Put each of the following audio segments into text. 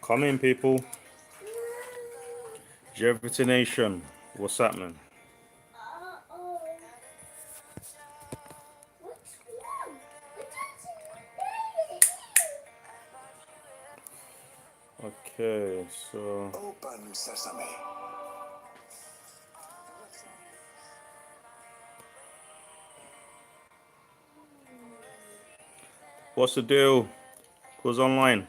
Come in, people. Jevitee Nation, what's happening? Okay, so Open sesame. what's the deal? Who's online?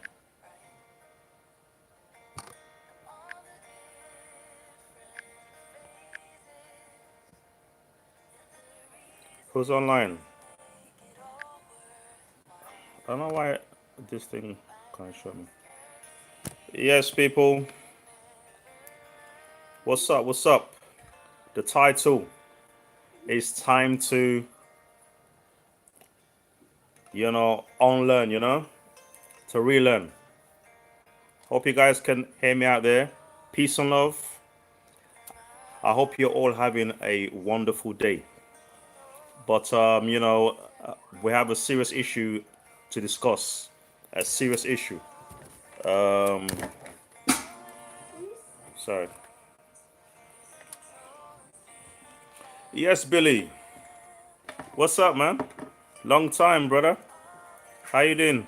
Who's online? I don't know why this thing can't show me. Yes, people. What's up? What's up? The title is time to, unlearn, to relearn. Hope you guys can hear me out there. Peace and love. I hope you're all having a wonderful day. But, we have a serious issue to discuss. A serious issue. Sorry. Yes, Billy. What's up, man? Long time, brother. How you doing?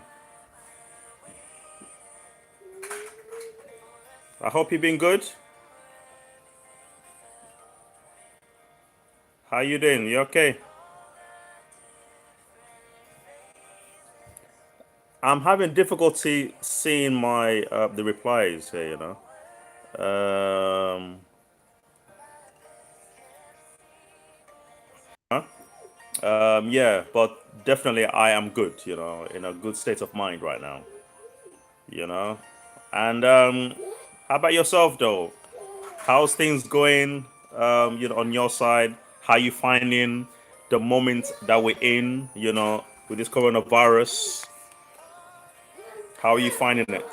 I hope you've been good. How you doing? You okay? I'm having difficulty seeing my the replies here. Um, yeah, but definitely I am good. In a good state of mind right now. You know, and how about yourself though? How's things going? On your side, how you finding the moment that we're in? With this coronavirus, how are you finding it?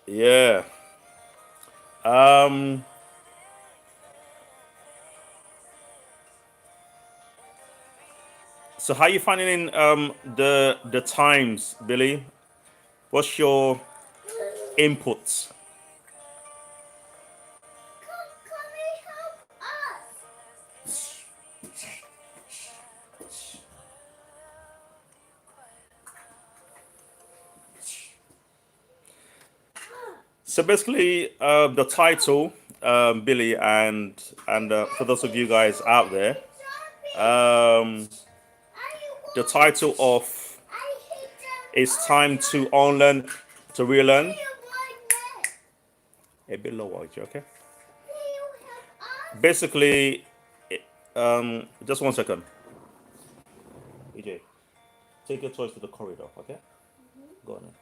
Yeah. Um. So how you finding the times, Billy? What's your inputs? So basically, the title, Billy, and for those of you guys out there, um, the title of "It's Time to Unlearn to Relearn." A bit lower, okay? Basically, just 1 second. EJ, take your toys to the corridor, okay? Go on,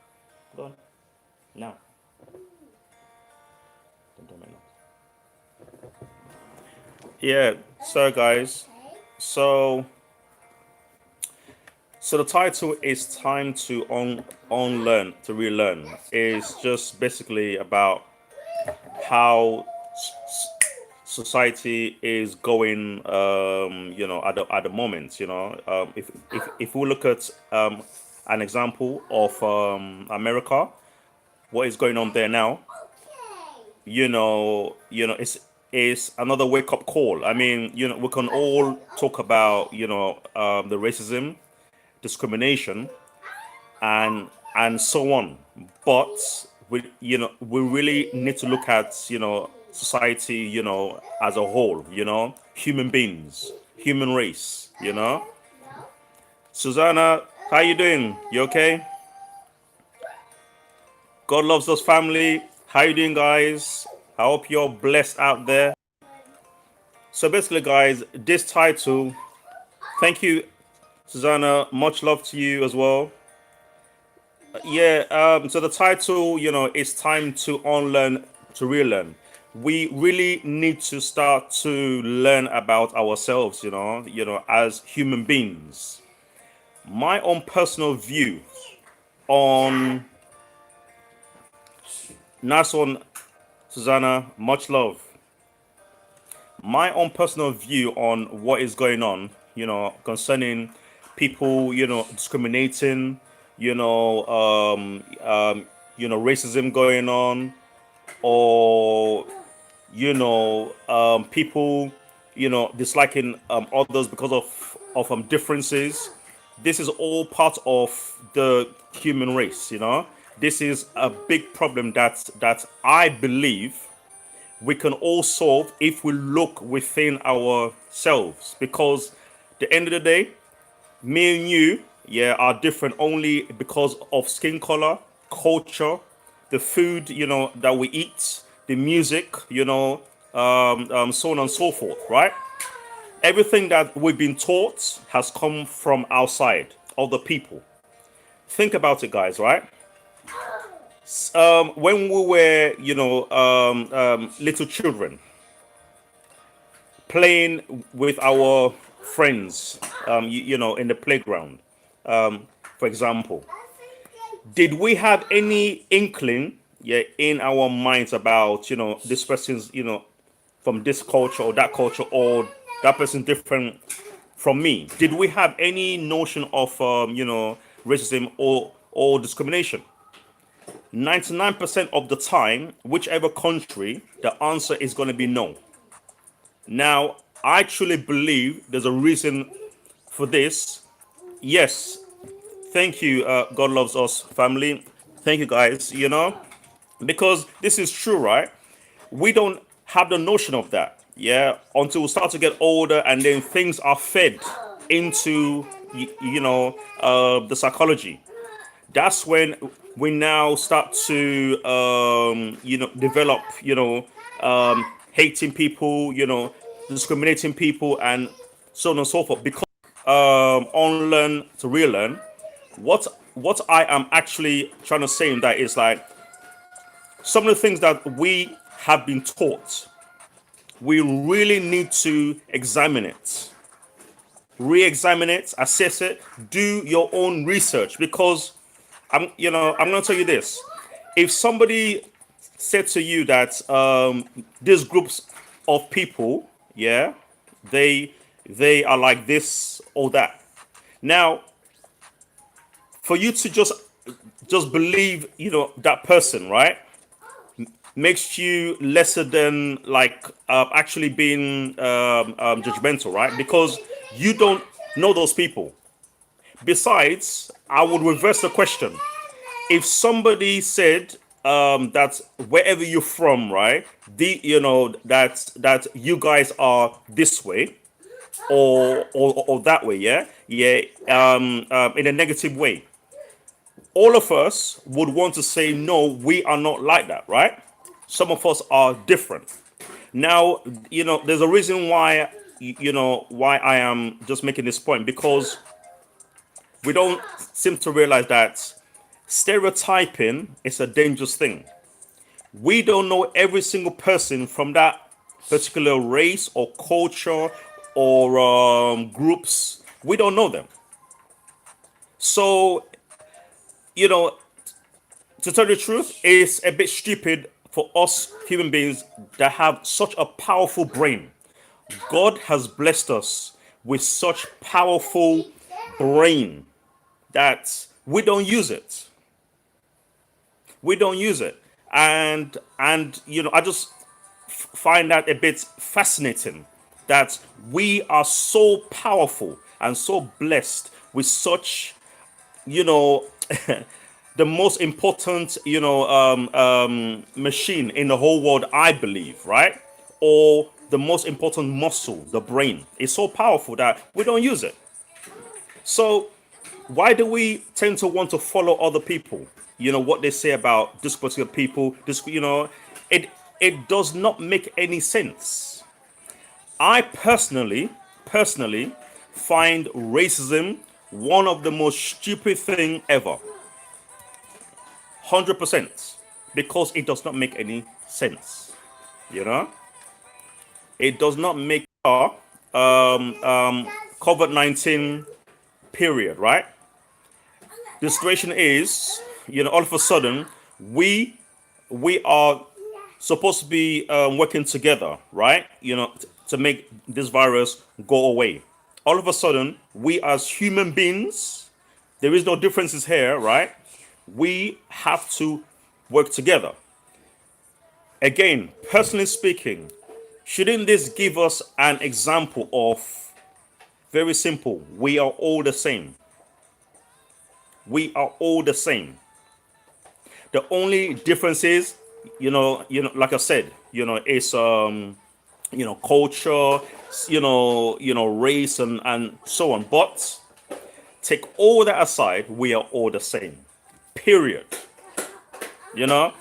go on. Now. Don't make noise. Yeah. So, guys, so so the title is "Time to unlearn to relearn." Is just basically about how society is going, at the moment. If we look at an example of America, what is going on there now, it's another wake up call. I mean, we can all talk about, the racism, discrimination, and so on. But we really need to look at, society, as a whole, human beings, human race, Susanna, how you doing? You okay? God loves us, family. How you doing, guys? I hope you're blessed out there. So basically, guys, this title, thank you, Susanna. Much love to you as well. Yeah, so the title, it's time to unlearn to relearn. We really need to start to learn about ourselves, as human beings. My own personal view on nice one, Susanna, much love. My own personal view on what is going on. concerning people, discriminating, racism going on, or people, disliking others because of differences. This is all part of the human race. This is a big problem that I believe we can all solve if we look within ourselves. Because at the end of the day, me and you, yeah, are different only because of skin color, culture, the food, that we eat, the music, so on and so forth, right? Everything that we've been taught has come from outside, other people. Think about it, guys, right? When we were, little children, playing with our friends, in the playground, for example, did we have any inkling, yeah, in our minds about, this person's, from this culture or that culture, or that person different from me? Did we have any notion of, racism or discrimination? 99% of the time, whichever country, the answer is going to be no. Now, I truly believe there's a reason for this. Yes, thank you, God Loves Us family. Thank you, guys, because this is true, right? We don't have the notion of that, yeah, until we start to get older, and then things are fed into, the psychology. That's when we now start to, develop, hating people, discriminating people, and so on and so forth. Because unlearn to relearn, what I am actually trying to say in that is like, some of the things that we have been taught, we really need to examine it, re-examine it, assess it, do your own research. Because I'm going to tell you this: if somebody said to you that, these groups of people, yeah, they are like this or that. Now, for you to just believe, that person, right, makes you lesser than, like, actually being, judgmental, right? Because you don't know those people. Besides, I would reverse the question. If somebody said, that wherever you're from, right, that you guys are this way, or that way, yeah, yeah, in a negative way, all of us would want to say, no, we are not like that, right? Some of us are different. Now, there's a reason why, why I am just making this point, because we don't seem to realize that stereotyping is a dangerous thing. We don't know every single person from that particular race or culture or, groups. We don't know them. So, you know, to tell the truth, it's a bit stupid for us human beings that have such a powerful brain. God has blessed us with such powerful brain that we don't use it. We don't use it. And I just find that a bit fascinating that we are so powerful and so blessed with such, you know the most important, machine in the whole world, I believe, right? Or the most important muscle, the brain, is so powerful that we don't use it. So why do we tend to want to follow other people? What they say about this particular people. It does not make any sense. I personally find racism one of the most stupid thing ever. 100%, because it does not make any sense. You know, it does not make COVID-19 period, right? The situation is, all of a sudden we we are supposed to be, working together, right? To make this virus go away. all of a sudden, we as human beings, there is no differences here, right? We have to work together. Again, personally speaking, shouldn't this give us an example of very simple? We are all the same. We are all the same. The only difference is, like I said, it's culture, race and so on. But take all that aside, we are all the same. Period. You know?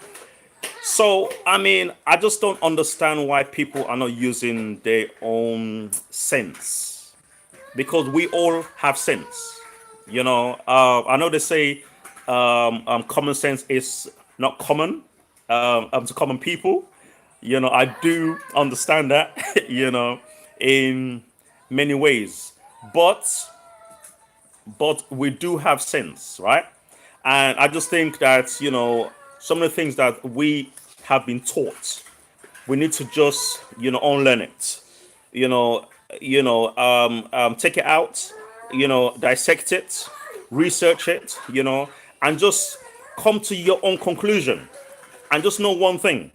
So, I mean, I just don't understand why people are not using their own sense. Because we all have sense. I know they say common sense is not common to common people. I do understand that, in many ways. But we do have sense, right? And I just think that, some of the things that we have been taught, we need to just, unlearn it. You know, take it out, dissect it, research it, and just come to your own conclusion. And just know one thing: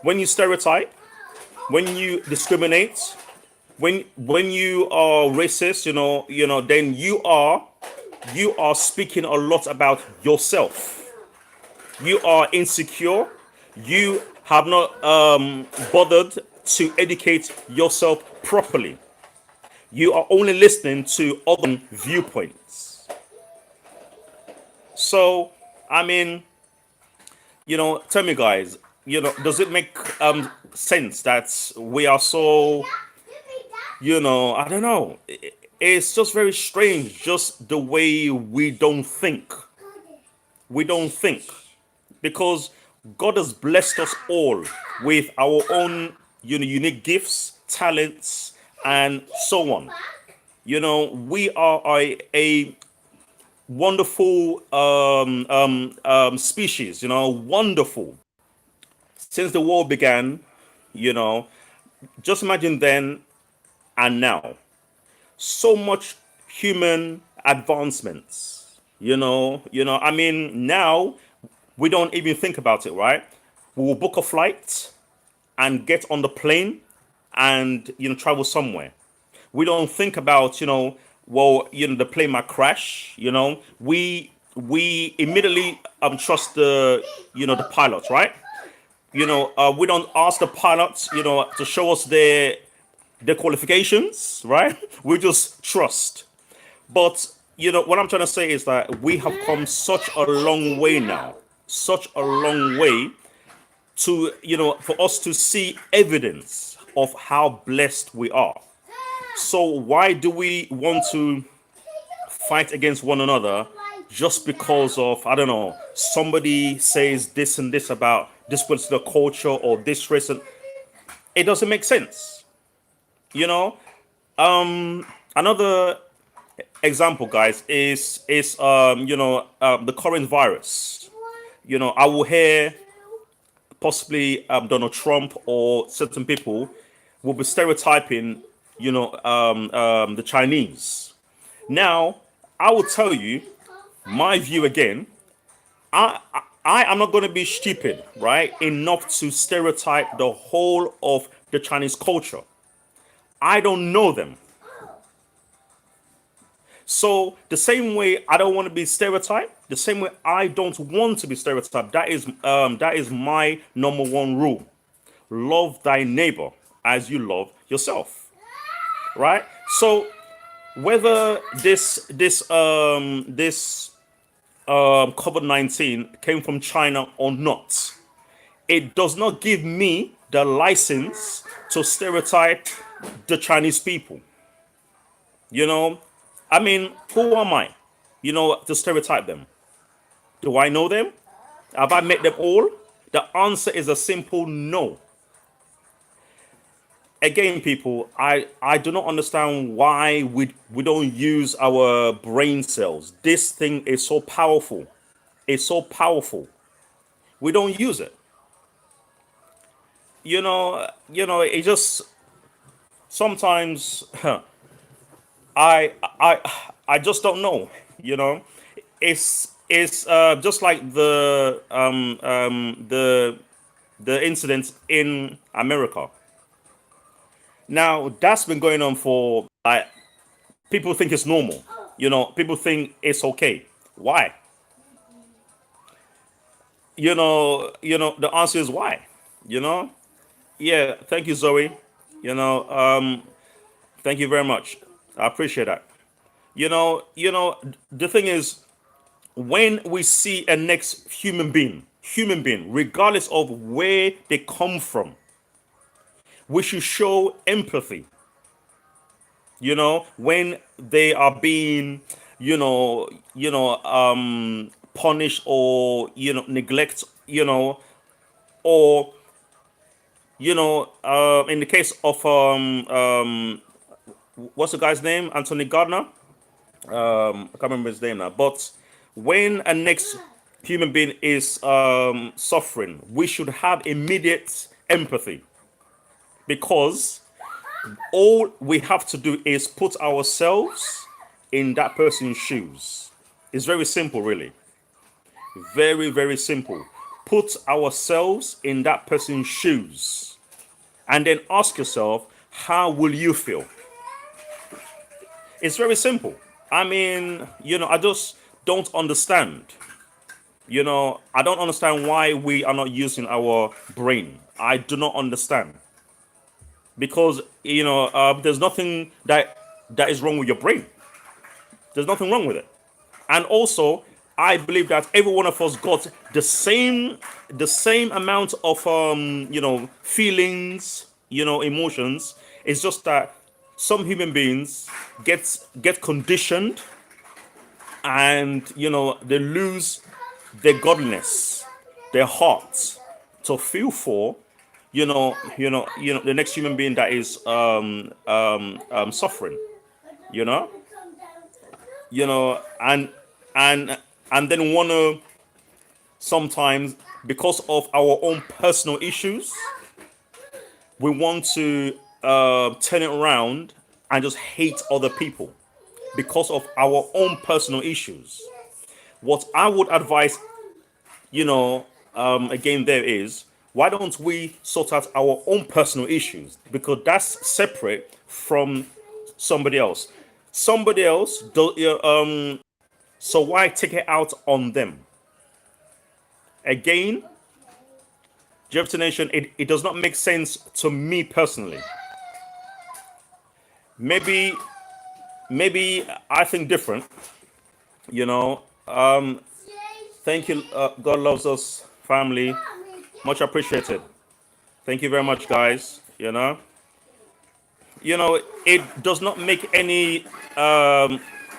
when you stereotype, when you discriminate, when you are racist, then you are speaking a lot about yourself. You are insecure. You have not bothered to educate yourself properly. You are only listening to other viewpoints. So, I mean, tell me, guys, does it make sense that we are so, I don't know. It's just very strange, just the way we don't think. We don't think. Because God has blessed us all with our own, unique gifts, talents, and so on. We are a wonderful species. Wonderful. Since the world began, you know, just imagine then and now. So much human advancements. I mean, now we don't even think about it, right? We will book a flight and get on the plane and travel somewhere. We don't think about the plane might crash. We immediately trust the pilots, right? We don't ask the pilots to show us their qualifications, right? We just trust. But what I'm trying to say is that we have come such a long way now, such a long way to for us to see evidence of how blessed we are. So why do we want to fight against one another just because of, I don't know, somebody says this and this about this particular culture or this race? And it doesn't make sense. Another example, guys, is the current virus. I will hear possibly Donald Trump or certain people will be stereotyping the Chinese. Now, I will tell you my view again. I am not going to be stupid, right, enough to stereotype the whole of the Chinese culture. I don't know them. So the same way I don't want to be stereotyped, the same way I don't want to be stereotyped. That is my number one rule. Love thy neighbor as you love yourself. Right? So whether this COVID-19 came from China or not, it does not give me the license to stereotype the Chinese people. I mean, who am I, to stereotype them? Do I know them? Have I met them all? The answer is a simple no. Again, people, I do not understand why we don't use our brain cells. This thing is so powerful. It's so powerful. We don't use it. It just sometimes I just don't know. You know, it's just like the incident in America. Now that's been going on for like people think it's normal. You know, people think it's okay. Why? The answer is why. You know, yeah. Thank you, Zoe. You know, thank you very much. I appreciate that. The thing is, when we see a next human being, regardless of where they come from, we should show empathy. When they are being, punished or neglect, or in the case of what's the guy's name? Anthony Gardner. I can't remember his name now. But when a next human being is suffering, we should have immediate empathy because all we have to do is put ourselves in that person's shoes. It's very simple, really. Very, very simple. Put ourselves in that person's shoes and then ask yourself, how will you feel? It's very simple. I mean, I just don't understand. I don't understand why we are not using our brain. I do not understand. Because, there's nothing that is wrong with your brain. There's nothing wrong with it. And also, I believe that every one of us got the same amount of feelings, emotions. It's just that some human beings get conditioned and they lose their godliness, their hearts to feel for the next human being that is suffering, you know you know and and then want to sometimes, because of our own personal issues, we want to turn it around and just hate other people because of our own personal issues. What I would advise, again, there is, why don't we sort out our own personal issues? Because that's separate from somebody else. Somebody else, so why take it out on them? Again, Jevitee Nation, it does not make sense to me personally. Maybe I think different, you know. Thank you. God loves us, family. Much appreciated. Thank you very much, guys. It does not make any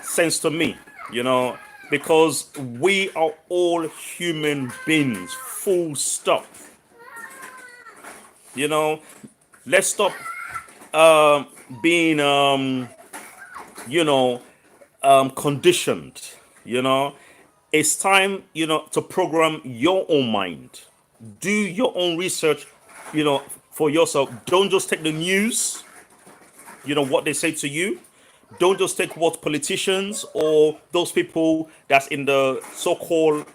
sense to me, because we are all human beings, full stop. Let's stop being, conditioned. It's time, to program your own mind. Do your own research, for yourself. Don't just take the news, what they say to you. Don't just take what politicians or those people that's in the so-called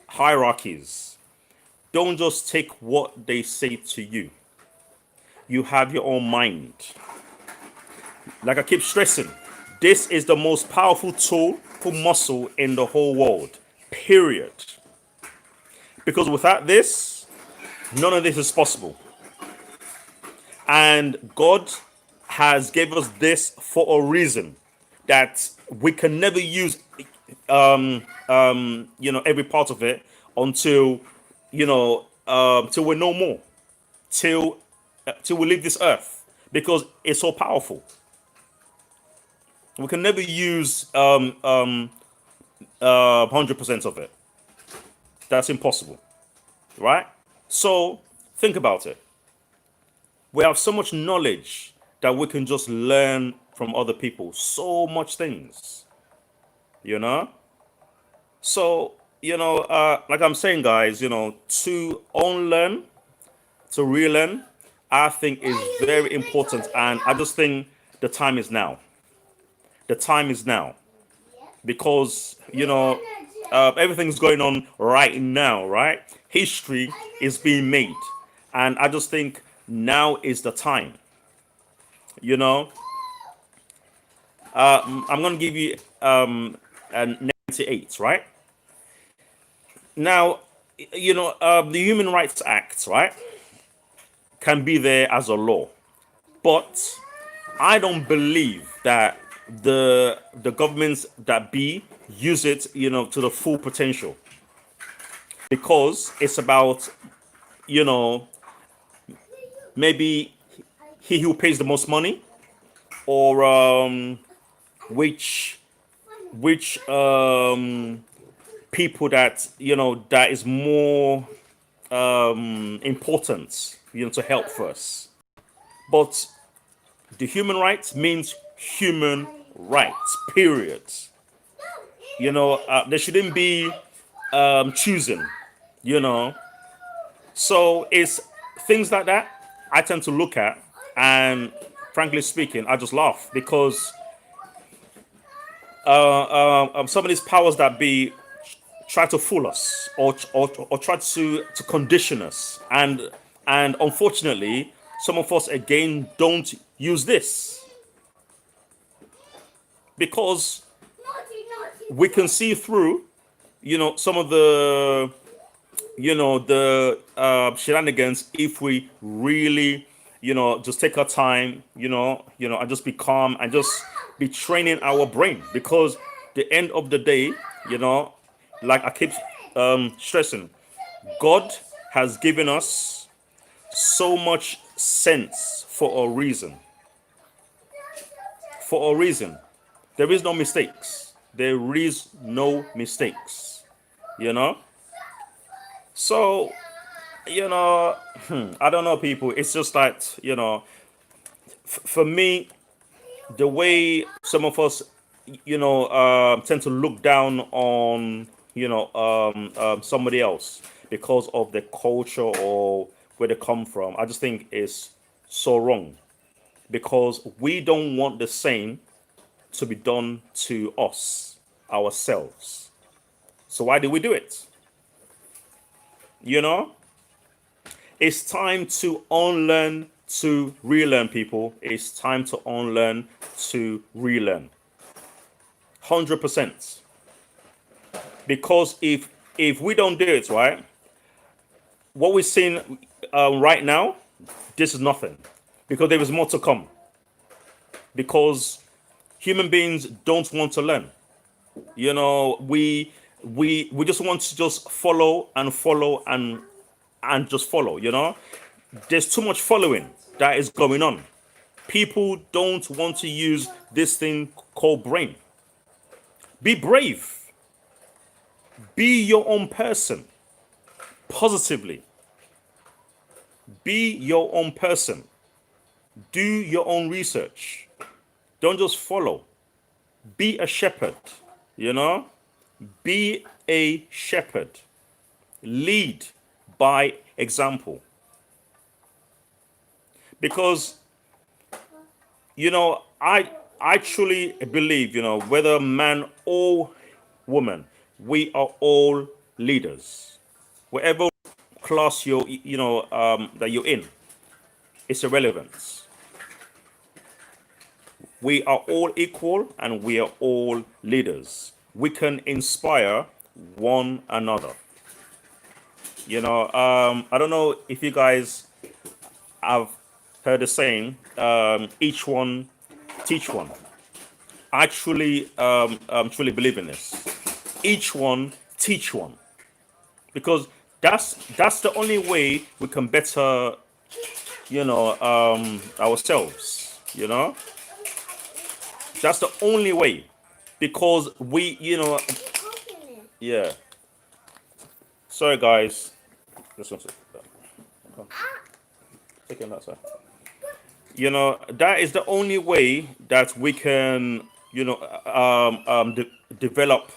hierarchies. Don't just take what they say to you. You have your own mind. Like I keep stressing, this is the most powerful tool for muscle in the whole world. Period. Because without this, none of this is possible. And God has gave us this for a reason, that we can never use every part of it until till we're no more, till we leave this earth, because it's so powerful. We can never use 100% of it. That's impossible, right? So think about it. We have so much knowledge that we can just learn from other people. So much things, So, like I'm saying, guys, to unlearn, to relearn, I think is very important. And I just think the time is now. the time is now, because everything's going on right now, right? History is being made, and I just think now is the time. You know, I'm gonna give you a 98, right? Now, the Human Rights Act, right, can be there as a law, but I don't believe that the governments that be use it, to the full potential, because it's about, you know, maybe he who pays the most money, or which people that that is more important, to help first. But the human rights means human rights, period. There shouldn't be choosing, you know. So it's things like that I tend to look at, and frankly speaking, I just laugh, because some of these powers that be try to fool us, or try to condition us, and unfortunately, some of us again don't use this, because we can see through, some of the shenanigans, if we really, just take our time, and just be calm, and just be training our brain, because the end of the day, like I keep stressing, God has given us so much sense for a reason. For a reason. There is no mistakes. There is no mistakes. So, I don't know, people. It's just like, for me, the way some of us, tend to look down on, somebody else because of the culture or where they come from, I just think is so wrong, because we don't want the same to be done to us, ourselves. So why do we do it? It's time to unlearn, to relearn, people. It's time to unlearn, to relearn. 100%. Because if we don't do it, right, what we're seeing right now, this is nothing. Because there is more to come. Because human beings don't want to learn. We just want to just follow and follow and just follow. There's too much following that is going on. People don't want to use this thing called brain. Be brave. Be your own person. Positively. Be your own person. Do your own research. Don't just follow. Be a shepherd. Be a shepherd. Lead by example. Because, I truly believe, whether man or woman, we are all leaders. Whatever class that you're in, it's irrelevant. We are all equal, and we are all leaders. We can inspire one another. I don't know if you guys have heard the saying, each one teach one. I truly believe in this. Each one teach one, because that's the only way we can better, ourselves. That's the only way, because we, yeah. Sorry, guys. Just one second. Taking that, sir. That is the only way that we can, develop,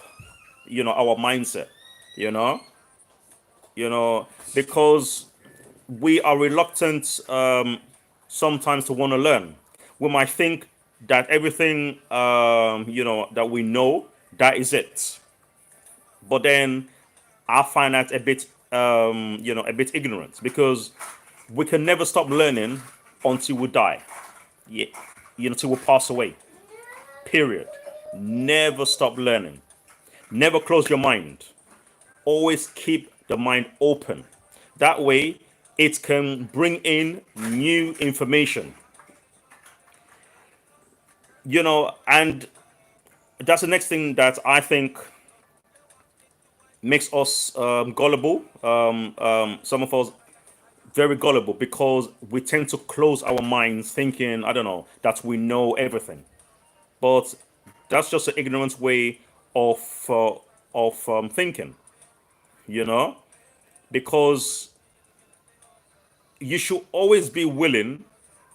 our mindset. Because we are reluctant sometimes to want to learn. We might think that everything that we know, that is it. But then I find that a bit a bit ignorant, because we can never stop learning until we die. Yeah, until we pass away. Period. Never stop learning. Never close your mind. Always keep the mind open. That way, it can bring in new information. And that's the next thing that I think makes us gullible. Some of us very gullible, because we tend to close our minds, thinking, I don't know, that we know everything. But that's just an ignorant way of thinking, you know, because you should always be willing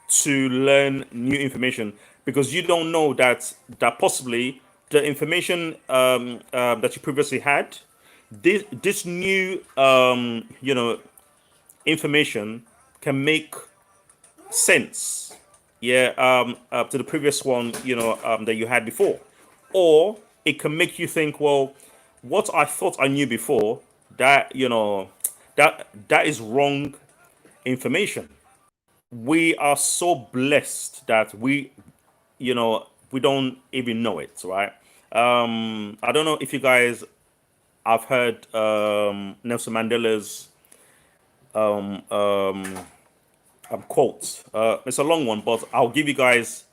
to learn new information, because you don't know that possibly the information that you previously had, this new information can make sense, yeah, to the previous one, that you had before, or it can make you think, well, what I thought I knew before, that that is wrong information. We are so blessed that we don't even know it, right? I don't know if you guys have heard Nelson Mandela's quote. It's a long one, but I'll give you guys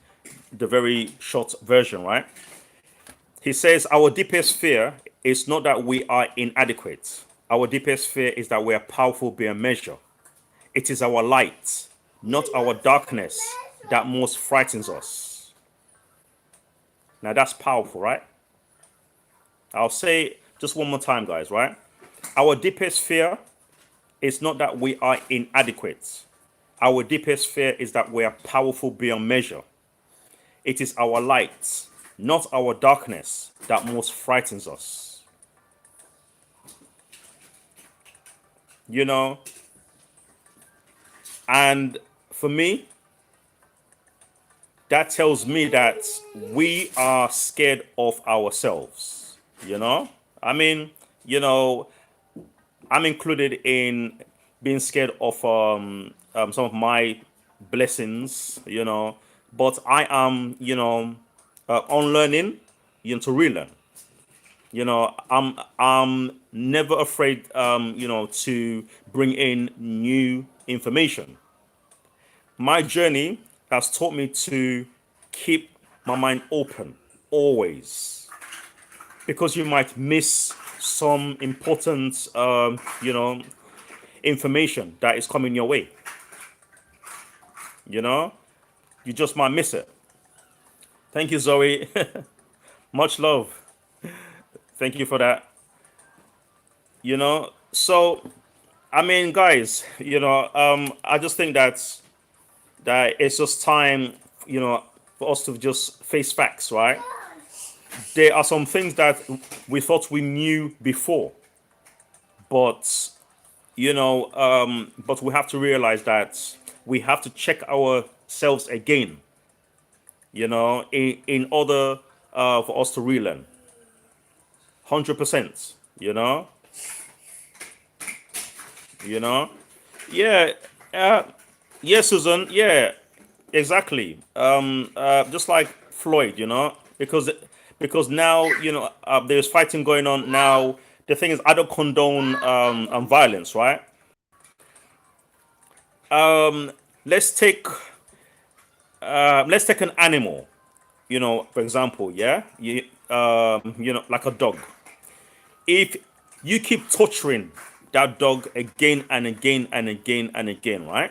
the very short version, right? He says, our deepest fear is not that we are inadequate. Our deepest fear is that we are powerful beyond measure. It is our light, not our darkness, that most frightens us. Now that's powerful, right? I'll say just one more time, guys, right? Our deepest fear is not that we are inadequate. Our deepest fear is that we are powerful beyond measure. It is our light, not our darkness, that most frightens us. You know? And for me, that tells me that we are scared of ourselves. I mean, I'm included in being scared of some of my blessings, but I am, unlearning, to relearn. I'm never afraid, to bring in new information. My journey has taught me to keep my mind open always, because you might miss some important, information that is coming your way. You just might miss it. Thank you, Zoe. Much love. Thank you for that. So I mean, guys, I just think that it's just time, for us to just face facts, right? There are some things that we thought we knew before, but but we have to realize that we have to check ourselves again, in order for us to relearn. 100%, you know, yeah, yeah, Susan, yeah, exactly. Just like Floyd, because now there's fighting going on now. The thing is, I don't condone violence, right? Let's take an animal, for example, yeah, like a dog. If you keep torturing that dog again and again and again and again, right?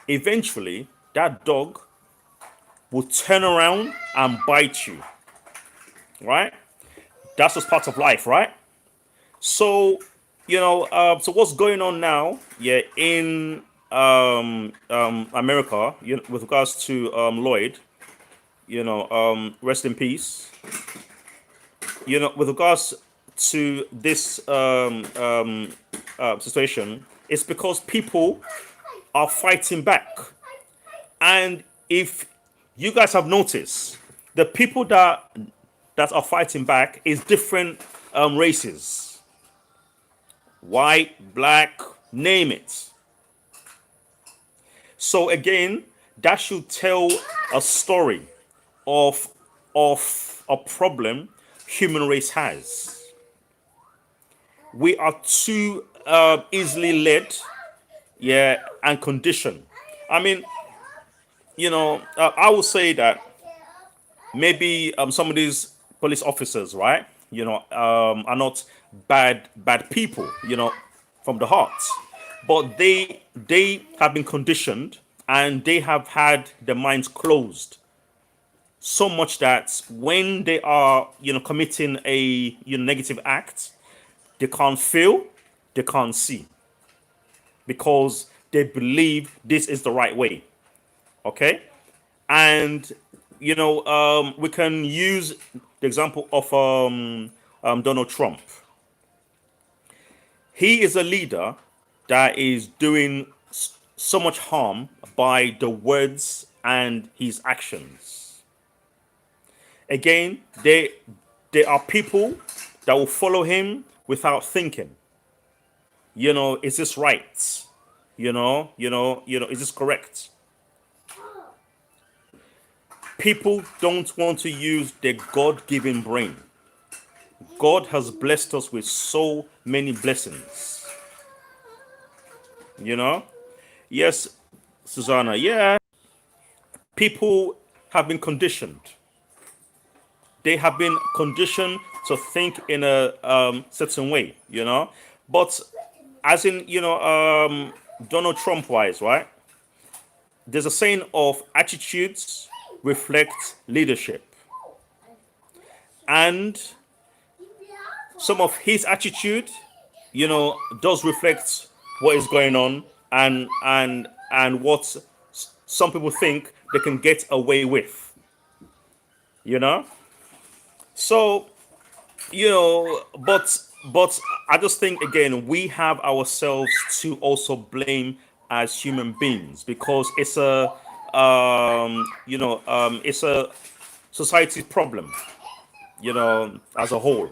Eventually, that dog will turn around and bite you, right? That's just part of life, right? So, so what's going on now? Yeah, in America, with regards to Lloyd, rest in peace. With regards to this situation, it's because people are fighting back, and if You guys have noticed the people that are fighting back is different races, white, black, name it. So again, that should tell a story of a problem human race has. We are too easily led, yeah, and conditioned. I mean, I would say that maybe some of these police officers, right, are not bad people, from the heart, but they have been conditioned and they have had their minds closed so much that when they are committing a negative act, they can't feel, they can't see, because they believe this is the right way. Okay. And we can use the example of Donald Trump. He is a leader that is doing so much harm by the words and his actions. Again, there are people that will follow him without thinking. Is this right? Is this correct? People don't want to use their God-given brain. God has blessed us with so many blessings. Yes, Susanna. Yeah, people have been conditioned. They have been conditioned to think in a certain way. But as in Donald Trump wise, right? There's a saying of attitudes reflect leadership, and some of his attitude, does reflect what is going on, and what some people think they can get away with. You know, so but I just think again we have ourselves to also blame as human beings, because it's a society's problem, as a whole.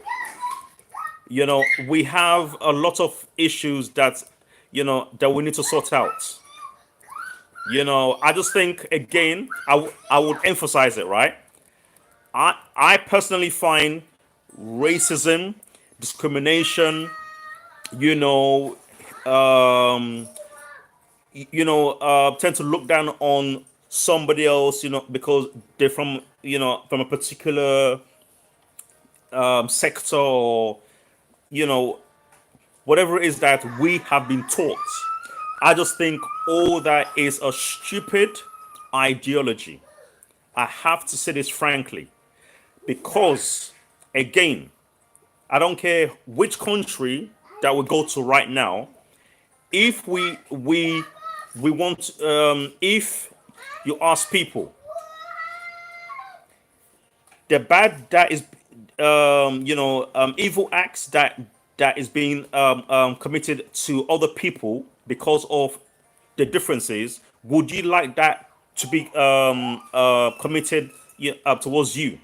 We have a lot of issues that we need to sort out. I just think again, I would emphasize it, right? I personally find racism, discrimination, you know, um, tend to look down on somebody else, because they're from a particular sector, or you know, whatever it is that we have been taught. I just think all that is a stupid ideology. I have to say this frankly, because again, I don't care which country that we go to right now. If we want, if you ask people, the bad that is, evil acts that is being committed to other people because of the differences, would you like that to be committed towards you?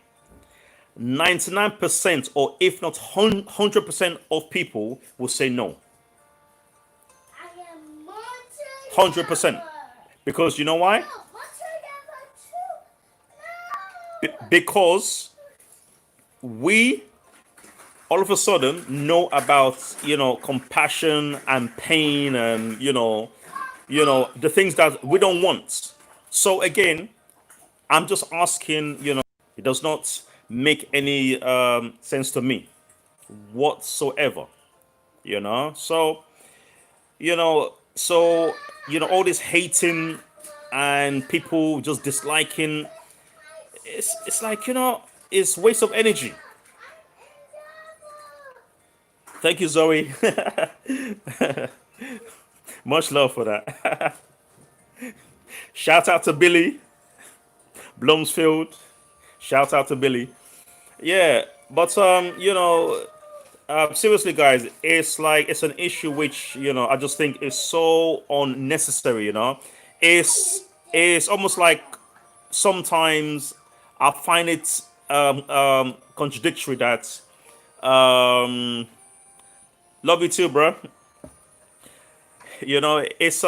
99%, or if not 100% of people will say no. 100%. Because you know why? Because we all of a sudden know about compassion and pain, and the things that we don't want. So again, I'm just asking, it does not make any sense to me whatsoever. So all this hating and people just disliking, it's like, it's waste of energy. Thank you, Zoe. Much love for that. Shout out to Billy Blomsfield. Shout out to Billy. Yeah, but seriously, guys, it's an issue which I just think is so unnecessary. It's almost like sometimes I find it contradictory that um, love you too, bro. You know, it's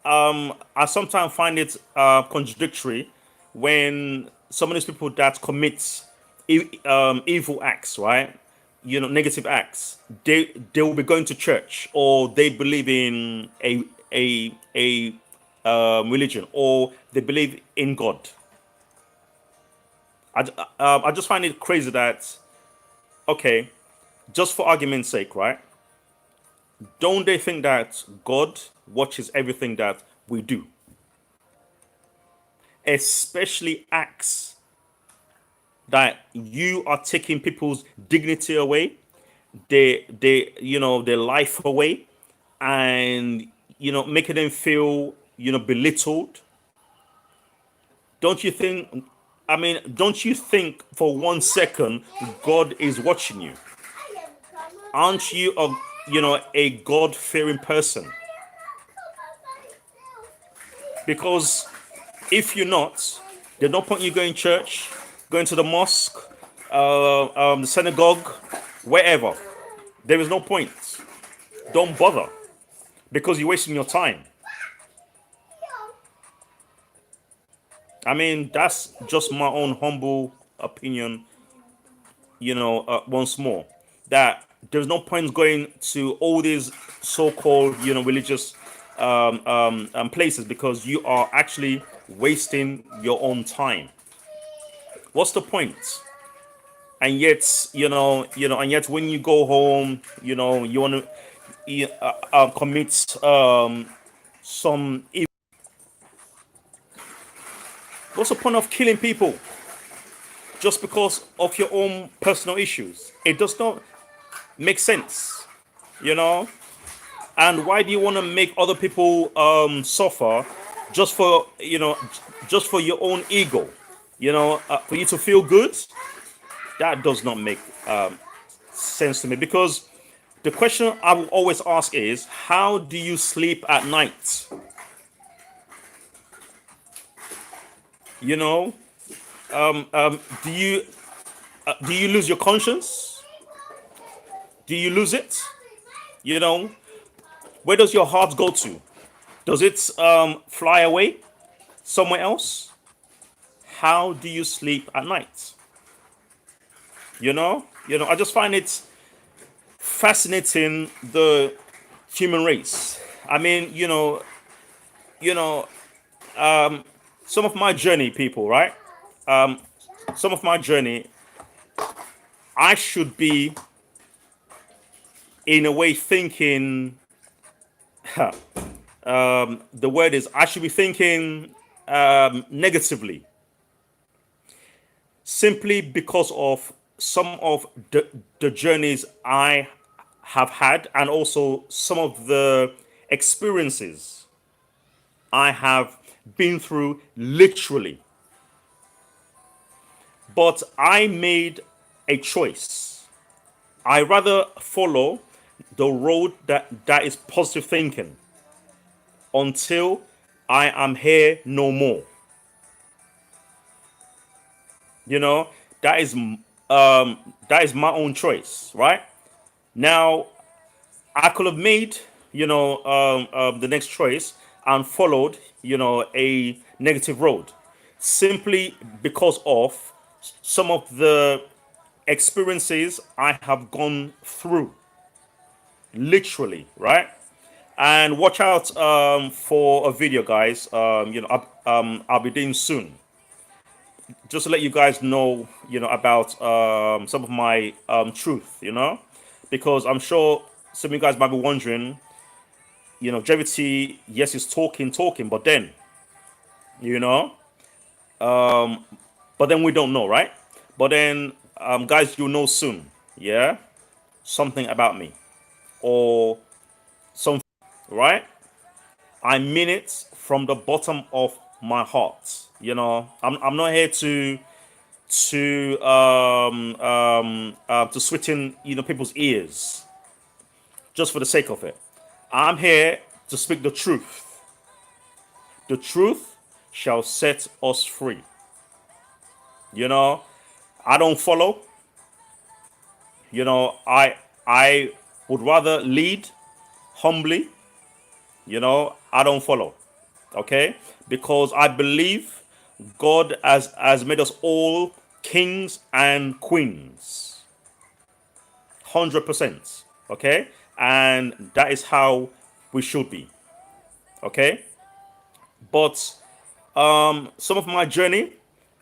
I sometimes find it contradictory when some of these people that commit evil acts, right? You know, negative acts. They will be going to church, or they believe in a religion, or they believe in God. I just find it crazy that, okay, just for argument's sake, right? Don't they think that God watches everything that we do, especially acts that you are taking people's dignity away, their life away, and making them feel belittled? Don't you think? I mean, don't you think for 1 second God is watching you? Aren't you a God fearing person? Because if you're not, there's no point in you going to church, going to the mosque, the synagogue, wherever. There is no point. Don't bother, because you're wasting your time. I mean, that's just my own humble opinion. Once more, that there's no point going to all these so-called, religious places, because you are actually wasting your own time. What's the point? And yet, and yet when you go home, you want to commit some evil. What's the point of killing people just because of your own personal issues? It does not make sense, you know. And why do you want to make other people suffer just for just for your own ego? For you to feel good. That does not make sense to me, because the question I will always ask is, how do you sleep at night? You know, do you lose your conscience? Do you lose it? You know, where does your heart go to? Does it fly away somewhere else? How do you sleep at night? I just find it fascinating, the human race. I mean, you know, some of my journey, people, right? Some of my journey, I should be in a way thinking. The word is, I should be thinking negatively, simply because of some of the journeys I have had, and also some of the experiences I have been through, literally. But I made a choice. I rather follow the road that is positive thinking until I am here no more. You know, that is my own choice, right? Now, I could have made, the next choice and followed, a negative road, simply because of some of the experiences I have gone through, literally, right? And watch out for a video, guys. I'll be doing soon, just to let you guys know, about some of my truth, because I'm sure some of you guys might be wondering, Jevitee, yes, is talking, but then, you know, but then we don't know, right? But then, guys, you'll know soon, yeah, something about me, or something, right? I mean it from the bottom of my heart. I'm not here to sweeten people's ears just for the sake of it. I'm here to speak the truth, The truth shall set us free. You know, I don't follow. You know, I would rather lead humbly. You know, I don't follow. Okay? Because I believe God has made us all kings and queens. 100%. Okay? And that is how we should be. Okay? But some of my journey,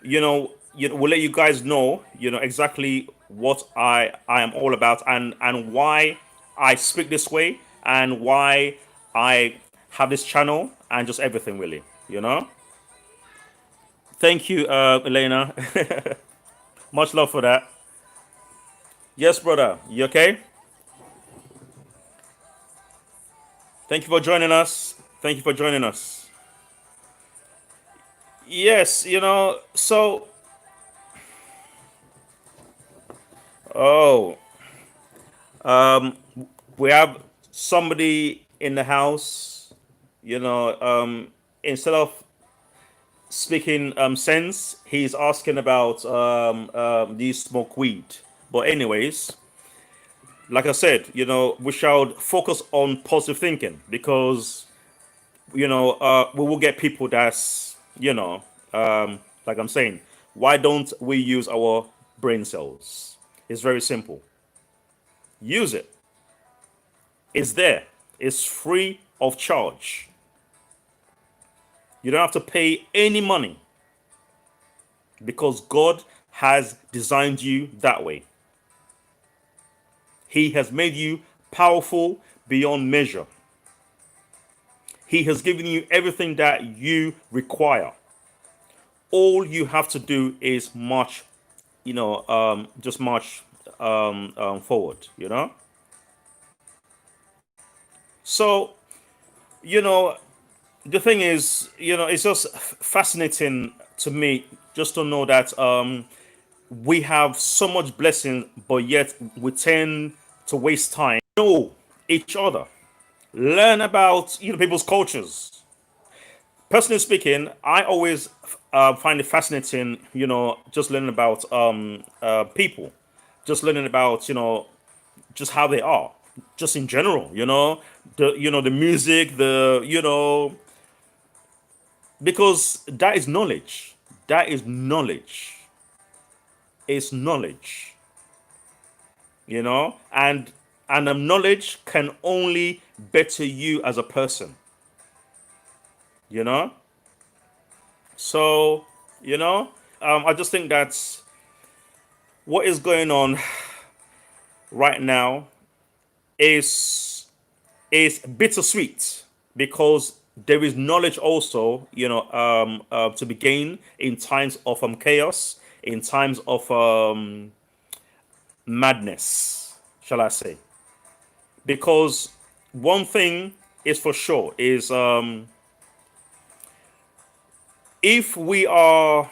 will let you guys know, exactly what I am all about, and why I speak this way, and why I have this channel, and just everything really. Thank you, Elena. Much love for that. Yes, brother. You okay? Thank you for joining us. Thank you for joining us. Yes, oh, we have somebody in the house, you know, um, instead of speaking sense, he's asking about do you smoke weed? But anyways, like I said, we shall focus on positive thinking, because we will get people that's like I'm saying, why don't we use our brain cells? It's very simple. Use it. It's there. It's free of charge. You don't have to pay any money, because God has designed you that way. He has made you powerful beyond measure. He has given you everything that you require. All you have to do is march, just march forward, So, you know, the thing is, it's just fascinating to me just to know that we have so much blessing, but yet we tend to waste time. Know each other, learn about people's cultures. Personally speaking, I always find it fascinating, just learning about people, just learning about just how they are, just in general. The music, because that is knowledge. That is knowledge. It's knowledge. And knowledge can only better you as a person. You know, so I just think that's what is going on right now is bittersweet, because there is knowledge also, to be gained in times of chaos, in times of madness, shall I say? Because one thing is for sure is if we are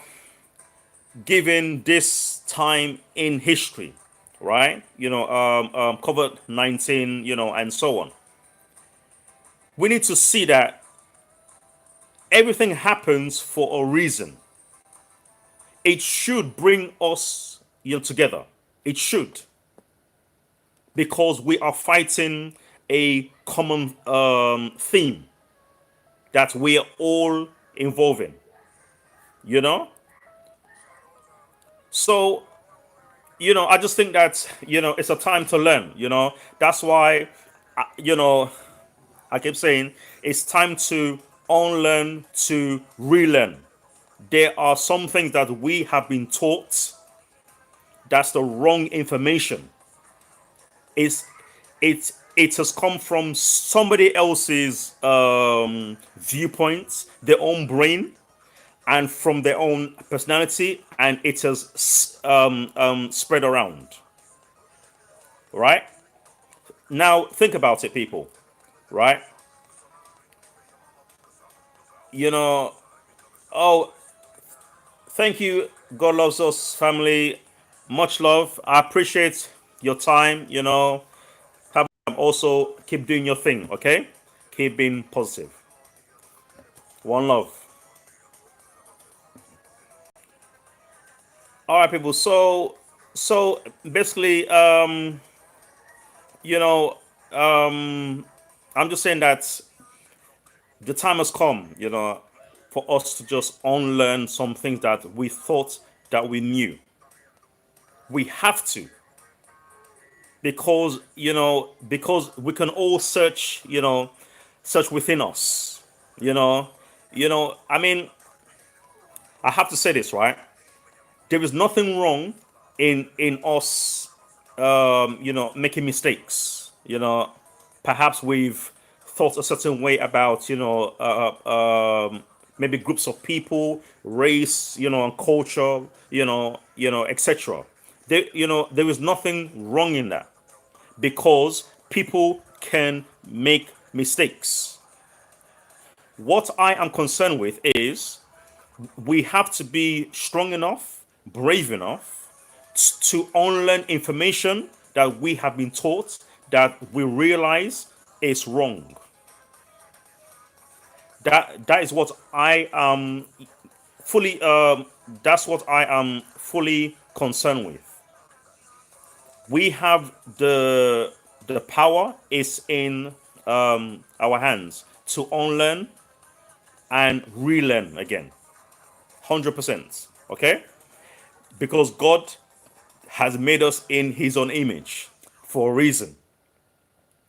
given this time in history, right? COVID-19, and so on. We need to see that everything happens for a reason. It should bring us, together. It should, because we are fighting a common theme that we are all involved in. You know, so I just think that it's a time to learn. That's why I keep saying it's time to unlearn, to relearn. There are some things that we have been taught that's the wrong information. It's it has come from somebody else's viewpoints, their own brain, and from their own personality, and it has spread around. Right now, think about it, people. Right? You know. Oh, thank you. God loves us, family. Much love. I appreciate your time. Also keep doing your thing. Okay, keep being positive. One love. All right, people. So basically, you know, I'm just saying that the time has come, for us to just unlearn some things that we thought that we knew. We have to, because because we can all search, search within us. You know, I mean, I have to say this, right? There is nothing wrong in us, making mistakes. Perhaps we've thought a certain way about, maybe groups of people, race, and culture, etc. There is nothing wrong in that, because people can make mistakes. What I am concerned with is we have to be strong enough, brave enough to unlearn information that we have been taught that we realize is wrong. That is what I am fully that's what I am fully concerned with. We have the power is in our hands to unlearn and relearn again. 100%. Okay? Because God has made us in his own image for a reason.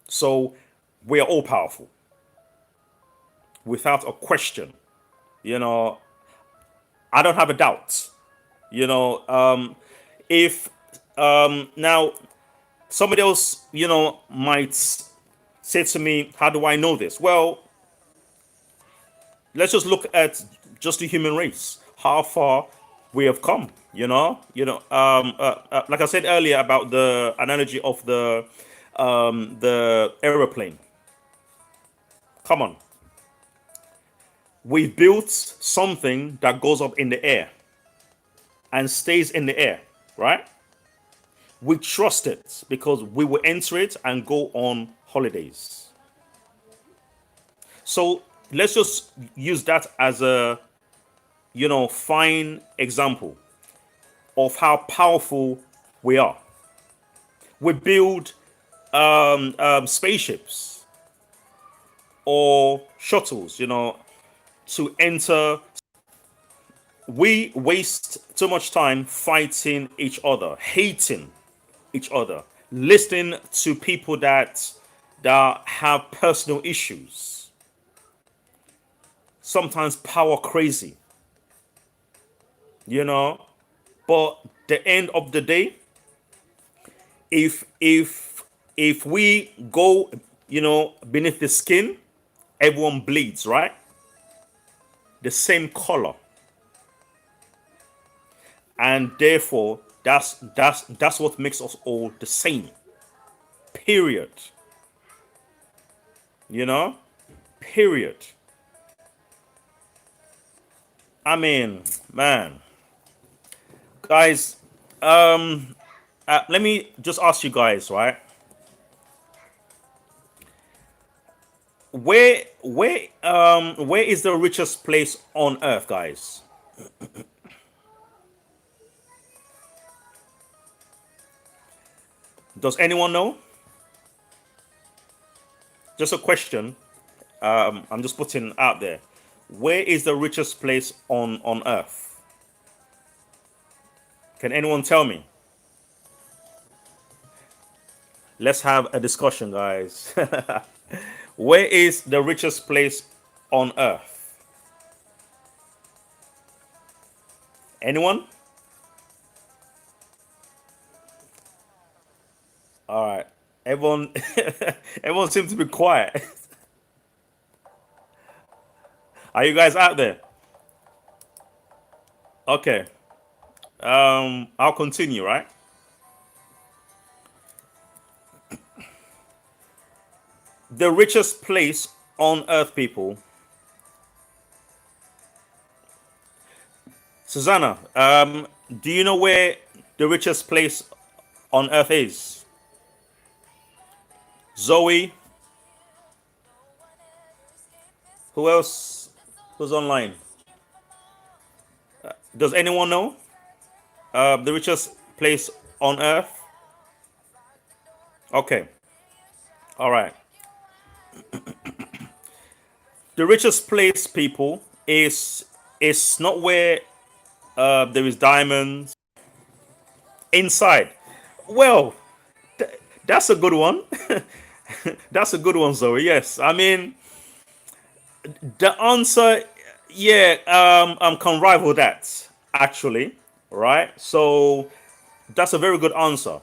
So we are all powerful without a question. You know, I don't have a doubt. You know, if now somebody else, might say to me, how do I know this? Well, let's just look at just the human race, how far we have come. Like I said earlier about the analogy of the aeroplane. Come on, we built something that goes up in the air and stays in the air, right? We trust it because we will enter it and go on holidays. So let's just use that as a fine example of how powerful we are. We build spaceships or shuttles, to enter. We waste too much time fighting each other, hating each other, listening to people that have personal issues, sometimes power crazy, you know. But the end of the day, if we go, beneath the skin, everyone bleeds, right? The same color, and therefore that's what makes us all the same. Period. You know. Period. I mean, man, guys. Let me just ask you guys, right? Where is the richest place on earth, guys? Does anyone know? Just a question. I'm just putting out there. Where is the richest place on earth? Can anyone tell me? Let's have a discussion, guys. Where is the richest place on earth? Anyone? All right. Everyone, everyone seems to be quiet. Are you guys out there? Okay. I'll continue, right? The richest place on earth, people. Susanna, do you know where the richest place on earth is? Zoe, who else? Who's online? Does anyone know? The richest place on earth? Okay. All right. The richest place, people, is not where there is diamonds inside. Well, that's a good one. That's a good one, Zoe. Yes, I mean the answer, yeah, can rival that actually, right? So that's a very good answer.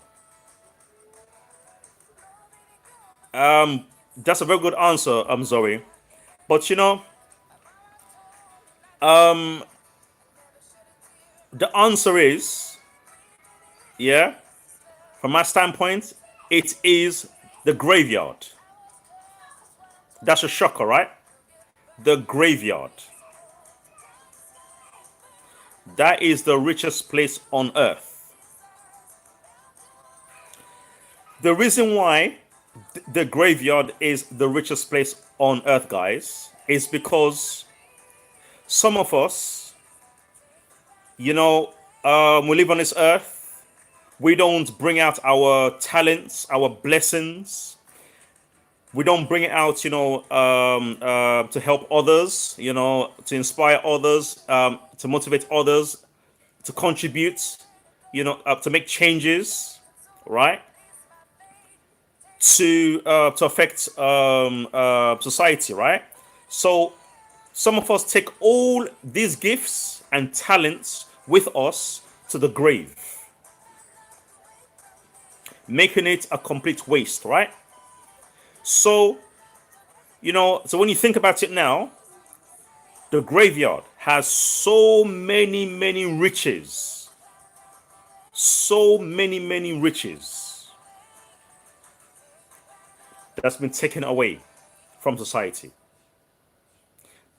That's a very good answer, Zoe. But the answer is, yeah, from my standpoint, it is the graveyard. That's a shocker, right? The graveyard. That is the richest place on earth. The reason why the graveyard is the richest place on earth, guys, is because some of us, we live on this earth. We don't bring out our talents, our blessings. We don't bring it out, to help others, to inspire others, to motivate others, to contribute, to make changes, right? To affect society, right? So some of us take all these gifts and talents with us to the grave, making it a complete waste, right? So, so when you think about it now, the graveyard has so many, many riches, so many, many riches that's been taken away from society.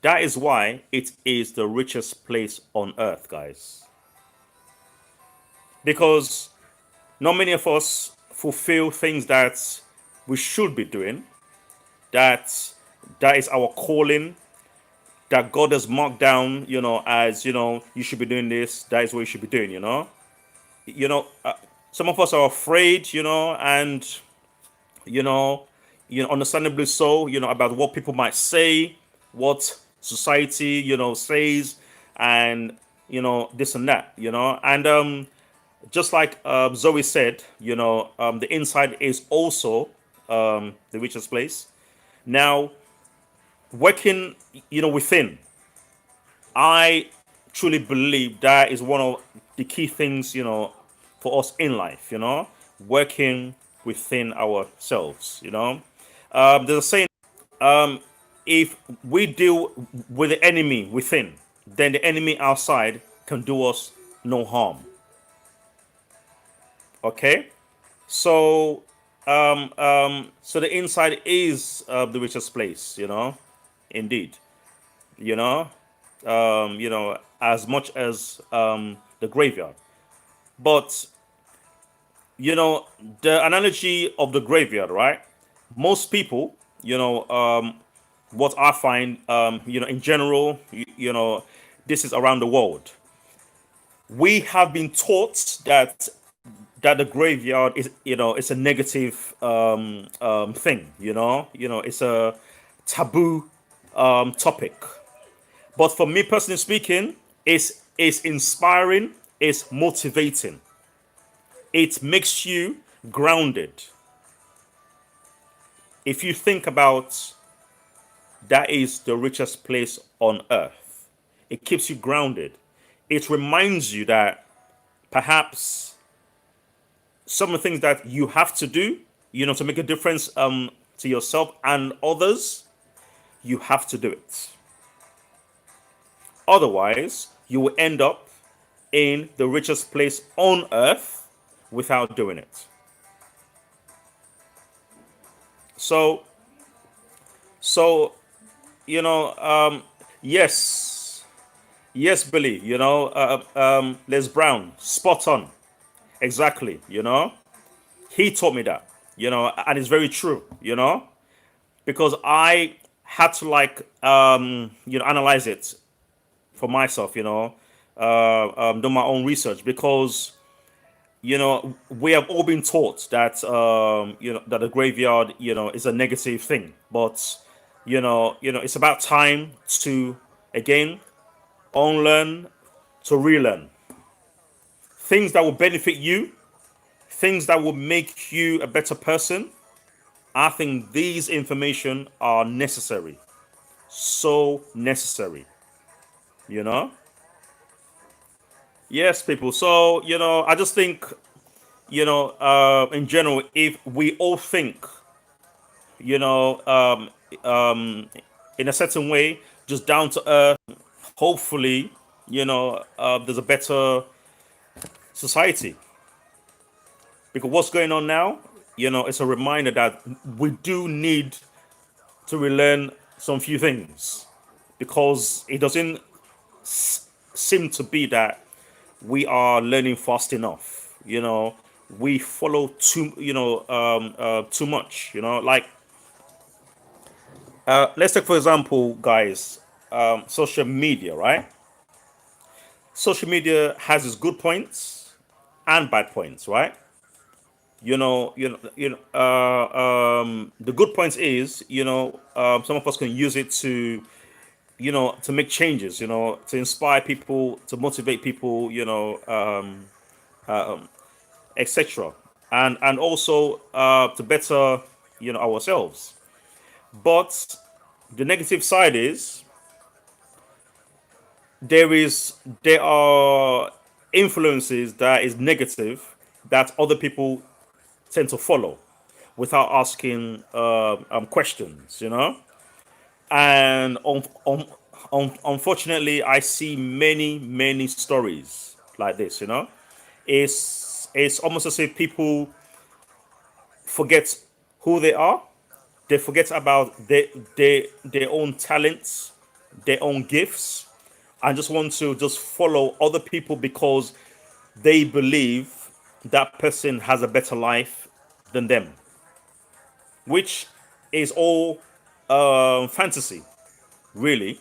That is why it is the richest place on earth, guys. Because not many of us fulfill things that we should be doing, that that is our calling, that God has marked down, as, you should be doing this, that is what you should be doing, You know, uh, some of us are afraid, and, you know, understandably so, about what people might say, what society, says, and, this and that, and just like Zoe said, the inside is also the richest place. Now, working, within, I truly believe that is one of the key things, for us in life, working within ourselves, there's a saying, if we deal with the enemy within, then the enemy outside can do us no harm. Okay? So, so the inside is the richest place, indeed, you know, as much as the graveyard. But, the analogy of the graveyard, right? Most people, what I find, in general, this is around the world. We have been taught that the graveyard is, it's a negative thing, it's a taboo topic. But for me personally speaking, it's inspiring, it's motivating, it makes you grounded. If you think about, that is the richest place on earth, it keeps you grounded. It reminds you that perhaps some of the things that you have to do, to make a difference to yourself and others, you have to do it. Otherwise, you will end up in the richest place on earth without doing it. So, so yes, yes, Billy, Les Brown, spot on, exactly, he taught me that, and it's very true, because I had to like analyze it for myself, do my own research, because we have all been taught that that the graveyard is a negative thing, but it's about time to again unlearn, to relearn things that will benefit you, things that will make you a better person. I think these information are necessary, so necessary, you know. Yes, people. So I just think in general, if we all think you know um in a certain way, just down to earth, hopefully there's a better society. Because what's going on now, it's a reminder that we do need to relearn some few things, because it doesn't seem to be that we are learning fast enough. We follow too much. Like let's take for example, guys, social media, right? Social media has its good points and bad points, right? The good points is some of us can use it to to make changes, to inspire people, to motivate people, etc. And also to better ourselves. But the negative side is there are influences that is negative that other people tend to follow without asking questions, and unfortunately I see many stories like this. It's almost as if people forget who they are. They forget about their own talents, their own gifts, and just want to just follow other people because they believe that person has a better life than them, which is all fantasy, really.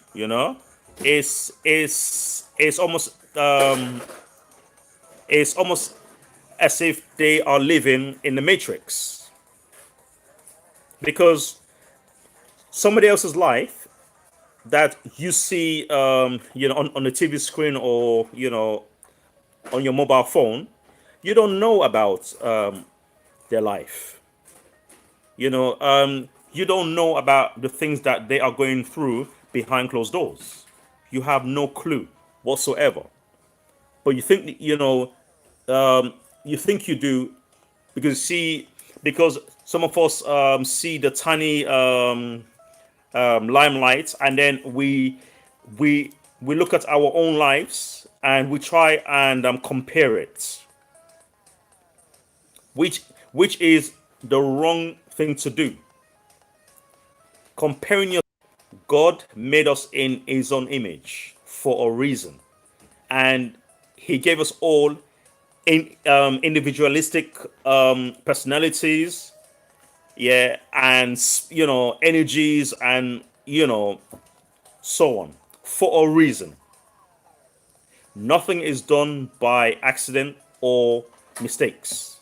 It's almost it's almost as if they are living in the matrix, because somebody else's life that you see on the TV screen, or on your mobile phone, you don't know about their life. You don't know about the things that they are going through behind closed doors. You have no clue whatsoever. But you think you think you do, because some of us see the tiny limelight, and then we look at our own lives and we try and compare it, which is the wrong thing to do. Comparing your God made us in his own image for a reason, and he gave us all individualistic personalities, yeah, and energies, and so on, for a reason. Nothing is done by accident or mistakes.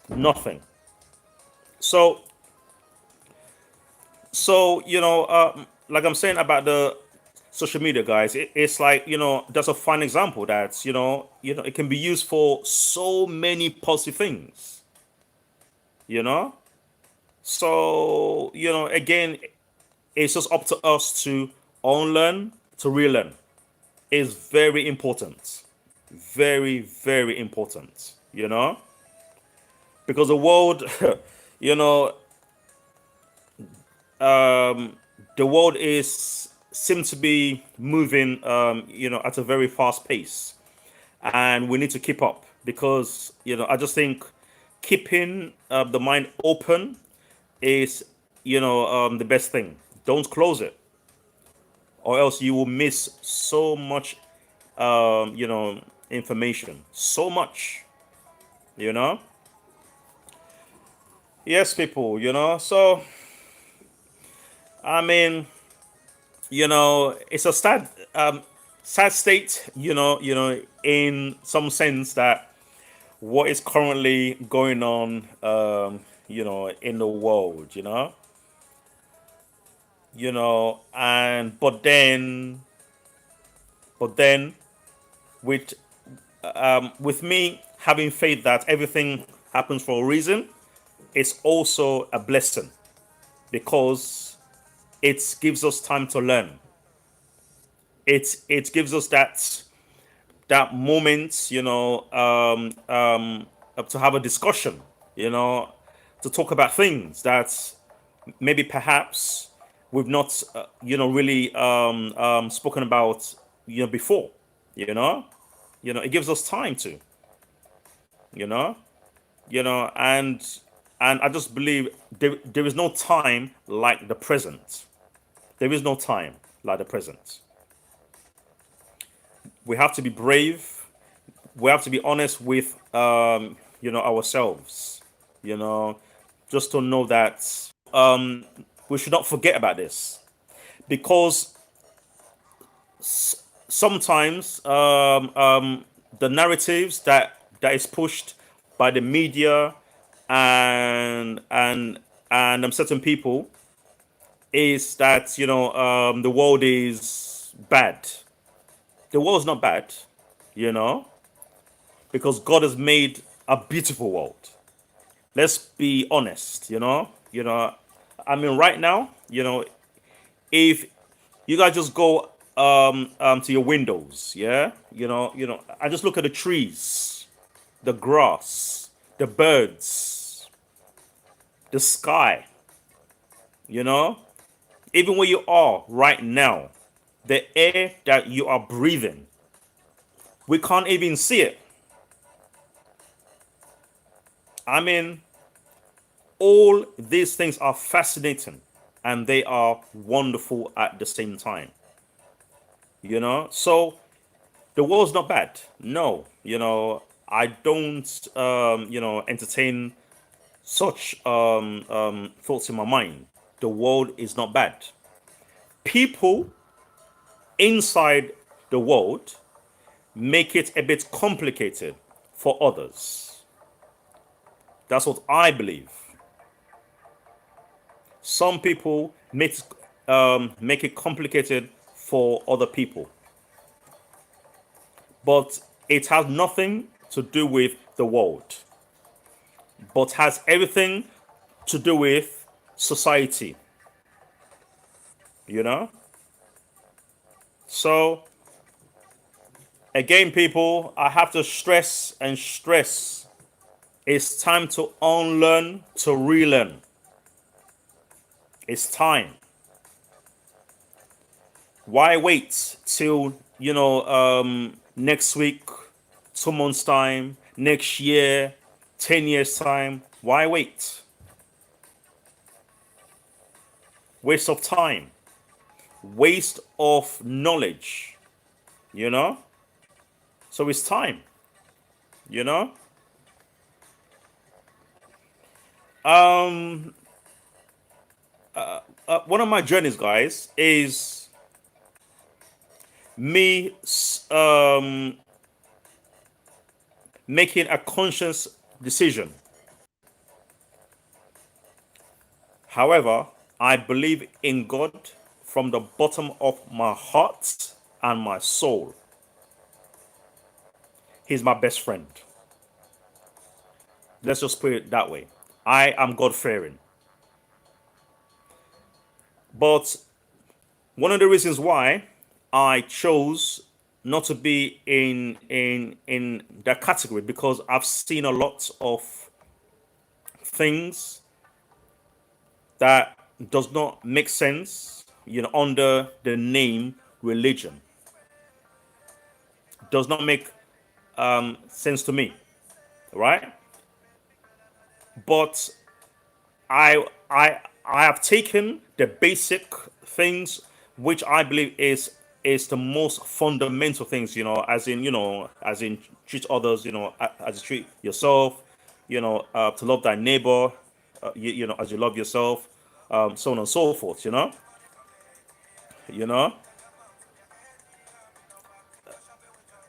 Nothing. So like I'm saying about the social media, guys, it's like that's a fine example that it can be used for so many positive things. you know so again, it's just up to us to unlearn, to relearn. Is very important, very very important, because the world you know the world is seems to be moving at a very fast pace, and we need to keep up, because I just think keeping the mind open is the best thing. Don't close it, or else you will miss so much information, so much. you know yes, people. So I mean, it's a sad state, in some sense that what is currently going on, in the world, and but then with with me having faith that everything happens for a reason, it's also a blessing because it gives us time to learn. It gives us that moment, to have a discussion, you know, to talk about things that maybe perhaps we've not, really spoken about, before, you know, it gives us time to, you know, and I just believe there is no time like the present. There is no time like the present. We have to be brave. We have to be honest with ourselves, you know just to know that we should not forget about this because sometimes the narratives that is pushed by the media and certain people is that the world is bad. The world's not bad, you know because God has made a beautiful world. Let's be honest, I mean, right now, if you guys just go to your windows, yeah, I just look at the trees, the grass, the birds, the sky, you know, even where you are right now, the air that you are breathing, we can't even see it. I mean, all these things are fascinating and they are wonderful at the same time. So the world's not bad. No, I don't entertain such thoughts in my mind. The world is not bad. People inside the world make it a bit complicated for others. That's what I believe. Some people make it complicated for other people, but it has nothing to do with the world, but has everything to do with society. You know. So again, people, I have to stress and stress. It's time to unlearn, to relearn. It's time. Why wait till next week, 2 months time, next year, 10 years time? Why wait? Waste of time, waste of knowledge. You know. So it's time. You know. Um. One of my journeys, guys, is me making a conscious decision. However, I believe in God from the bottom of my heart and my soul. He's my best friend. Let's just put it that way. I am God fearing. But one of the reasons why I chose not to be in that category because I've seen a lot of things that does not make sense, under the name religion. Does not make sense to me, right? But I have taken the basic things which I believe is the most fundamental things, as in treat others, as you treat yourself, to love thy neighbor, as you love yourself, so on and so forth, you know.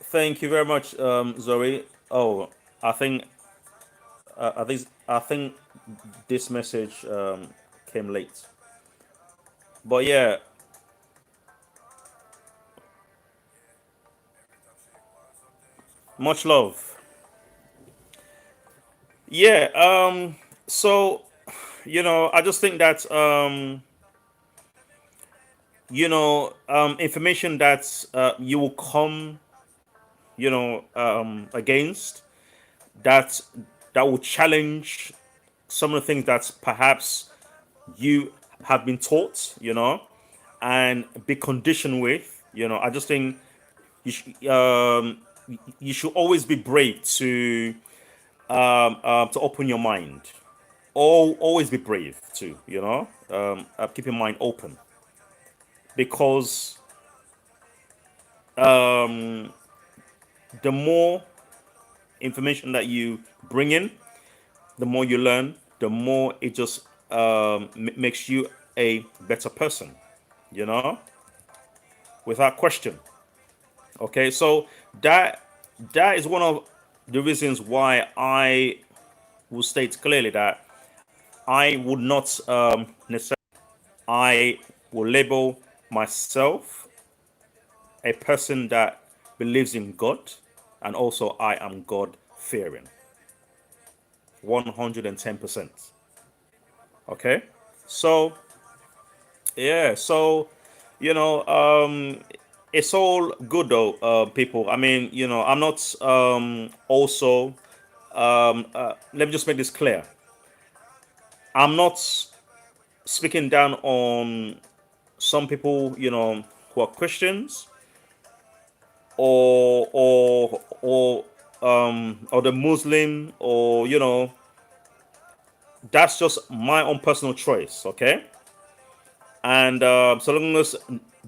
Thank you very much, Zoe. Oh, I think I think this message came late, but yeah, much love. Yeah. So I just think that information that you will come, against that that will challenge some of the things that perhaps you have been taught, and be conditioned with. I just think you should always be brave to open your mind. Always be brave too. Keep your mind open because um, the more information that you bring in, the more you learn, the more it just makes you a better person. You know, without question. Okay, so that is one of the reasons why I will state clearly that I would not necessarily. I will label myself a person that believes in God, and also I am God fearing, 110%. Okay, so yeah, so you know, it's all good though, people. I mean, I'm not also. Let me just make this clear. I'm not speaking down on some people, who are Christians or the Muslim, or that's just my own personal choice, okay? And so long as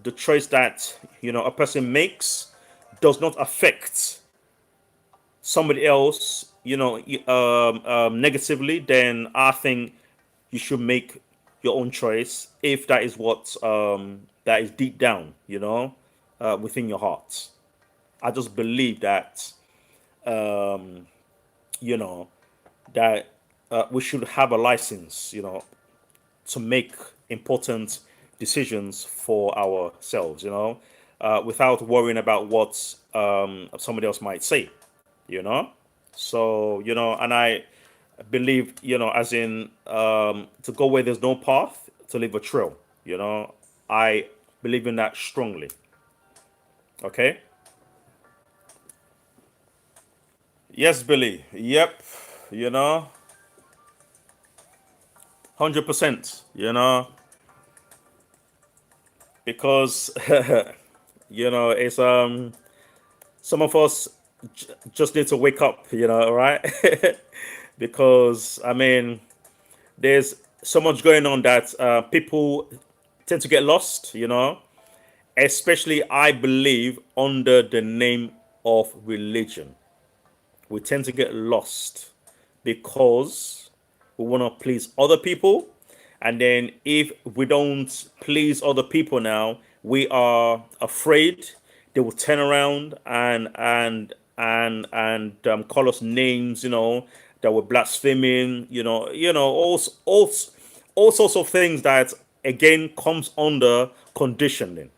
the choice that a person makes does not affect somebody else, negatively, then I think you should make your own choice if that is what that is deep down, within your heart. I just believe that um, you know that we should have a license, to make important decisions for ourselves, without worrying about what somebody else might say, you know. So and I believe, as in to go where there's no path, to leave a trail. I believe in that strongly. Okay. Yes, Billy. Yep. You know, 100%. Because it's some of us just need to wake up. Right? Because I mean, there's so much going on that people tend to get lost. Especially I believe under the name of religion. We tend to get lost because we want to please other people. And then if we don't please other people now, we are afraid they will turn around and call us names, that we're blaspheming, all sorts of things that again comes under conditioning,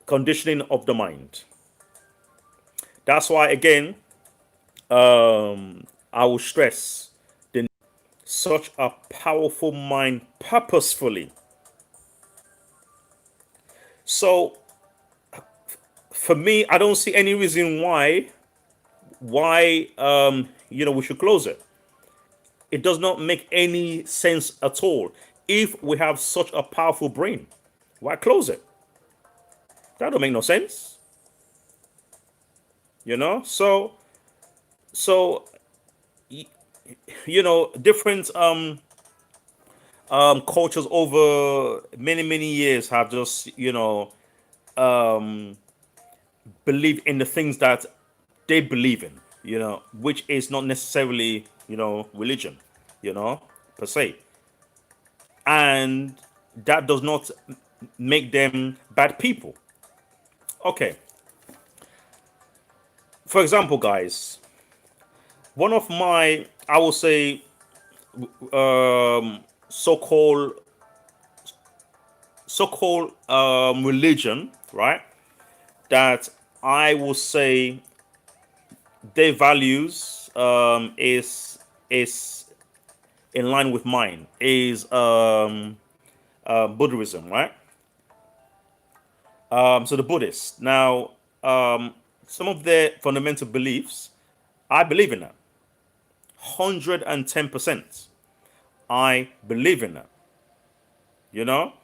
conditioning of the mind. That's why again, I will stress the such a powerful mind purposefully. So for me, I don't see any reason why we should close it. It does not make any sense at all. If we have such a powerful brain, why close it? That don't make no sense. So different cultures over many many years have just um believe in the things that they believe in, which is not necessarily, religion, per se. And that does not make them bad people. Okay, for example, guys, one of my, I will say, so-called religion, right? That I will say their values is in line with mine is Buddhism, right? So the Buddhists. Now, some of their fundamental beliefs, I believe in that. 110%. I believe in that. You know,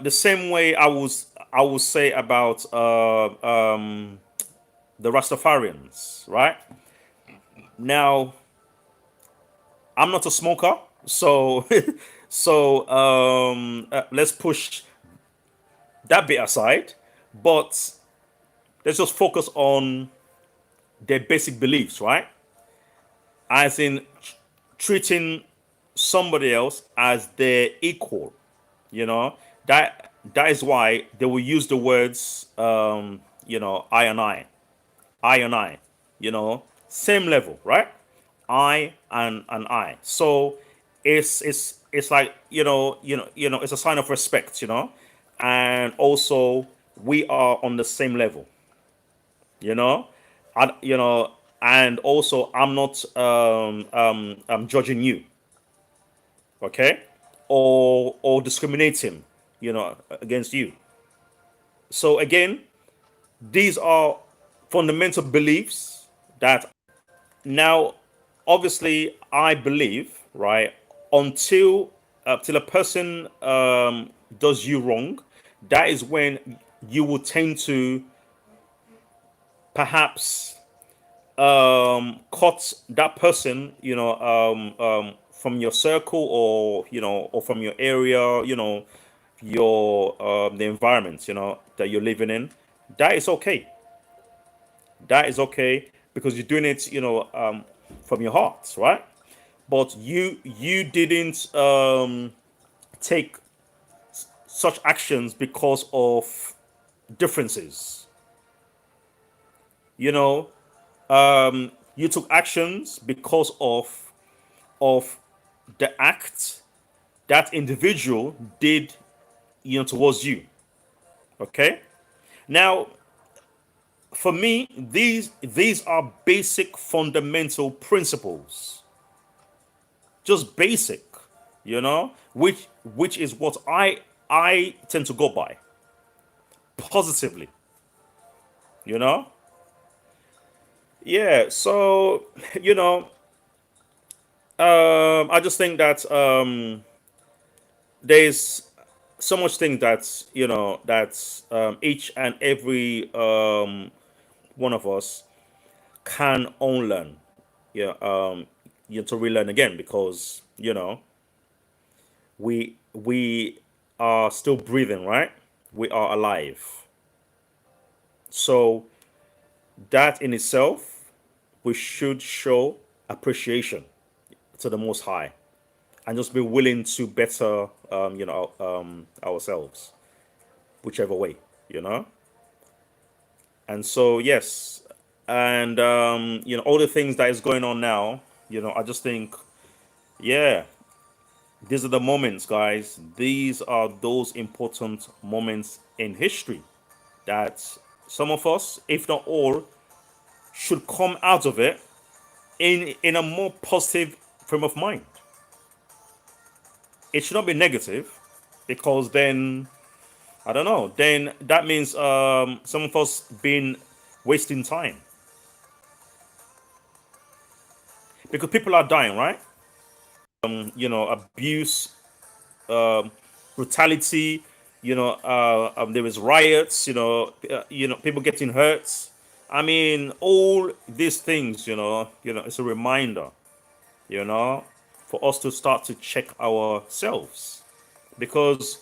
the same way I will say about the Rastafarians, right? Now, I'm not a smoker, so let's push that bit aside. But let's just focus on their basic beliefs, right? As in treating somebody else as their equal. You know, that is why they will use the words, I and I and I. Same level, right? I and I. So it's like it's a sign of respect, and also we are on the same level, you know, and also I'm not I'm judging you, okay, or discriminating, against you. So again, these are fundamental beliefs that now, obviously, I believe, right, until till a person does you wrong, that is when you will tend to perhaps cut that person, from your circle, or from your area, your the environment, that you're living in. That is okay. That is okay because you're doing it, from your heart, right? But you didn't take such actions because of differences. You know, you took actions because of the act that individual did, towards you. Okay. Now, for me, these are basic fundamental principles, just basic, which is what I tend to go by positively, you know. Yeah. So you know, I just think that there's so much thing that's that's each and every one of us can unlearn, yeah, to relearn again because we are still breathing, right? We are alive. So that in itself, we should show appreciation to the Most High and just be willing to better, ourselves, whichever way, you know. And so yes, and all the things that is going on now, I just think, yeah, these are the moments, guys. These are those important moments in history that some of us, if not all, should come out of it in a more positive frame of mind. It should not be negative, because then I don't know. Then that means some of us been wasting time because people are dying, right? Abuse, um, brutality. There is riots. People getting hurt. I mean, all these things. It's a reminder. You know, for us to start to check ourselves because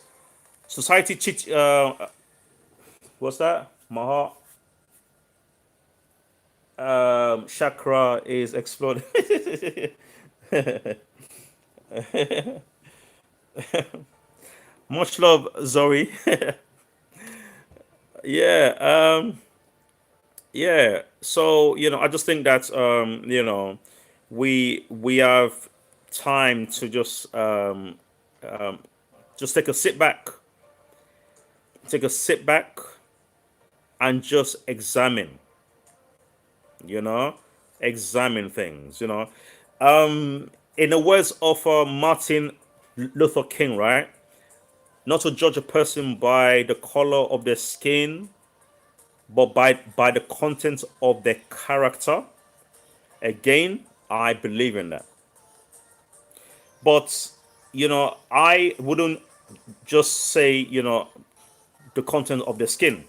society cheat. What's that? My heart chakra is exploding. Much love, Zoe. Yeah, yeah. So, I just think that we have time to just take a sit back and just you know, examine things, In the words of Martin Luther King, right? Not to judge a person by the color of their skin, but by the content of their character. Again, I believe in that. But, I wouldn't just say, the content of their skin.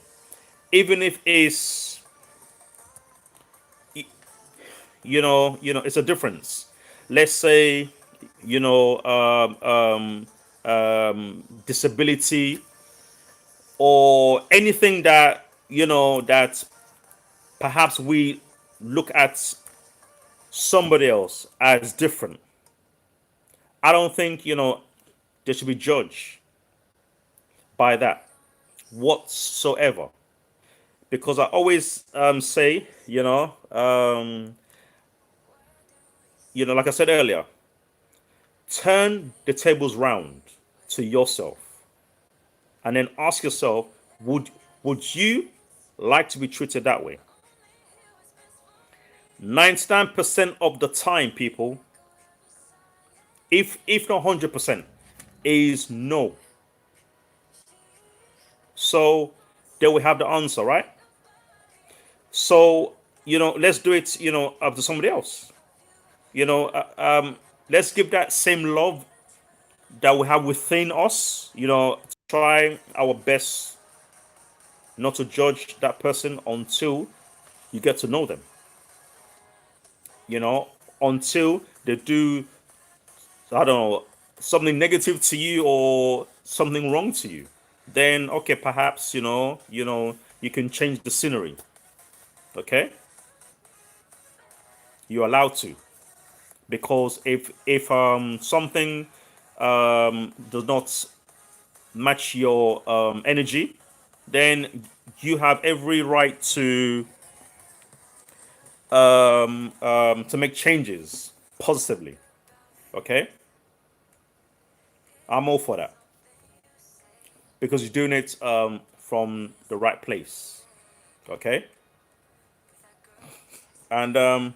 Even if it's, it's a difference. Let's say, you know, disability or anything that, that perhaps we look at somebody else as different. I don't think, they should be judged by that whatsoever. Because I always say, like I said earlier, turn the tables round to yourself and then ask yourself, would you like to be treated that way? 99% of the time, people, if not 100%, is no. So there we have the answer, right? So, let's do it, up to somebody else. You know, uh, um, let's give that same love that we have within us, try our best not to judge that person until you get to know them, you know, until they do, I don't know, something negative to you or something wrong to you. Then, okay, perhaps, you can change the scenery, okay? You're allowed to. Because if something does not match your energy, then you have every right to make changes positively. Okay, I'm all for that because you're doing it from the right place. Okay, and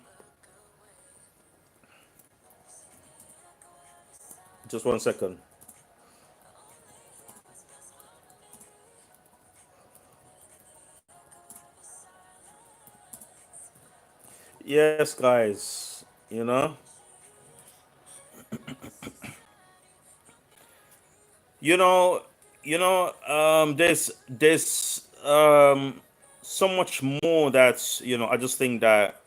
just 1 second. Yes, guys. You know, there's so much more that I just think that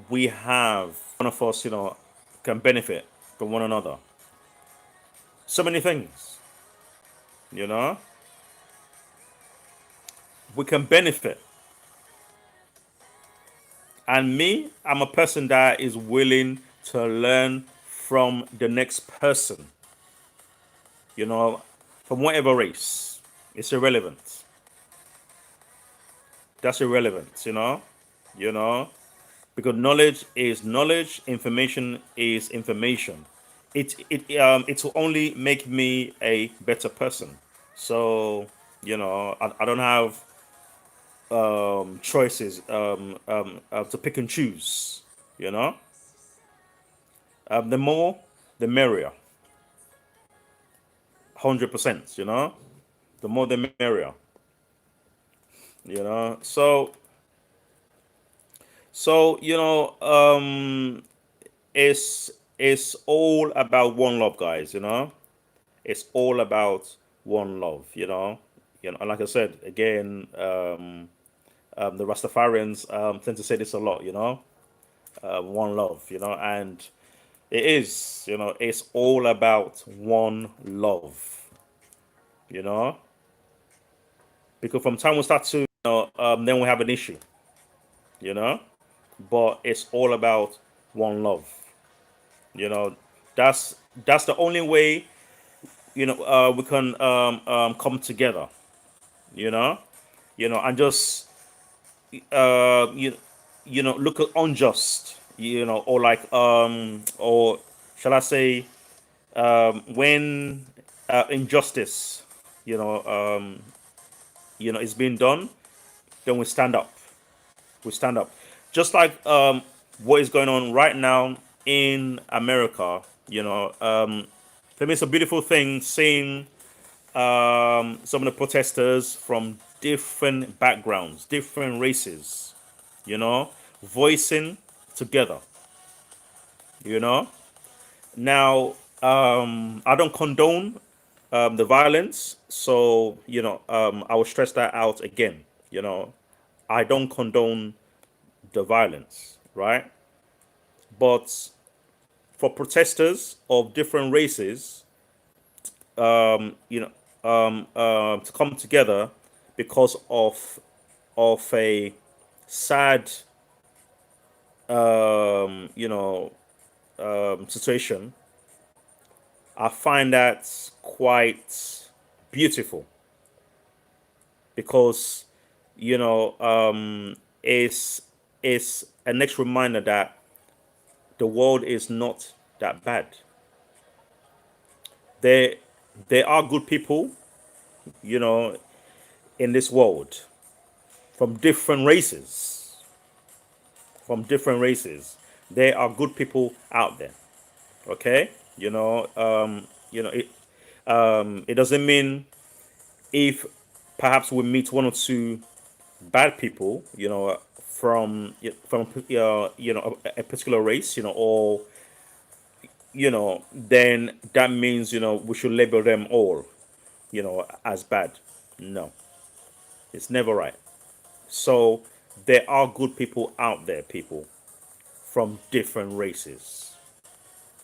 we have one of us can benefit from one another. So many things, you know, we can benefit. And me, I'm a person that is willing to learn from the next person, you know, from whatever race. It's irrelevant. That's irrelevant, you know, because knowledge is knowledge, information is information. It will only make me a better person. So I don't have choices to pick and choose. You know, the more, the merrier. 100%. The more, the merrier. So it's all about one love, guys. It's all about one love. And like I said again, the Rastafarians tend to say this a lot. One love. And it is. It's all about one love. You know, because from time we start to, then we have an issue. You know, but it's all about one love. You know, that's that's the only way we can come together, you know, and just uh, you, look at unjust, or like or shall I say, when injustice, you know, um, is being done, then we stand up. We stand up, just like what is going on right now in America. For me, it's a beautiful thing seeing some of the protesters from different backgrounds, different races, voicing together. You know, now I don't condone the violence, so I will stress that out again. You know, I don't condone the violence, right? But for protesters of different races, to come together because of a sad, situation, I find that quite beautiful because it's it's a next reminder that the world is not that bad. There there are good people, you know, in this world from different races. From different races, there are good people out there. Okay, it doesn't mean if perhaps we meet one or two bad people, from a particular race, or then that means we should label them all, as bad. No, it's never right. So there are good people out there, people from different races.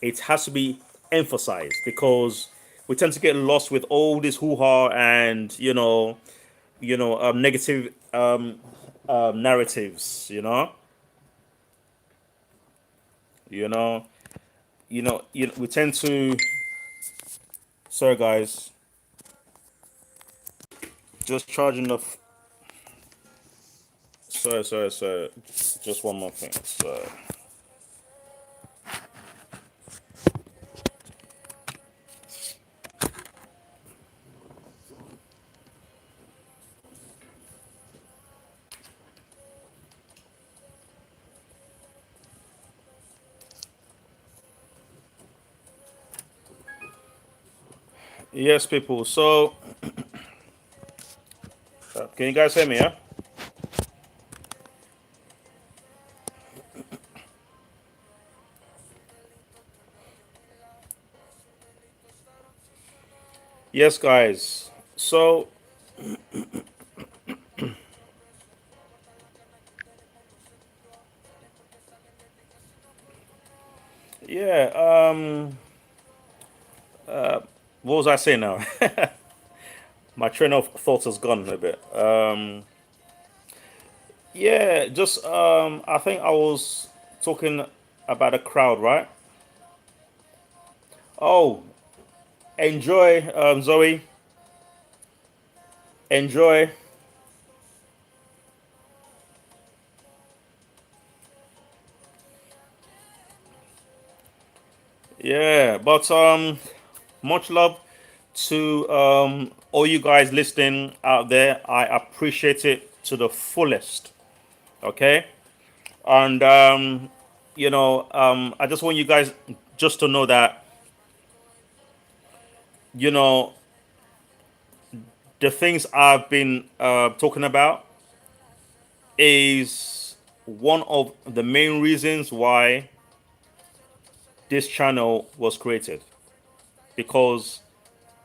It has to be emphasized because we tend to get lost with all this hoo-ha and negative narratives. You know, we tend to. Sorry, guys, just charging the. Sorry. Just one more thing. So, yes, people. So, can you guys hear me? Yeah. Yes, guys. So, yeah. What was I saying now? My train of thoughts has gone a bit. Yeah, just I think I was talking about a crowd, right? Oh, enjoy, Zoe. Enjoy. Yeah, but much love to all you guys listening out there. I appreciate it to the fullest. Okay, and I just want you guys just to know that you know the things I've been talking about is one of the main reasons why this channel was created, because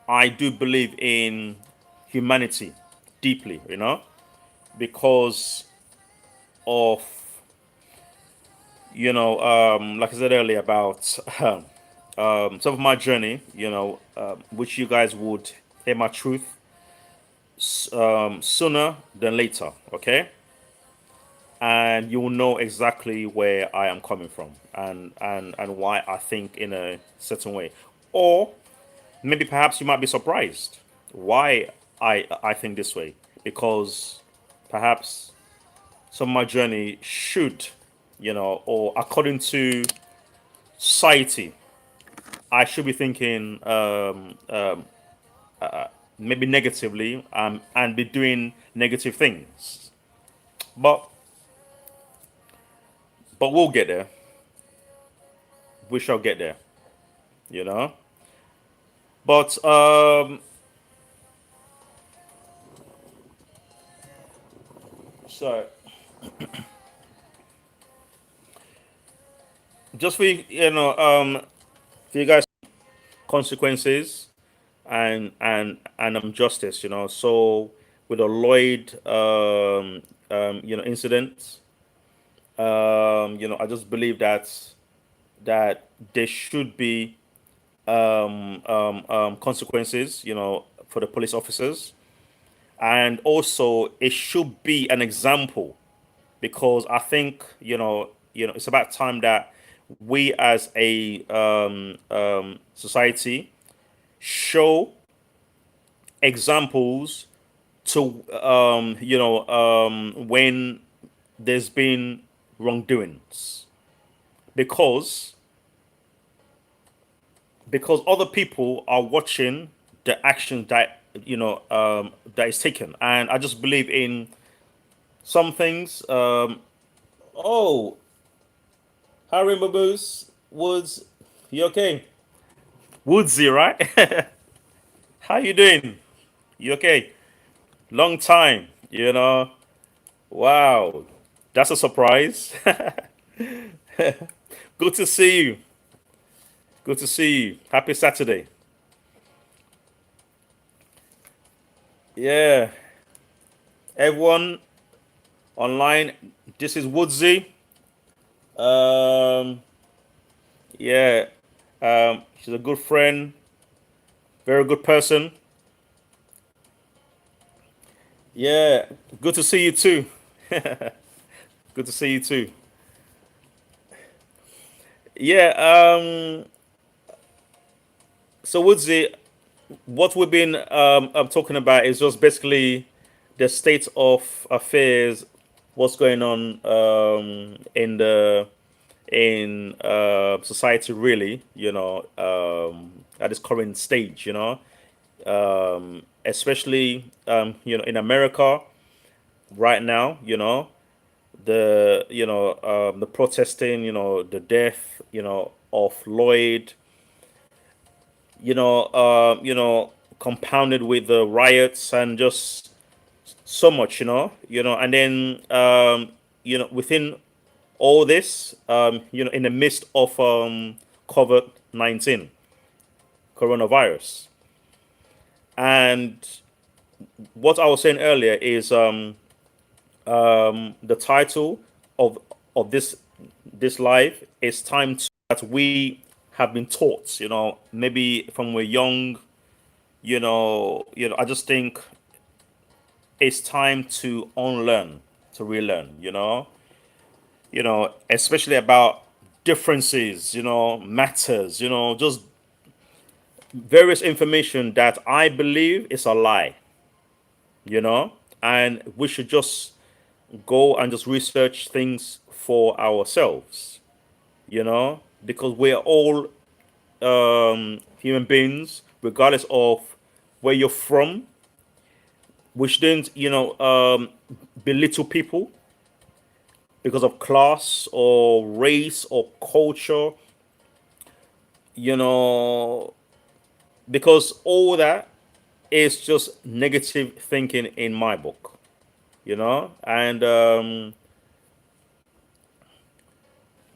I do believe in humanity deeply, because of like I said earlier about some of my journey, which you guys would hear my truth sooner than later, okay? And you will know exactly where I am coming from and why I think in a certain way. Or maybe perhaps you might be surprised why I think this way, because perhaps some of my journey should, or according to society, I should be thinking maybe negatively, and be doing negative things. But we'll get there. We shall get there. You know. But so just for for you guys, consequences and justice. So with the Lloyd incident, I just believe that there should be consequences, for the police officers, and also it should be an example, because I think it's about time that we as a society show examples to when there's been wrongdoings, because other people are watching the action that is taken, and I just believe in some things. Oh, Harry Baboos Woods, you okay? Woodsy, right? How you doing? You okay? Long time, Wow, that's a surprise. Good to see you. Good to see you. Happy Saturday. Yeah, everyone online. This is Woodsy. Um, yeah, she's a good friend, very good person. Yeah, good to see you too. Good to see you too. Yeah. So Woodsy, what we've been talking about is just basically the state of affairs, what's going on in society, really. At this current stage, especially in America right now. The protesting, the death, of Lloyd, compounded with the riots and just so much, and then within all this, in the midst of COVID-19, coronavirus, and what I was saying earlier is the title of this live is time to, that we have been taught, maybe from we're young, I just think it's time to unlearn, to relearn, especially about differences, matters, just various information that I believe is a lie, and we should just go and just research things for ourselves, because we're all human beings, regardless of where you're from. We shouldn't, belittle people because of class or race or culture, you know, because all that is just negative thinking in my book, and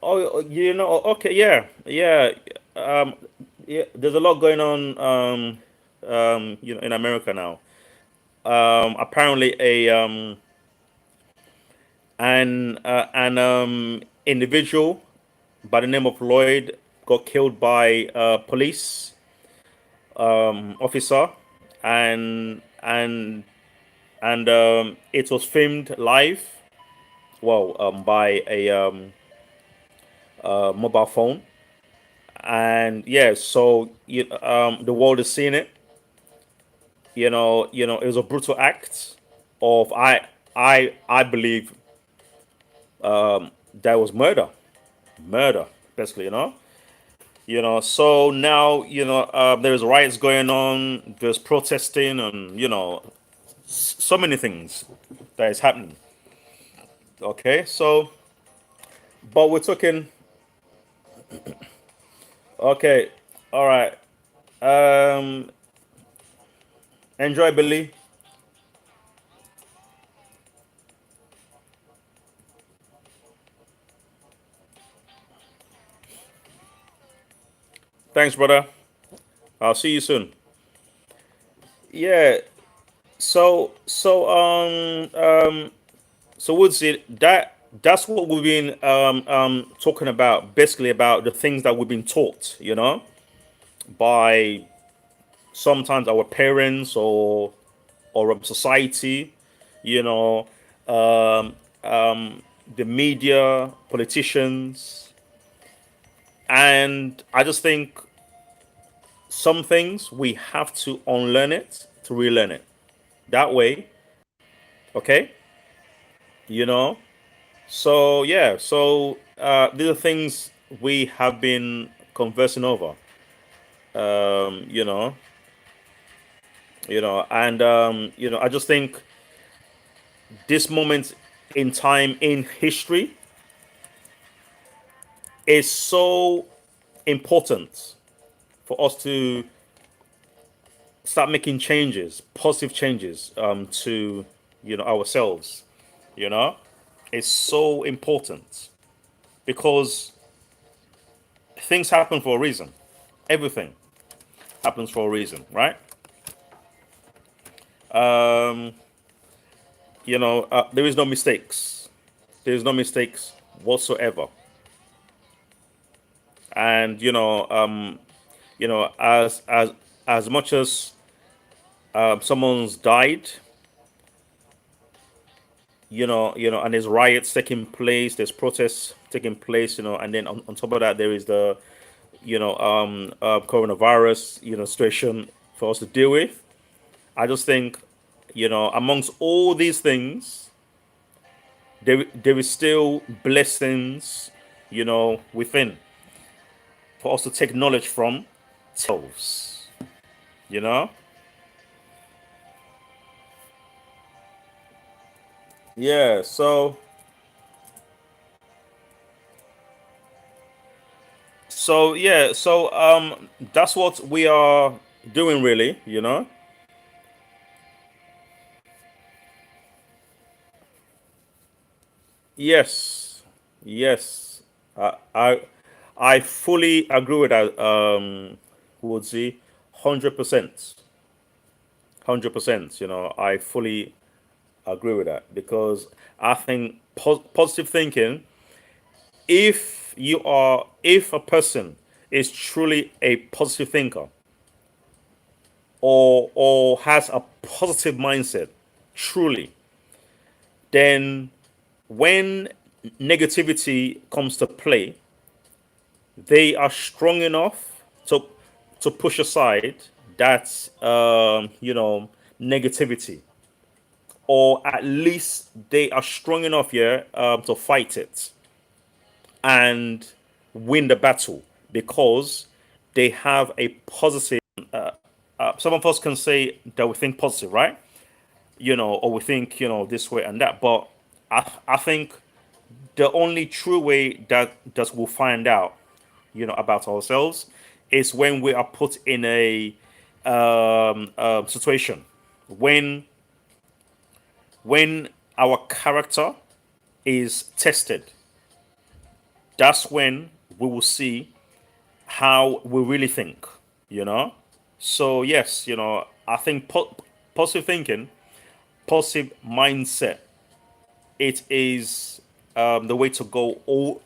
okay, yeah, yeah, um, yeah. There's a lot going on, in America now. Apparently, an individual by the name of Lloyd got killed by a police officer, and it was filmed live, well, by a mobile phone, and yeah, so the world is seeing it. It was a brutal act of I believe that was murder, basically. So now there's riots going on, there's protesting, and so many things that is happening. Okay, so but we're talking. Okay, all right. Um, enjoy, Billy. Thanks, brother. I'll see you soon. Yeah. So Woodsy, that's what we've been talking about, basically about the things that we've been taught, by sometimes our parents or society, you know, um, the media, politicians, and I just think some things we have to unlearn it to relearn it. That way, okay, you know. So yeah, so these are things we have been conversing over, um, you know, and I just think this moment in time in history is so important for us to start making changes, positive changes, to ourselves. You know, it's so important because things happen for a reason. Everything happens for a reason, right? Um, there is no mistakes. There is no mistakes whatsoever. And as much as someone's died, and there's riots taking place, there's protests taking place, and then on top of that, there is the coronavirus situation for us to deal with. I just think amongst all these things, there is still blessings within for us to take knowledge from ourselves. You know? Yeah. So yeah. That's what we are doing, really. Yes. Yes. I fully agree with that. Woodsy, 100%. 100%. I fully agree with that because I think positive thinking, if a person is truly a positive thinker or has a positive mindset, truly, then when negativity comes to play, they are strong enough to push aside that negativity, or at least they are strong enough, yeah, to fight it and win the battle because they have a positive. Some of us can say that we think positive, right? Or we think this way and that. But I think the only true way that we'll find out, about ourselves, is when we are put in a situation when when our character is tested. That's when we will see how we really think, you know? So, yes, I think positive thinking, positive mindset, it is the way to go all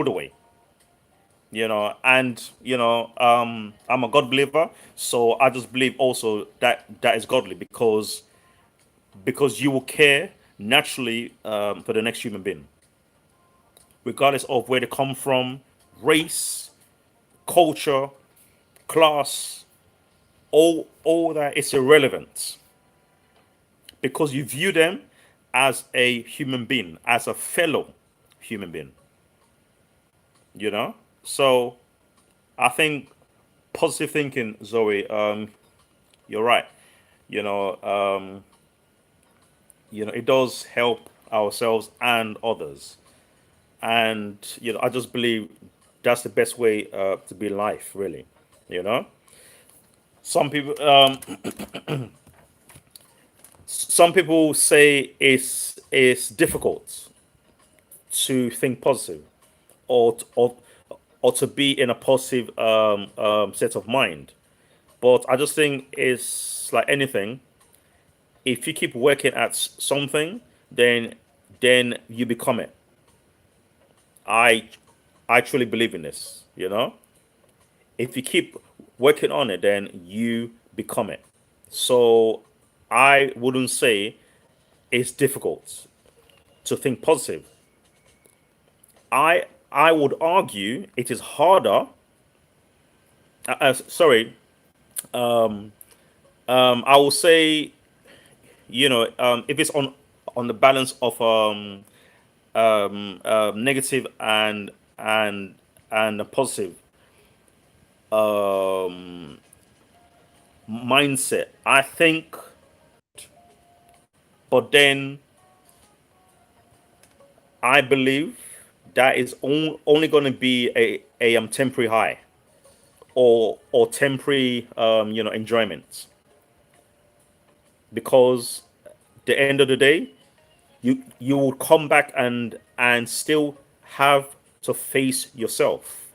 the way, and, I'm a God believer. So I just believe also that that is godly because you will care naturally for the next human being, regardless of where they come from, race, culture, class, all that is irrelevant because you view them as a human being, as a fellow human being, you know? So I think positive thinking, Zoe, you're right. You know, it does help ourselves and others. And, I just believe that's the best way to be in life, really. You know, some people, some people say it's difficult to think positive or to be in a positive set of mind. But I just think it's like anything. If you keep working at something, then you become it. I I truly believe in this. If you keep working on it, then you become it. So I wouldn't say it's difficult to think positive. I would argue it is harder. Sorry, I will say if it's on the balance of negative and a positive um, mindset, I think. But then I believe that is only going to be a temporary high or temporary enjoyment because the end of the day you will come back and still have to face yourself.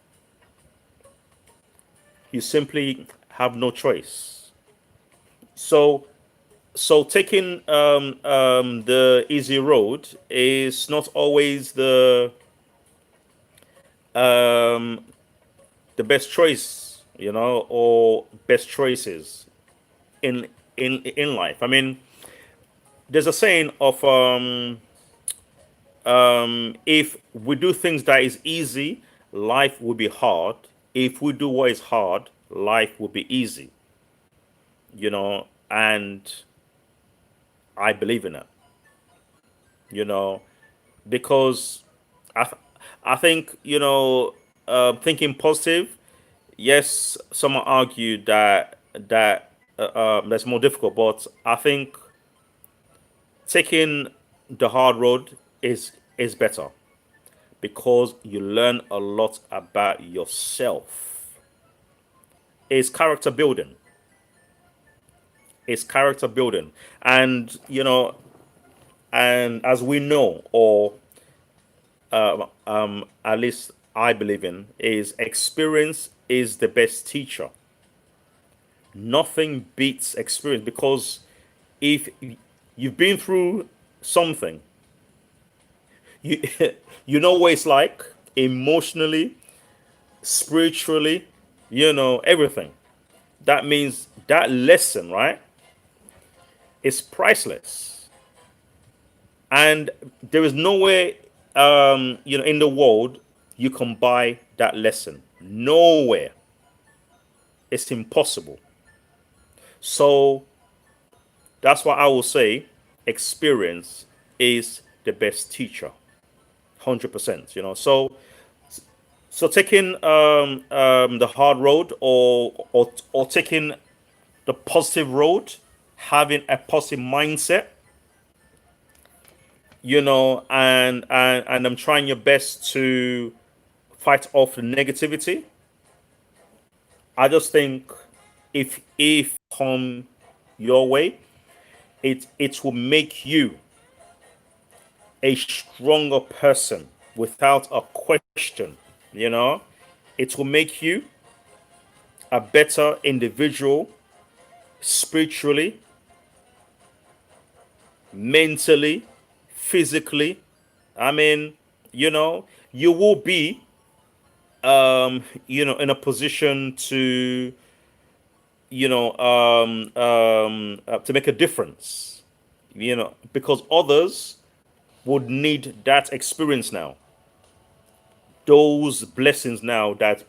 You simply have no choice. So so taking the easy road is not always um, the best choice, or best choices in in life. I mean, there's a saying of if we do things that is easy, life will be hard. If we do what is hard, life will be easy. And I believe in it. You know, because I th- I think thinking positive. Yes, someone argued that that's more difficult, but I think taking the hard road is better because you learn a lot about yourself. It's character building. It's character building, and and as we know, or at least I believe in, is experience is the best teacher. Nothing beats experience because if you've been through something, you you know what it's like emotionally, spiritually, everything. That means that lesson, right, is priceless, and there is no way, in the world you can buy that lesson. Nowhere. It's impossible. So that's why I will say experience is the best teacher. 100%. So taking the hard road or taking the positive road, having a positive mindset, and I'm trying your best to fight off the negativity. I just think if come your way, it will make you a stronger person without a question. You know, it will make you a better individual spiritually, mentally, physically. I mean, you will be, in a position to make a difference. Because others would need that experience now, those blessings now that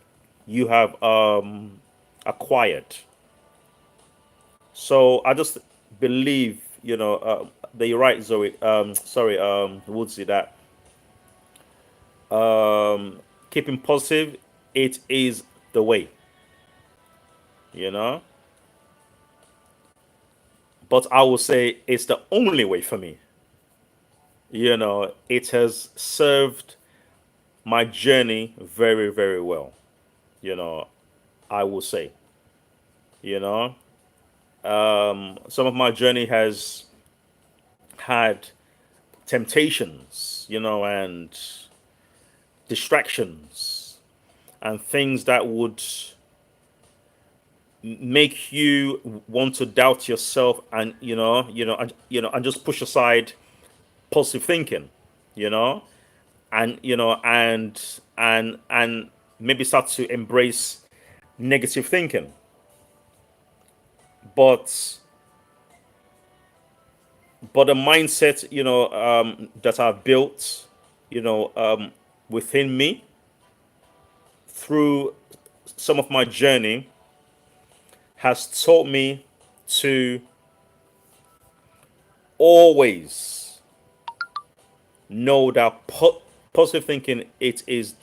you have acquired. So I just believe, that you're right, Zoe. Sorry, Woodsy, that keeping positive, it is the way, you know. But I will say it's the only way for me. It has served my journey very, very well. You know, I will say, you know, some of my journey has had temptations, and distractions and things that would make you want to doubt yourself, and and just push aside positive thinking, you know, and maybe start to embrace negative thinking. But the mindset, that I've built, within me through some of my journey has taught me to always know that positive thinking, it is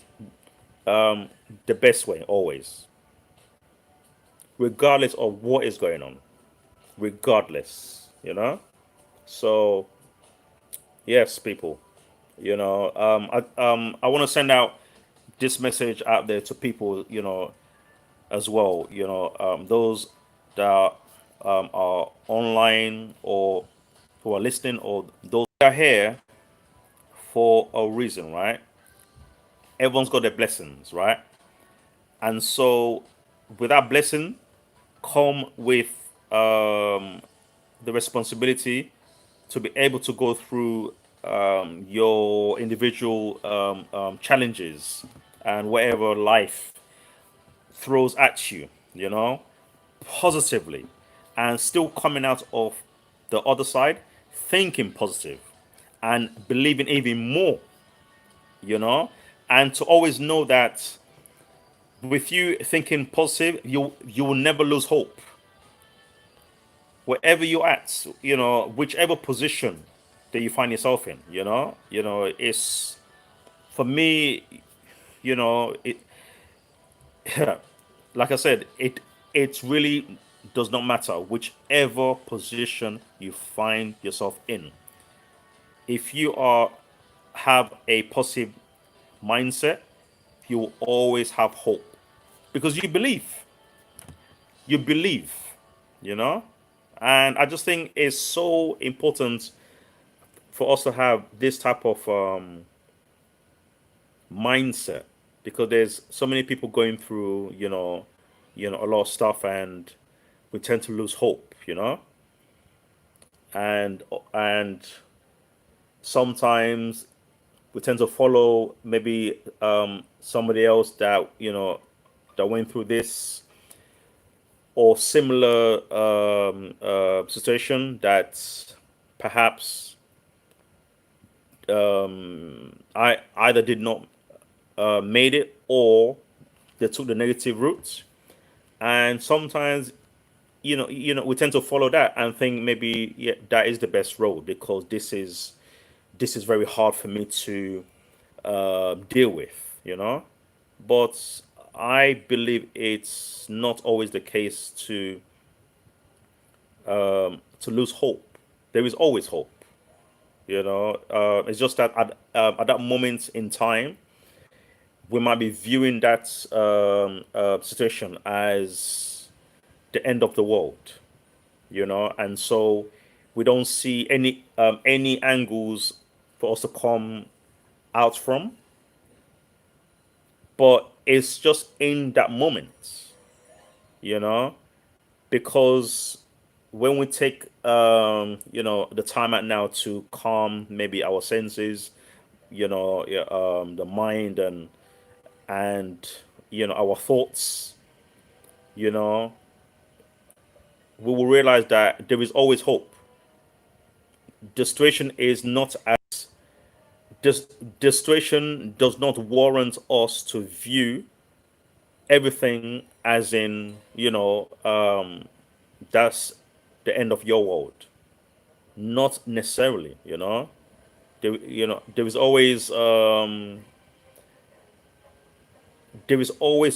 the best way always, regardless of what is going on, regardless, so yes, people, I want to send out this message out there to people, as well, those that are online, or who are listening, or those that are here for a reason, right? Everyone's got their blessings, right? And so with that blessing come with the responsibility to be able to go through your individual challenges and whatever life throws at you, positively, and still coming out of the other side thinking positive and believing even more, you know, and to always know that with you thinking positive, you will never lose hope. Wherever you're at, whichever position that you find yourself in, it's for me, it like I said, it really does not matter whichever position you find yourself in. If you are have a positive mindset, you will always have hope because you believe, you know. And I just think it's so important for us to have this type of mindset, because there's so many people going through, a lot of stuff, and we tend to lose hope, and sometimes we tend to follow maybe somebody else that that went through this or similar situation that perhaps I either did not made it, or they took the negative route. And sometimes we tend to follow that and think maybe, yeah, that is the best road, because this is very hard for me to deal with, but I believe it's not always the case to lose hope. There is always hope, it's just that at that moment in time we might be viewing that situation as the end of the world, and so we don't see any angles for us to come out from. But it's just in that moment, you know, because when we take the time out now to calm maybe our senses, yeah, the mind, and our thoughts, you know we will realize that there is always hope. The situation is not as this the situation does not warrant us to view everything as in, that's the end of your world. Not necessarily, there is always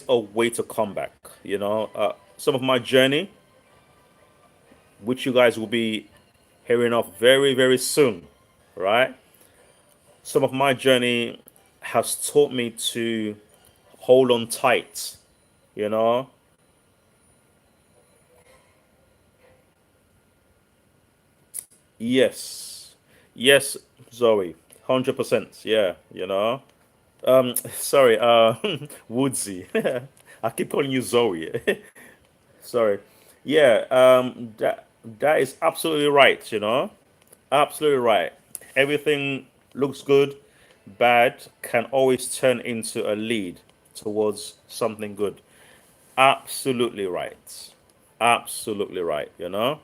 a way to come back. Some of my journey, which you guys will be hearing of very, very soon, right? Some of my journey has taught me to hold on tight, you know. Yes, yes, Zoe, 100%. Yeah, sorry, Woodsy. I keep calling you Zoe. Sorry. Yeah, that is absolutely right. Absolutely right. Everything looks good. Bad can always turn into a lead towards something good. Absolutely right. Absolutely right. And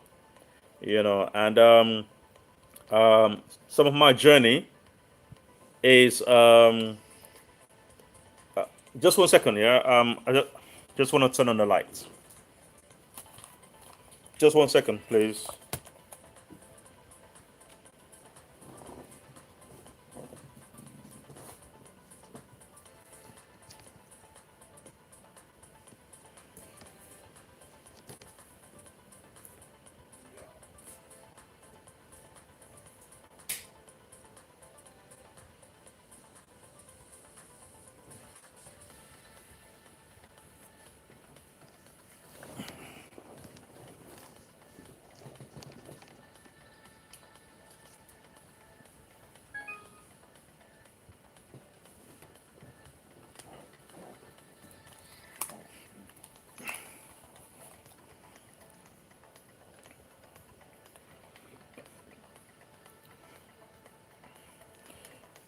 some of my journey is just 1 second. Yeah. I just want to turn on the lights. Just 1 second, please.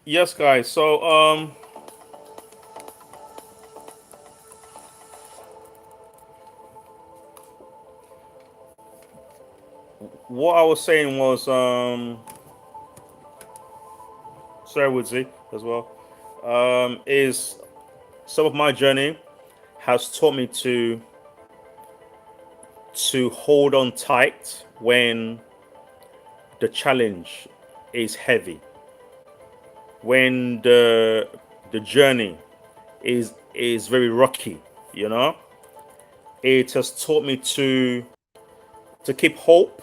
Yes, guys. So what I was saying was sorry, Woodsy as well. Is some of my journey has taught me to hold on tight when the challenge is heavy, when the journey is very rocky. You know, it has taught me to keep hope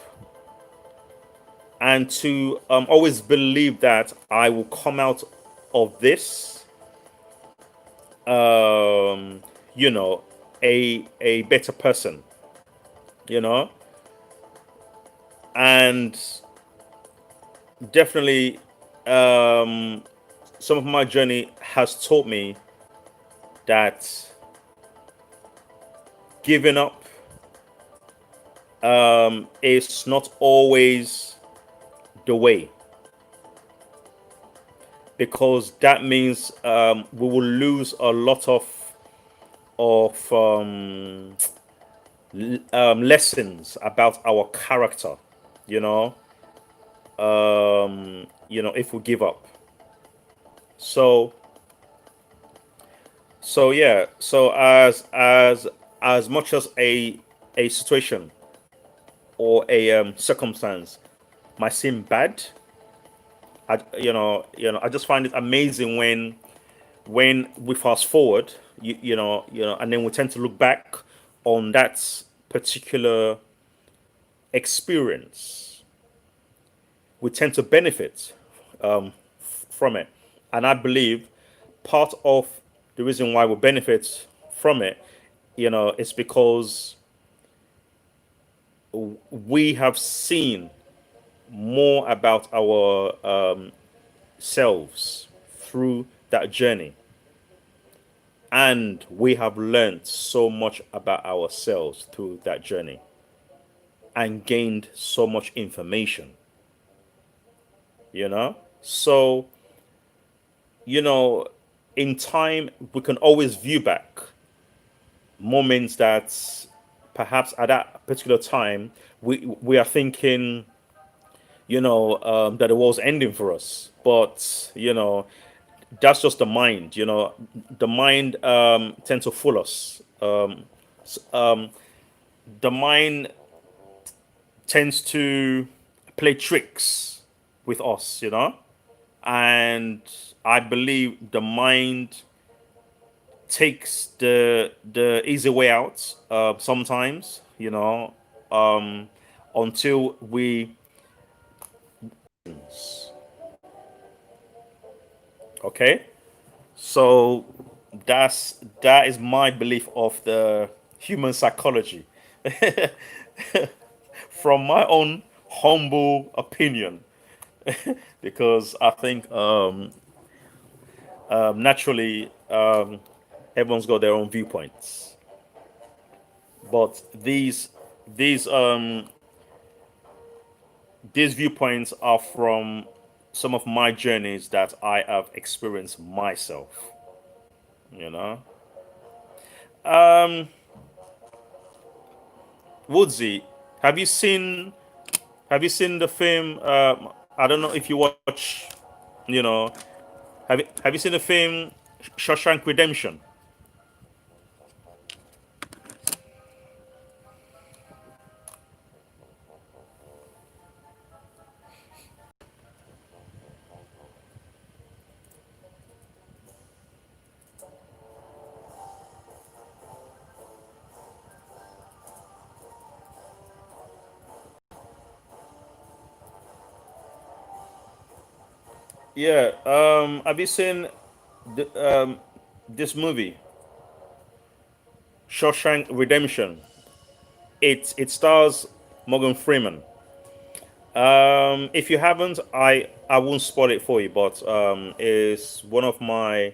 and to always believe that I will come out of this, um, you know, a better person. You know, and definitely some of my journey has taught me that giving up is not always the way, because that means we will lose a lot of lessons about our character. You know, if we give up. So yeah. So as much as a situation or a circumstance might seem bad, I just find it amazing when we fast forward, and then we tend to look back on that particular experience. We tend to benefit from it, and I believe part of the reason why we benefit from it, is because we have seen more about our selves through that journey, and we have learned so much about ourselves through that journey and gained so much information. So you know in time we can always view back moments that perhaps at that particular time we are thinking, that the world's ending for us, but that's just the mind. The mind tends to fool us The mind tends to play tricks with us, and I believe the mind takes the easy way out sometimes, um, until we. Okay, so that is my belief of the human psychology, from my own humble opinion, because I think naturally everyone's got their own viewpoints, but these um, these viewpoints are from some of my journeys that I have experienced myself. You know, um, Woodsy, have you seen the film? I don't know if you watch. You know, have you seen the film Shawshank Redemption? Yeah. Have you seen this movie Shawshank Redemption? It stars Morgan Freeman. If you haven't, I won't spoil it for you, but it's one of my.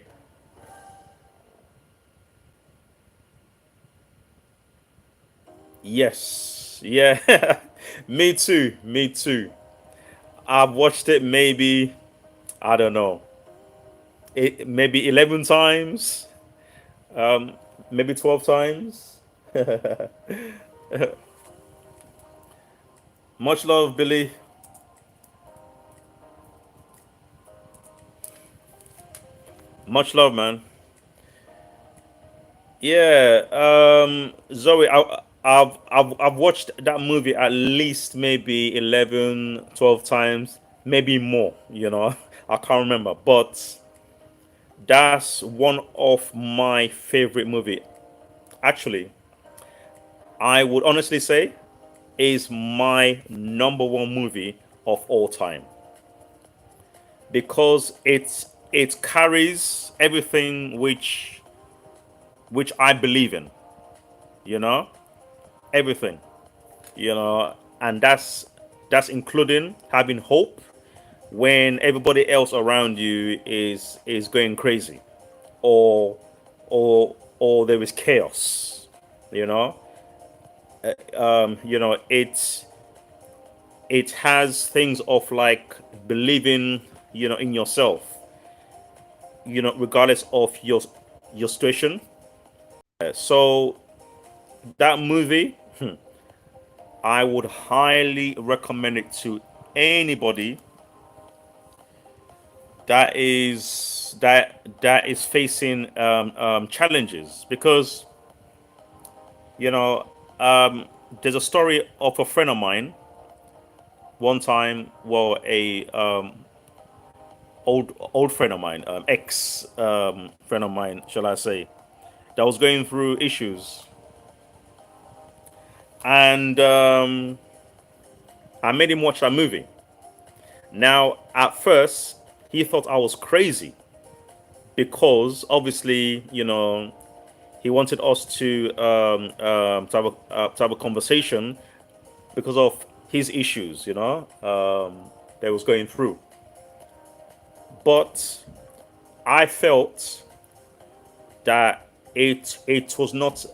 Yes, yeah, me too, me too. I've watched it maybe, I don't know, maybe 11 times, maybe 12 times. Much love, Billy. Much love, man. Yeah, Zoe, I've watched that movie at least maybe 11, 12 times, maybe more, I can't remember, but that's one of my favorite movie. Actually, I would honestly say is my number one movie of all time because it carries everything which I believe in, you know, everything. And that's including having hope when everybody else around you is going crazy, or or there is chaos. you know it has things of like believing in yourself, regardless of your situation. So that movie, I would highly recommend it to anybody that is facing challenges, because you know there's a story of a friend of mine one time. Well, a old friend of mine, ex friend of mine, shall I say, that was going through issues, and I made him watch that movie. Now, at first, he thought I was crazy because obviously, he wanted us to have a conversation because of his issues, that he was going through. But I felt that it was not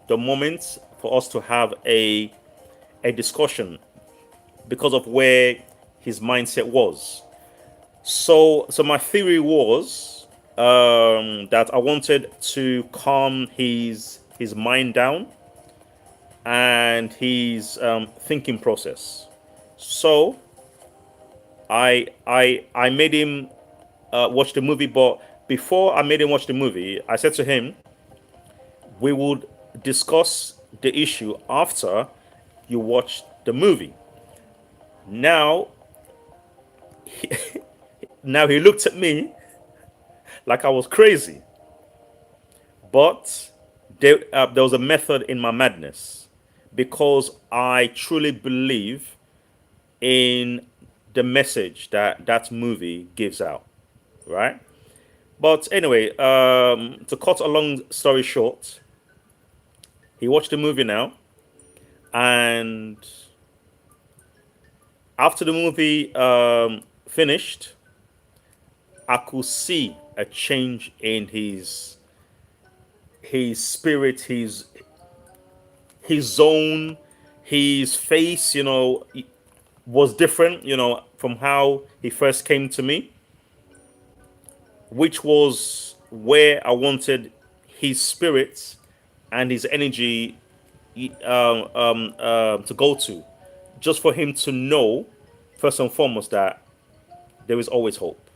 the moment for us to have a discussion because of where his mindset was. So my theory was that I wanted to calm his mind down and his thinking process. So I made him watch the movie, but before I made him watch the movie, I said to him, we would discuss the issue after you watch the movie. Now, now he looked at me like I was crazy, but there was a method in my madness because I truly believe in the message that that movie gives out, right? But anyway, to cut a long story short, he watched the movie now, and after the movie finished, I could see a change in his spirit, his zone, his face. Was different. From how he first came to me, which was where I wanted his spirit and his energy to go to, just for him to know, first and foremost, that there is always hope.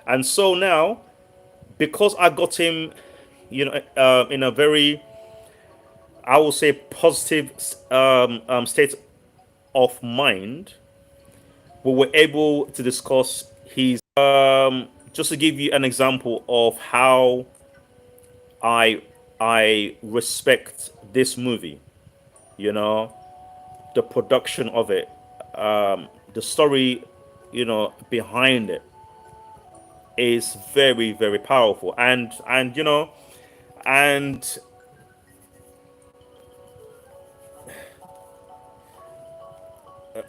And so now, because I got him, in a very, I will say, positive state of mind, we were able to discuss his. Just to give you an example of how I I respect this movie, you know, the production of it, the story, behind it is very, very powerful. And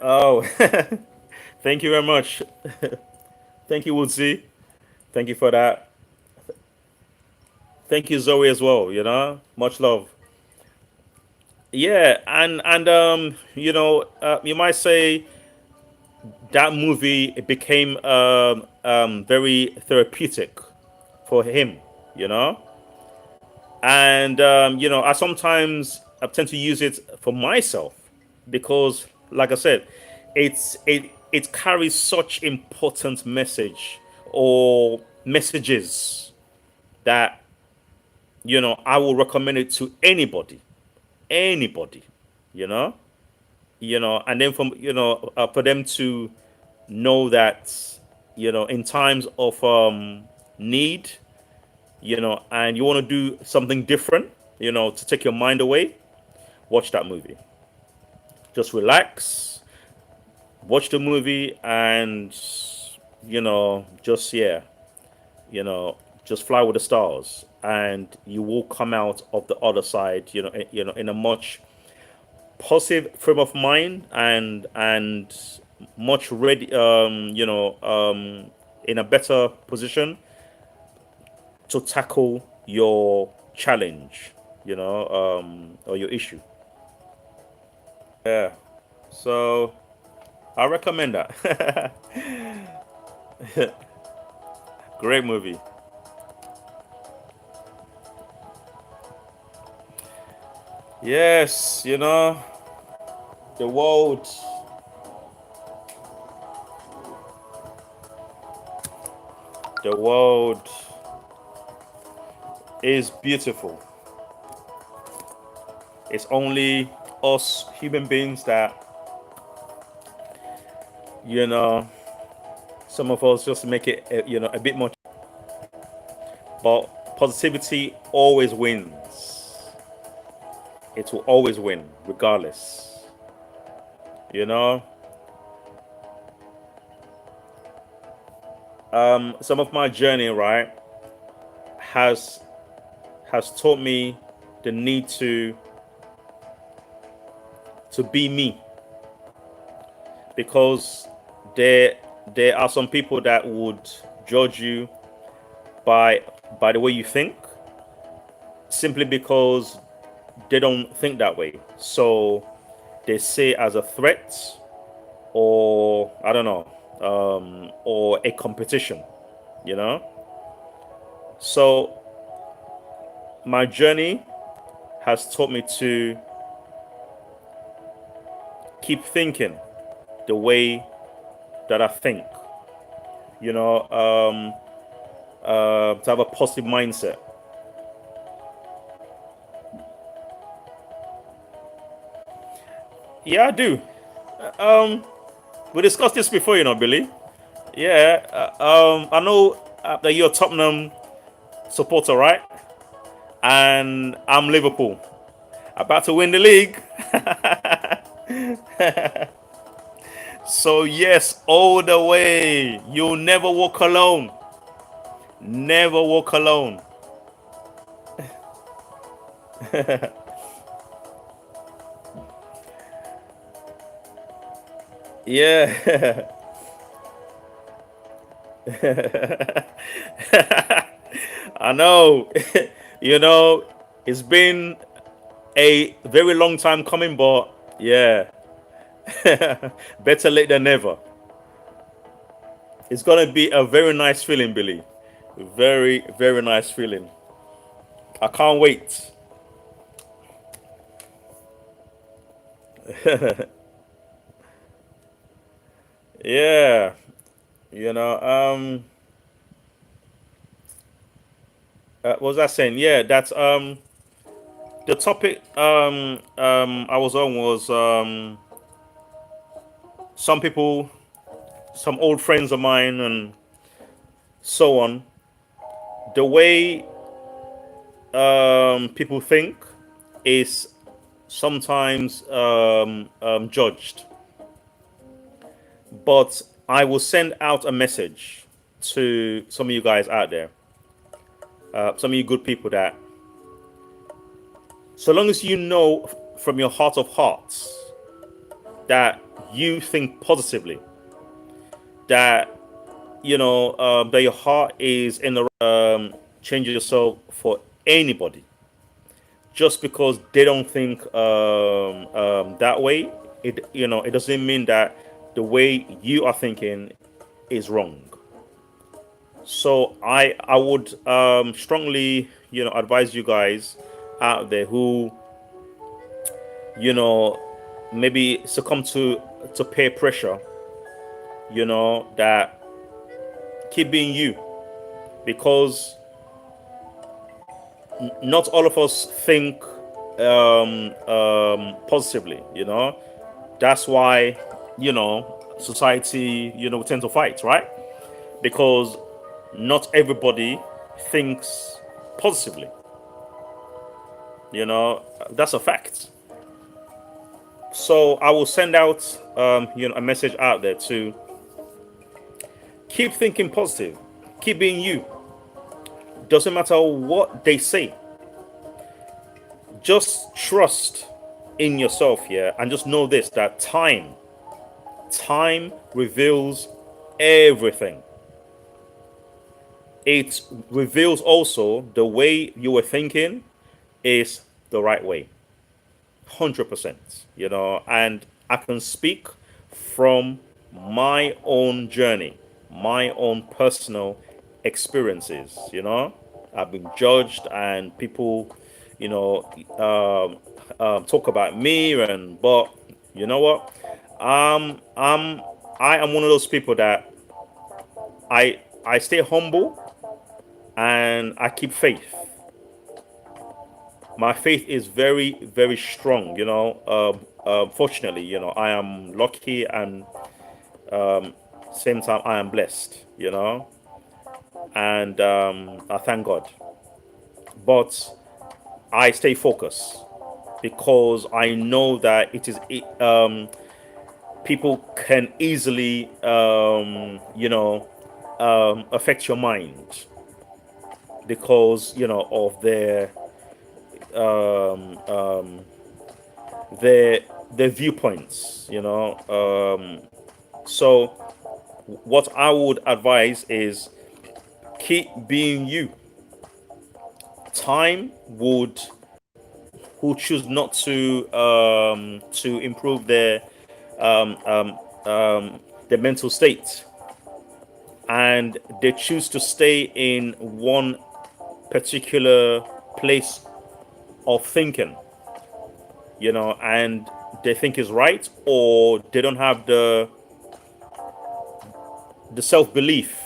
oh, thank you very much. Thank you, Woodsy. Thank you for that. Thank you, Zoe, as well. Much love. Yeah, and you might say that movie, it became very therapeutic for him. You know, and I sometimes I tend to use it for myself because, like I said, it carries such important message or messages that I will recommend it to anybody, you know, and then for them to know that in times of need, and you want to do something different, to take your mind away, watch that movie. Just relax, watch the movie, and just yeah, you know, just fly with the stars, and you will come out of the other side, in a much positive frame of mind, and much ready, in a better position to tackle your challenge, or your issue. Yeah. So I recommend that. Great movie. Yes, the world, the world is beautiful. It's only us human beings that, you know, some of us just make it, a bit more. But positivity always wins. It will always win, regardless. You know, some of my journey, right, has has taught me the need to be me, because there there are some people that would judge you by the way you think, simply because they don't think that way. So they say as a threat, or I don't know, or a competition, you know. So my journey has taught me to keep thinking the way that I think, to have a positive mindset, Yeah, I do. Um, we discussed this before, Billy. Yeah. I know that you're a Tottenham supporter, right? And I'm Liverpool, about to win the league. So yes, all the way. You'll never walk alone. Never walk alone. Yeah. I know. you know, it's been a very long time coming, but yeah, better late than never. It's gonna be a very nice feeling, Billy. Very, very nice feeling. I can't wait. Yeah, you know. What was I saying? Yeah, that's the topic. I was on was some people, some old friends of mine, and so on. The way people think is sometimes judged. But I will send out a message to some of you guys out there, some of you good people, that so long as you know from your heart of hearts that you think positively, that that your heart is in the change yourself for anybody, just because they don't think that way, it doesn't mean that the way you are thinking is wrong. So I would strongly advise you guys out there who you know maybe succumb to peer pressure, that keep being you, because not all of us think positively. That's why society we tend to fight, right? Because not everybody thinks positively. That's a fact. So I will send out a message out there to keep thinking positive, keep being you. Doesn't matter what they say. Just trust in yourself here, and just know this, that time reveals everything. It reveals also the way you were thinking is the right way. 100%, and I can speak from my own journey, my own personal experiences. I've been judged, and people you know talk about me, but you know what, I'm I am one of those people that I stay humble, and I keep faith. My faith is very, very strong. Fortunately, I am lucky, and same time I am blessed. And I thank God. But I stay focused, because I know that people can easily affect your mind, because of um, um, their their viewpoints. So what I would advise is keep being you. Time would choose not to improve um, um, their mental state, and they choose to stay in one particular place of thinking, and they think is right, or they don't have the self belief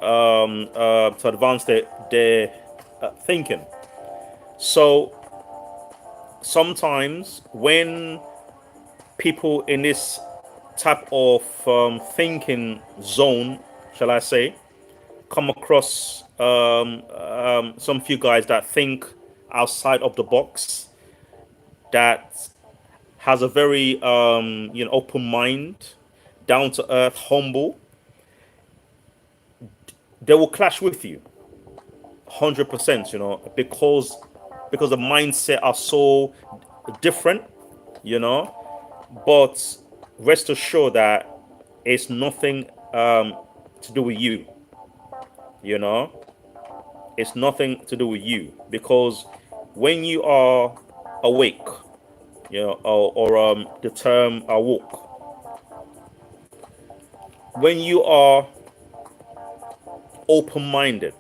to advance their thinking. So sometimes when people in this type of thinking zone, shall I say, come across some few guys that think outside of the box, that has a very open mind, down to earth, humble. They will clash with you 100%, because the mindset are so different, you know. But rest assured that it's nothing to do with you, you know. It's nothing to do with you, because when you are awake, or the term awoke, when you are open-minded,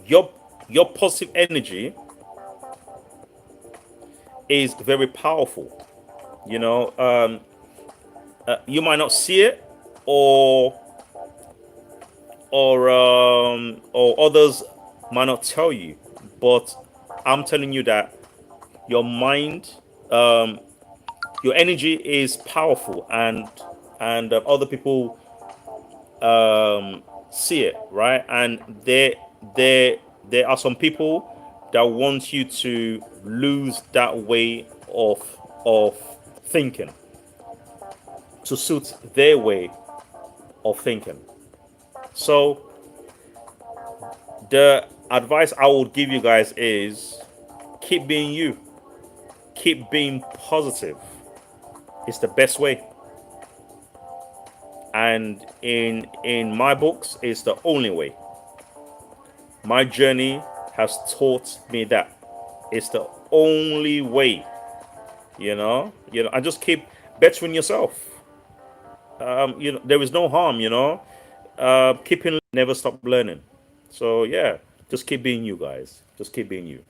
your your positive energy is very powerful. You know, you might not see it, or or others might not tell you, but I'm telling you that your mind, um, your energy is powerful, and other people see it, right? And there there are some people that want you to lose that way of thinking, to suit their way of thinking. So the advice I would give you guys is, keep being you, keep being positive. It's the best way. And in my books, it's the only way. My journey has taught me that it's the only way. And just keep bettering yourself. There is no harm. Keeping, never stop learning. So yeah, just keep being you, guys. Just keep being you.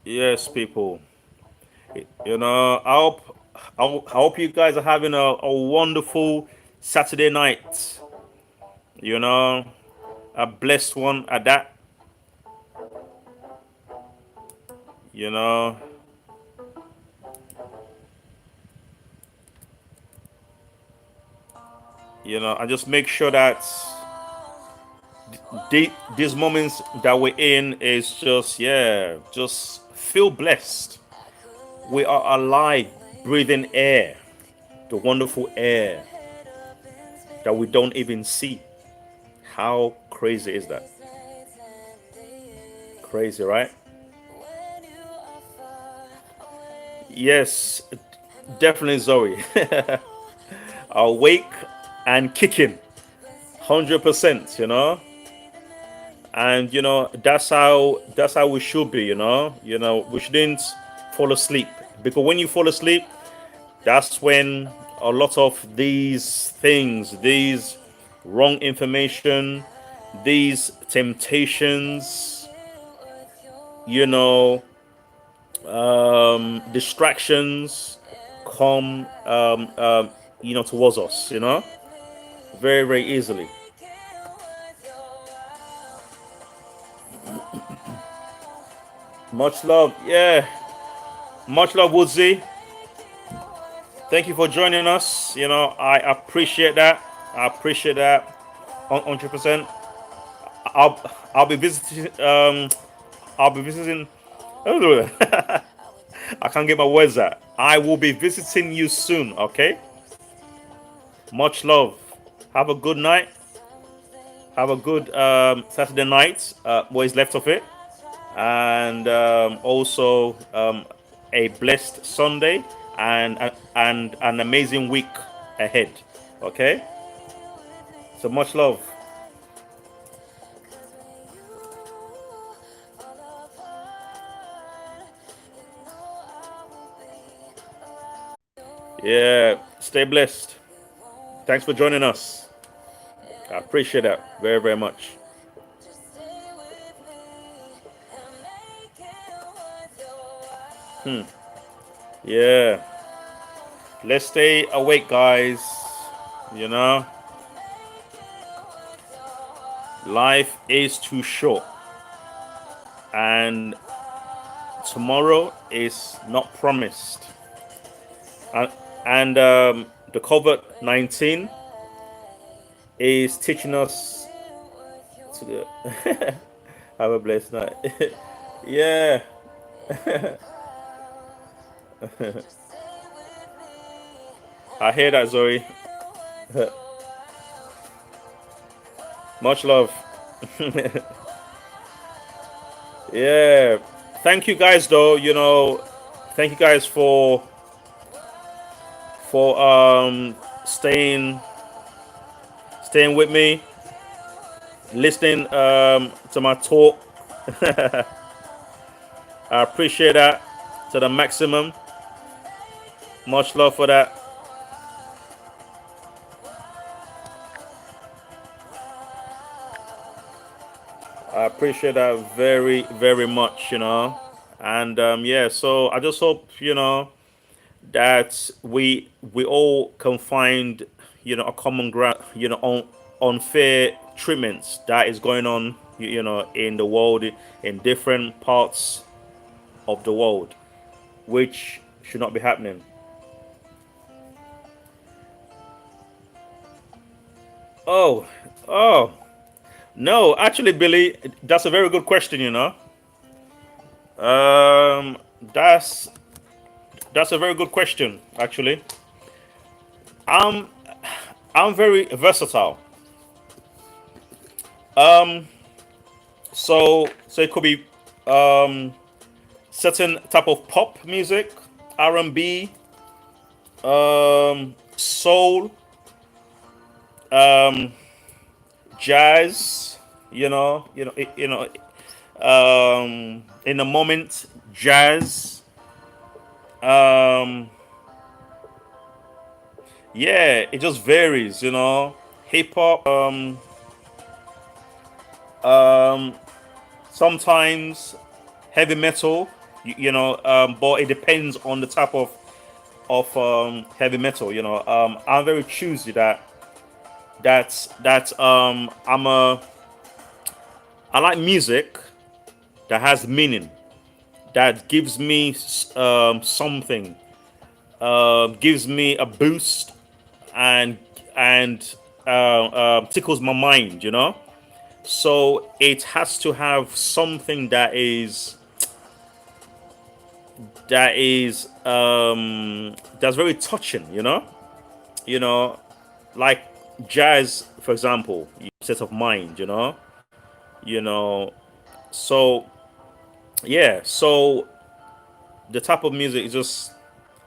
Yes, people. I hope you guys are having a wonderful Saturday night. You know, a blessed one at that. You know, and just make sure that these moments that we're in is just, yeah, just feel blessed. We are alive, breathing air, the wonderful air that we don't even see. How crazy is that? Crazy, right? Yes, definitely, Zoe. Awake and kicking, 100%. And that's how we should be. We shouldn't fall asleep, because when you fall asleep, that's when a lot of these things, these wrong information, these temptations, you know distractions come towards us, very, very easily. Much love. Yeah, much love, Woodsy. Thank you for joining us. I appreciate that. I appreciate that 100%. I'll be visiting. I'll be visiting. I can't get my words out. I will be visiting you soon. Okay. Much love. Have a good night. Have a good Saturday night. What is left of it, and also a blessed Sunday, and an amazing week ahead. Okay. So much love. Yeah. Stay blessed. Thanks for joining us. I appreciate that very, very much. Yeah. Let's stay awake, guys. You know, life is too short, and tomorrow is not promised. And, and the COVID-19 is teaching us to have a blessed night. Yeah, I hear that, Zoe. Much love. Yeah. Thank you guys though, thank you guys for staying with me, listening to my talk. I appreciate that to the maximum. Much love for that. I appreciate that very, very much. And yeah, so I just hope, that we all can find, a common ground, on unfair treatments that is going on, in the world, in different parts of the world, which should not be happening. Oh, oh, no, actually, Billy, that's a very good question. Um, that's that's a very good question, actually. I'm I'm very versatile. So it could be um certain type of pop music, R&B, soul, um, jazz. In the moment, jazz. Um, yeah, it just varies. Hip hop. Um, Sometimes heavy metal. But it depends on the type of heavy metal. I'm very choosy that I like music that has meaning, that gives me something, gives me a boost, and tickles my mind. So it has to have something that's very touching. You know, like jazz, for example, set of mind. You know, so yeah, so the type of music is just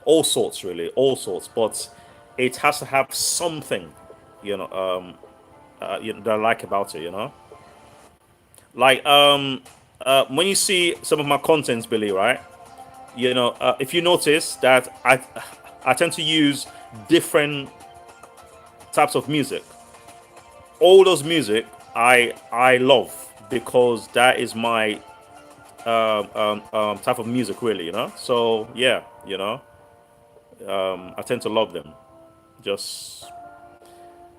all sorts, really, all sorts, but it has to have something, you know, that I like about it. Like when you see some of my contents, Billy, right? If you notice that I tend to use different types of music. All those music I love because that is my type of music, really. So yeah, I tend to love them. Just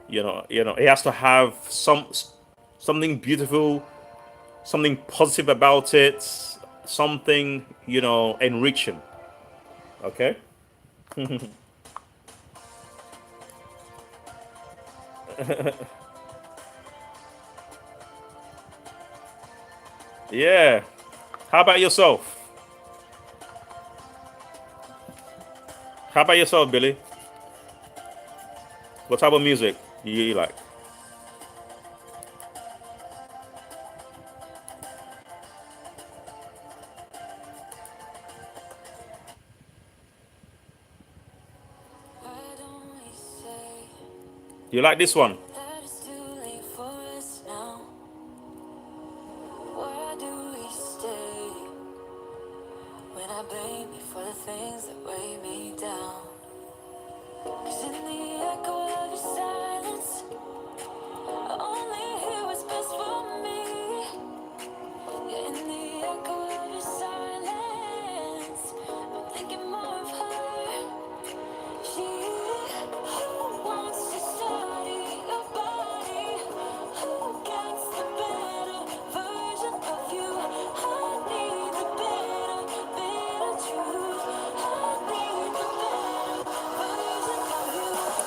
it has to have something beautiful, something positive about it, something enriching. Okay. Yeah. How about yourself? How about yourself, Billy? What type of music do you like? Do you like this one?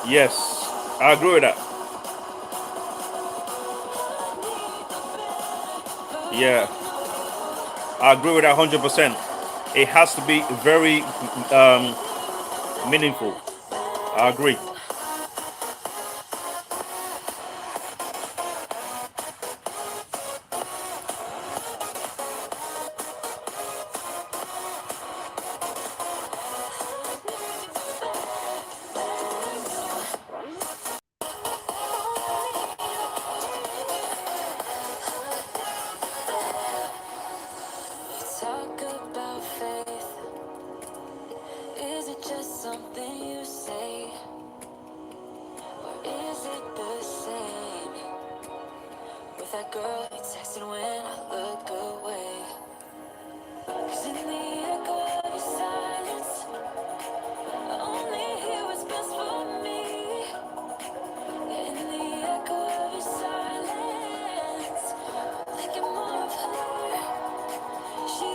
Yes, I agree with that. Yeah, I agree with that 100%. It has to be very meaningful. I agree. Talk about faith. Is it just something you say? Or is it the same? With that girl you texting when I look away. 'Cause in the echo of your silence, I only hear what's best for me. In the echo of your silence, thinking more of her. She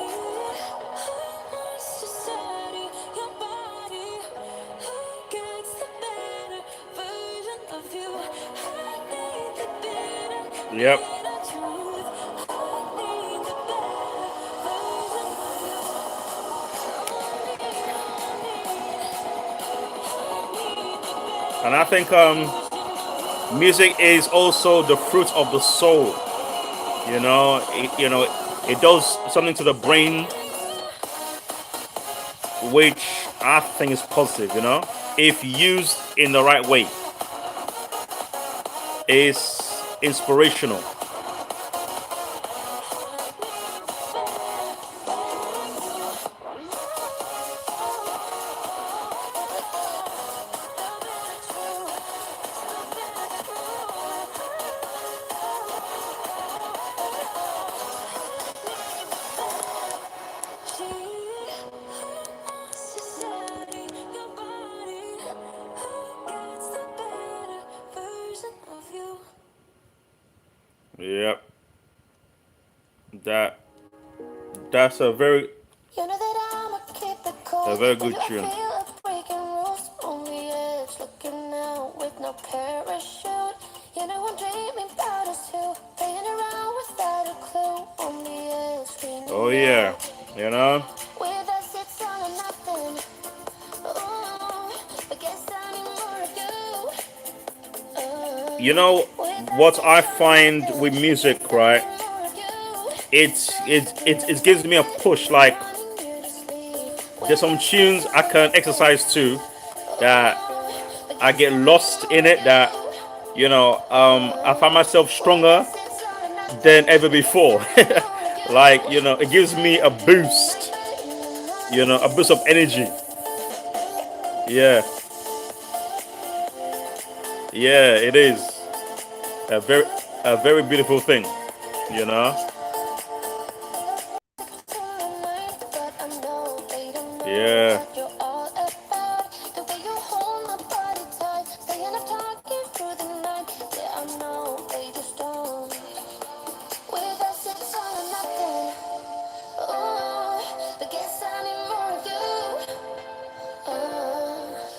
wants to study your body. Who gets the better version of you? I need the bitter, Yep. bitter truth. I need the better version And I think music is also the fruit of the soul. It does something to the brain, which I think is positive. If used in the right way, is inspirational. Yep. That that's You know that I'm a keep it a cold, very but good I tune. feel like breaking rules on the edge, looking out with no parachute. You know I'm dreaming about us two, playing around without a clue on the edge, Oh screaming yeah. out. You know. With us it's all or nothing. I guess I need more of you. You know With us what I it's all or find nothing. with music, Guess I right? need more of you. It gives me a push. Like there's some tunes I can exercise to that I get lost in it. That I find myself stronger than ever before. Like it gives me a boost. A boost of energy. Yeah, yeah, it is a very a very beautiful thing. You know. Yeah.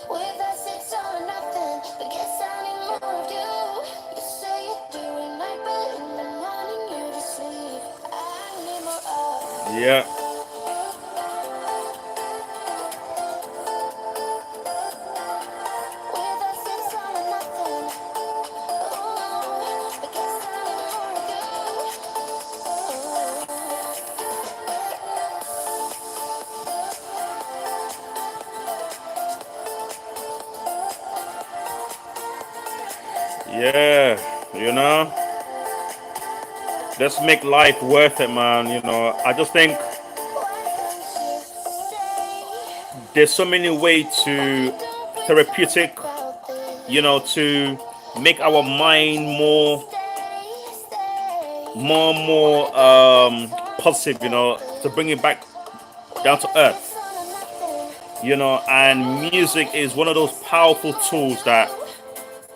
With us it's all or nothing, but guess I need more of you. You say you're doing right, but in the morning you just sleep. I need more of you. Yeah. With us it's all or nothing. But guess I need more Yeah. You know. Let's make life worth it, man. I just think why don't you stay? there's so many ways to Why don't we talk therapeutic, about this? to make our Why don't mind you stay? more Why don't we talk positive, about to this? bring it back down With to us earth. it's all or nothing. And music is one of those Guess I need powerful more of tools that you.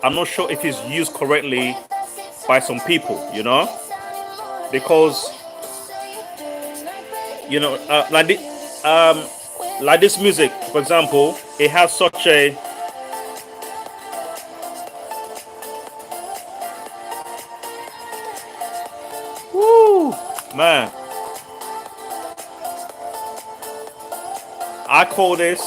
I'm not sure if it's used correctly With us it's by all or some people, nothing. Guess I need more of because you. You say you're doing right, but in you the know, morning you just sleep. With like us this it's music, all or for example, nothing. it has such a Man, I call this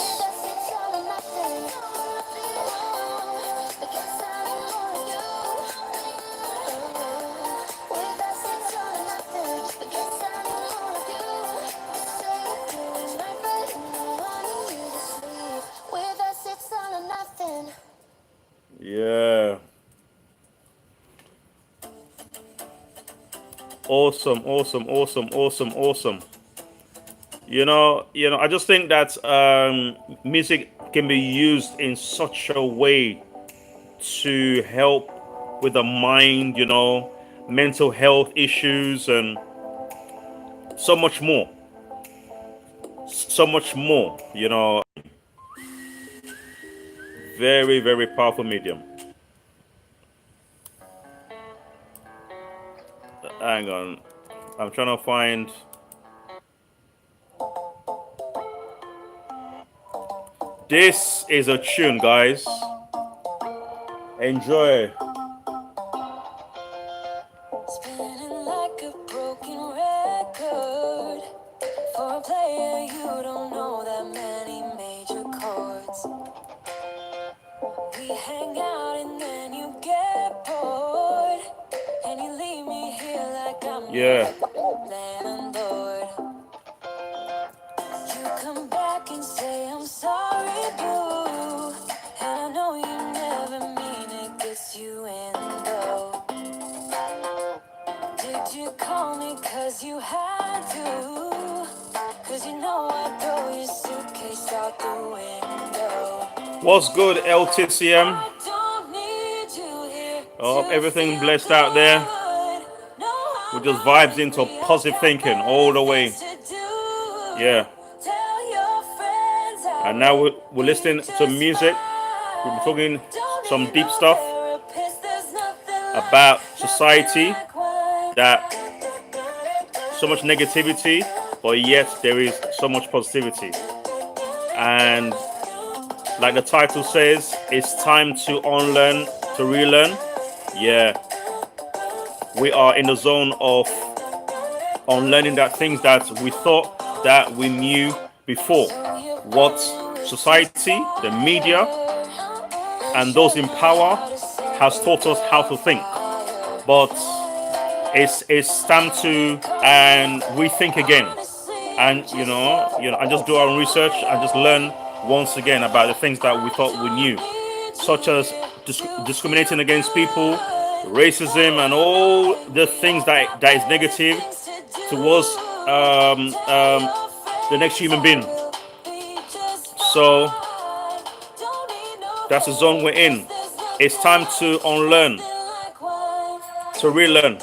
yeah. Awesome, awesome, awesome, awesome, awesome. I just think that music can be used in such a way to help with the mind, mental health issues, and so much more. So much more, very, very powerful medium. Hang on. I'm trying to find. This is a tune, guys. Enjoy. Spinning like a broken record. For a player, you don't know that many major chords. We hang out and then you get bored. And you leave me here like I'm Yeah. landlord. You come back and say I'm sorry, boo. And I know you never mean it, gets you in though. Did you call me cause you had to? Cause you know I'd throw your suitcase out the window. What's good, LTCM? I don't need you here Oh, to everything feel blessed out there. good. No, We I'm just not vibes into angry. I positive got thinking all better the way. things to do. Yeah. Tell your friends I And now will we're be listening to just music. We'll be fine. talking Don't some need deep no stuff therapist. There's about nothing society, like wine. that so much negativity, but yet there is so much positivity. And like the title says, it's time to unlearn, to relearn. Yeah, we are in the zone of unlearning that things that we thought that we knew before. What society, the media, and those in power has taught us how to think. But it's time to and rethink again, and and just do our own research and just learn once again about the things that we thought we knew, such as discriminating against people, racism, and all the things that is negative towards the next human being. So that's the zone we're in. It's time to unlearn, to relearn.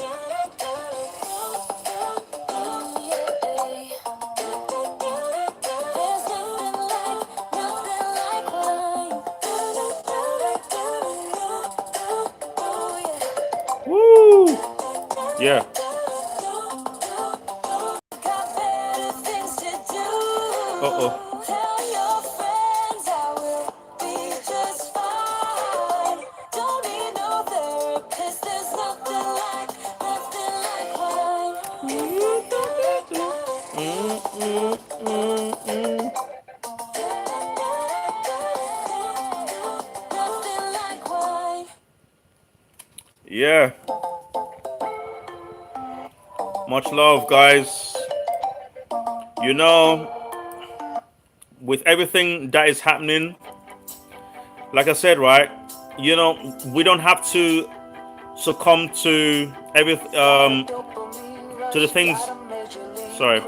Woo! Yeah. Uh-oh. Yeah. Much love, guys. You know, with everything that is happening, like I said, right? We don't have to succumb to to the things. Sorry,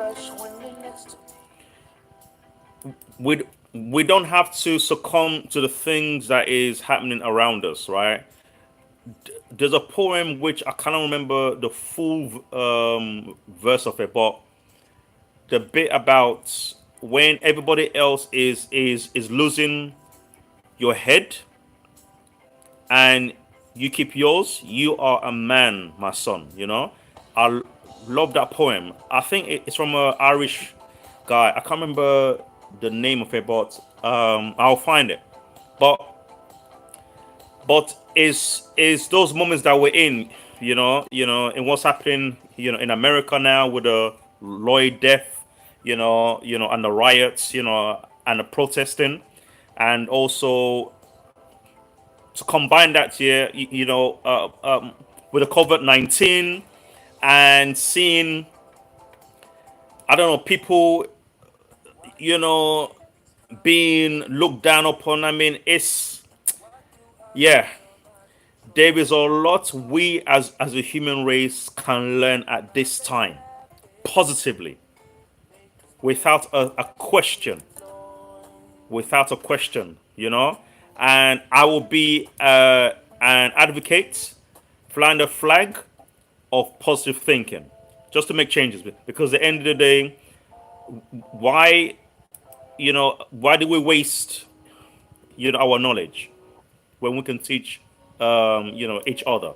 we don't have to succumb to the things that is happening around us, right? There's a poem which I cannot remember the full verse of it, but the bit about when everybody else is losing your head and you keep yours, you are a man, my son. I love that poem. I think it's from an Irish guy. I can't remember the name of it, but I'll find it. But is those moments that we're in. and what's happening, in America now with the Lloyd death, and the riots, and the protesting, and also to combine that here, with the COVID-19 and seeing, I don't know, people, you know, being looked down upon. I mean, yeah, there is a lot we as a human race can learn at this time, positively, without a question, without a question, And I will be an advocate, flying the flag of positive thinking, just to make changes. Because at the end of the day, why, why do we waste, our knowledge when we can teach, each other?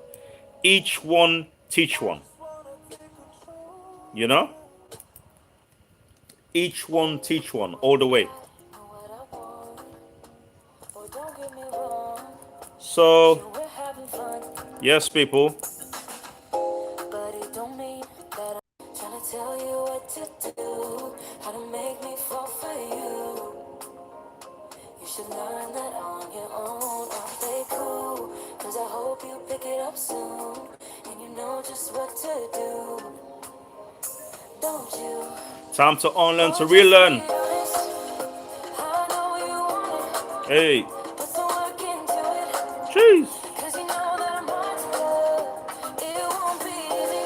Each one teach one, you know? Each one teach one all the way. So, yes, people. But it don't mean that I'm trying to tell you what to do, how to make me fall for you. You should learn that on your own. I'll play cool, cause I hope you pick it up soon. And you know just what to do, don't you? Time to unlearn, to Oh, just relearn. be honest. I know you want Hey, it. Put some work into it. jeez. Cause you know that I'm hard to love. It won't be easy.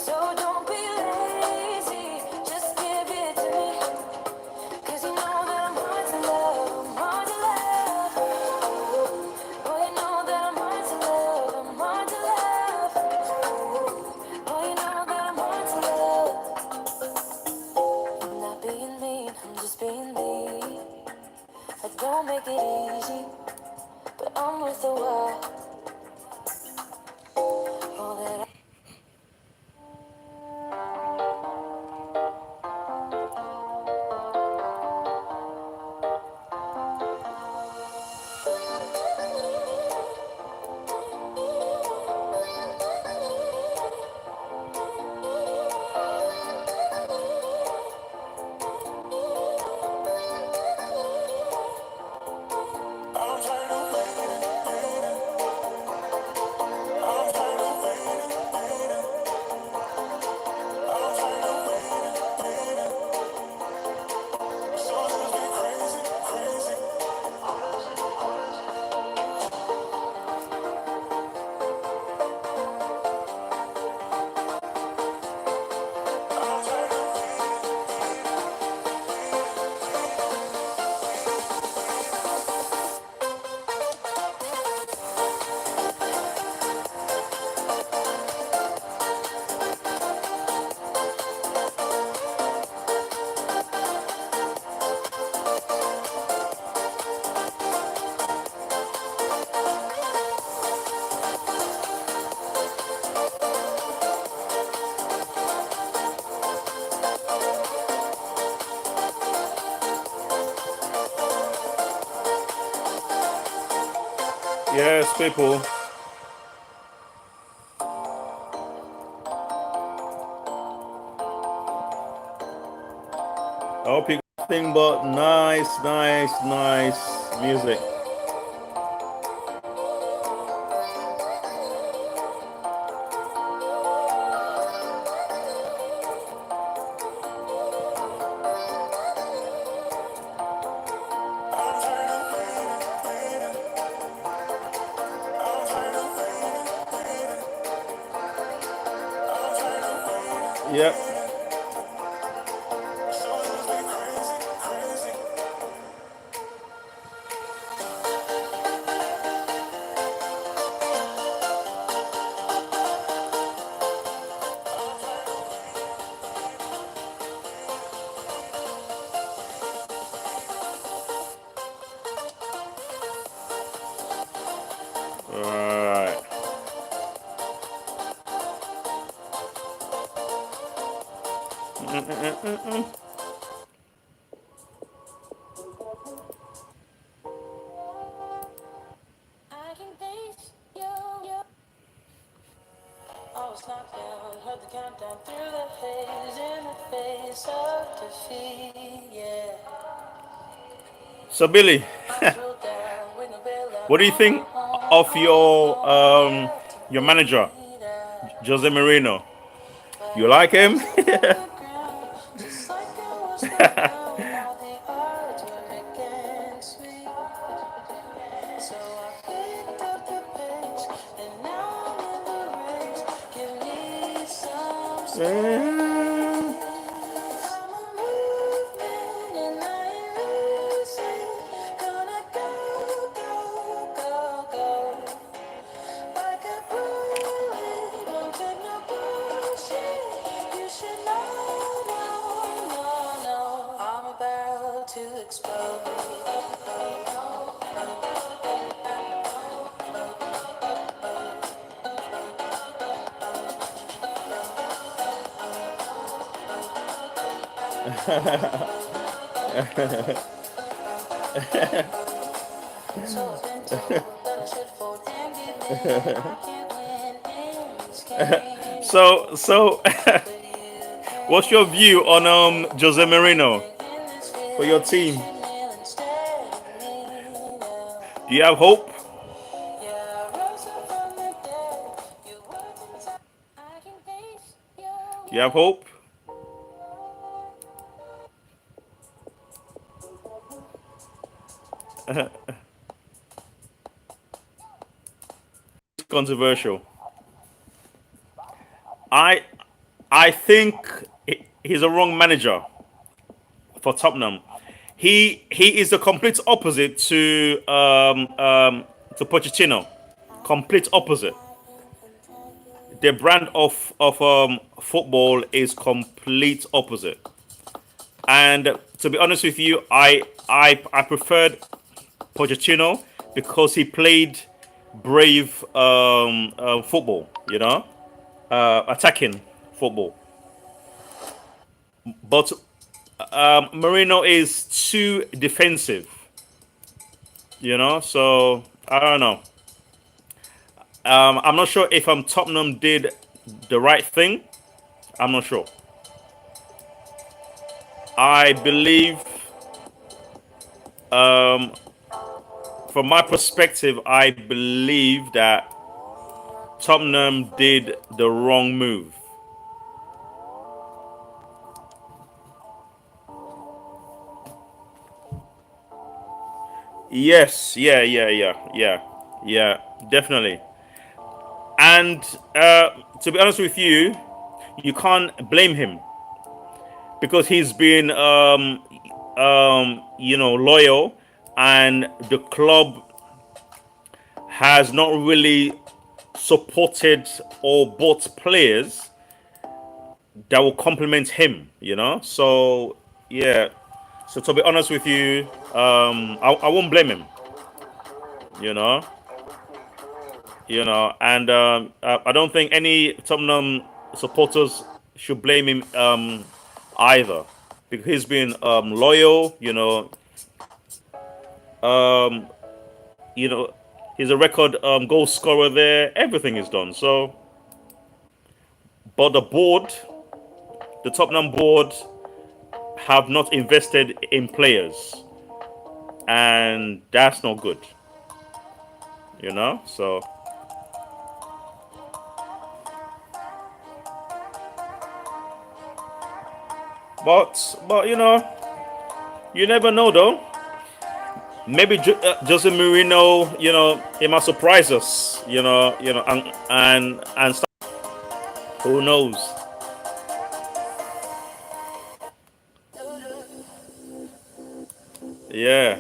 So don't be lazy. Just give it to me. Cause you know that I'm hard to love. I'm hard to love. Oh, you know that I'm hard to love. I'm hard to love. Oh, you know that I'm hard to love. I'm not being mean, I'm just being me. I don't make it easy, but I'm worth a while. All that Yes, people. I hope you got nothing but nice, nice, nice music. Yep. All right. I can taste you. was knocked down, heard the countdown through the haze in the face of defeat. Yeah, So Billy, arms rolled down with no bailout what do you on my think home. of Nowhere left to your manager, bleed out. Jose Marino? You But like I him? stood my ground, just like I was the ground. All the odds were against me. So I picked up the pace, and now I'm in the race. Give me some space. I'm a movement, and I ain't losing. Gonna go, go, go, go. Like a bullet, don't take no bullshit. You should know, no, no, no. I'm about to explode. So I've been told that I should fold and give in. I can't win in this game, so no. so, But you what's your can. view on Jose Marino Everything in this for your feeling you team? should kneel instead of me now. Do you have hope? Yeah, I rose up from the dead. Your words inside. I can taste your Do you have love. hope? Controversial. I I think he's a wrong manager for Tottenham. He is the complete opposite to Pochettino. Complete opposite. The brand of football is complete opposite. And to be honest with you, I preferred Pochettino because he played brave football. Attacking football. But Marino is too defensive. So I don't know. I'm not sure if Tottenham did the right thing. I'm not sure. I believe, um, from my perspective, I believe that Tottenham did the wrong move. Yes, yeah, definitely. And to be honest with you, you can't blame him because he's been, loyal, and the club has not really supported or bought players that will complement him. So yeah. So to be honest with you, I won't blame him. You know, and I don't think any Tottenham supporters should blame him either, because he's been loyal. Um, you know, he's a record goal scorer there. Everything is done. So, but the Tottenham board, have not invested in players, and that's not good. So but you never know though. Maybe Jose Mourinho, he might surprise us. And stuff. Who knows? Yeah.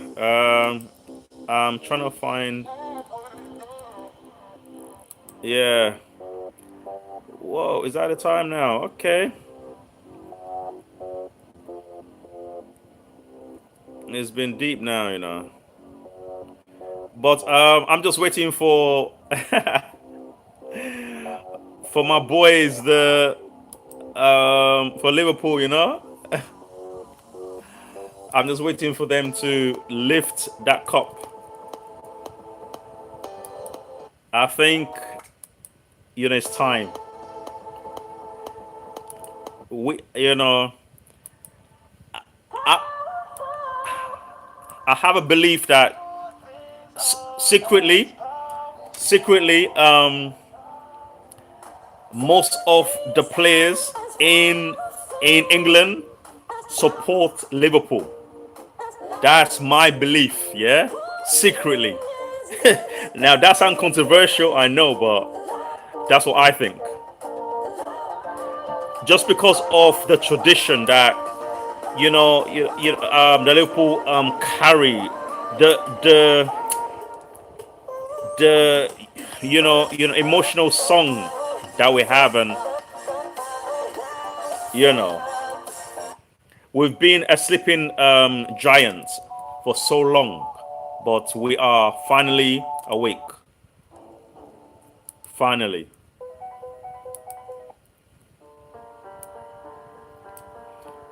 I'm trying to find. Yeah. Whoa, is that the time now? Okay. It's been deep now. But I'm just waiting for for my boys for Liverpool. I'm just waiting for them to lift that cup. I think it's time. we, you know, I, I have a belief that secretly, secretly, most of the players in England support Liverpool. That's my belief, yeah? Secretly. Now that's uncontroversial, I know, but that's what I think. Just because of the tradition that the Liverpool carry the the emotional song that we have, and you know we've been a sleeping giant for so long, but we are finally awake. Finally,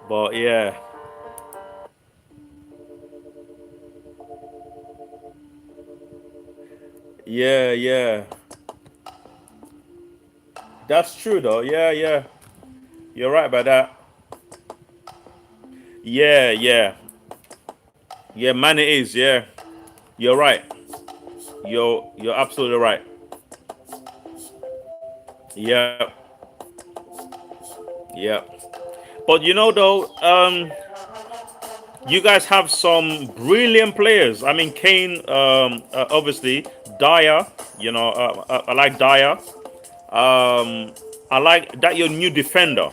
but yeah, yeah, yeah. That's true though. Yeah, yeah. You're right about that. Yeah, yeah, yeah. Man, it is. Yeah, you're right. You're absolutely right. Yeah, yeah. But though, you guys have some brilliant players. I mean, Kane, obviously, Dyer. I like Dyer. I like that your new defender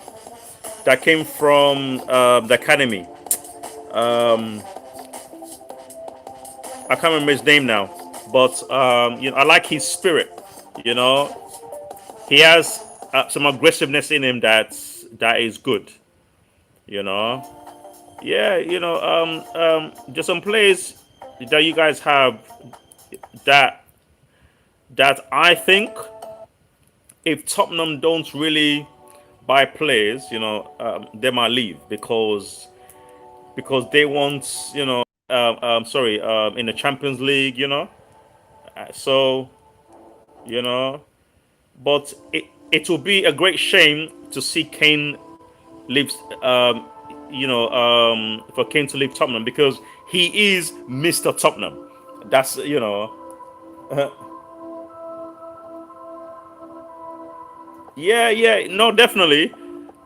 that came from the academy. Um, I can't remember his name now, but I like his spirit. You know, he has some aggressiveness in him that is good. You know, yeah. There's some players that you guys have that I think if Tottenham don't really buy players, they might leave because they want sorry in the Champions League, so you know, but it will be a great shame to see Kane leave, for Kane to leave Tottenham because he is Mr. Tottenham. That's yeah, yeah, no, definitely.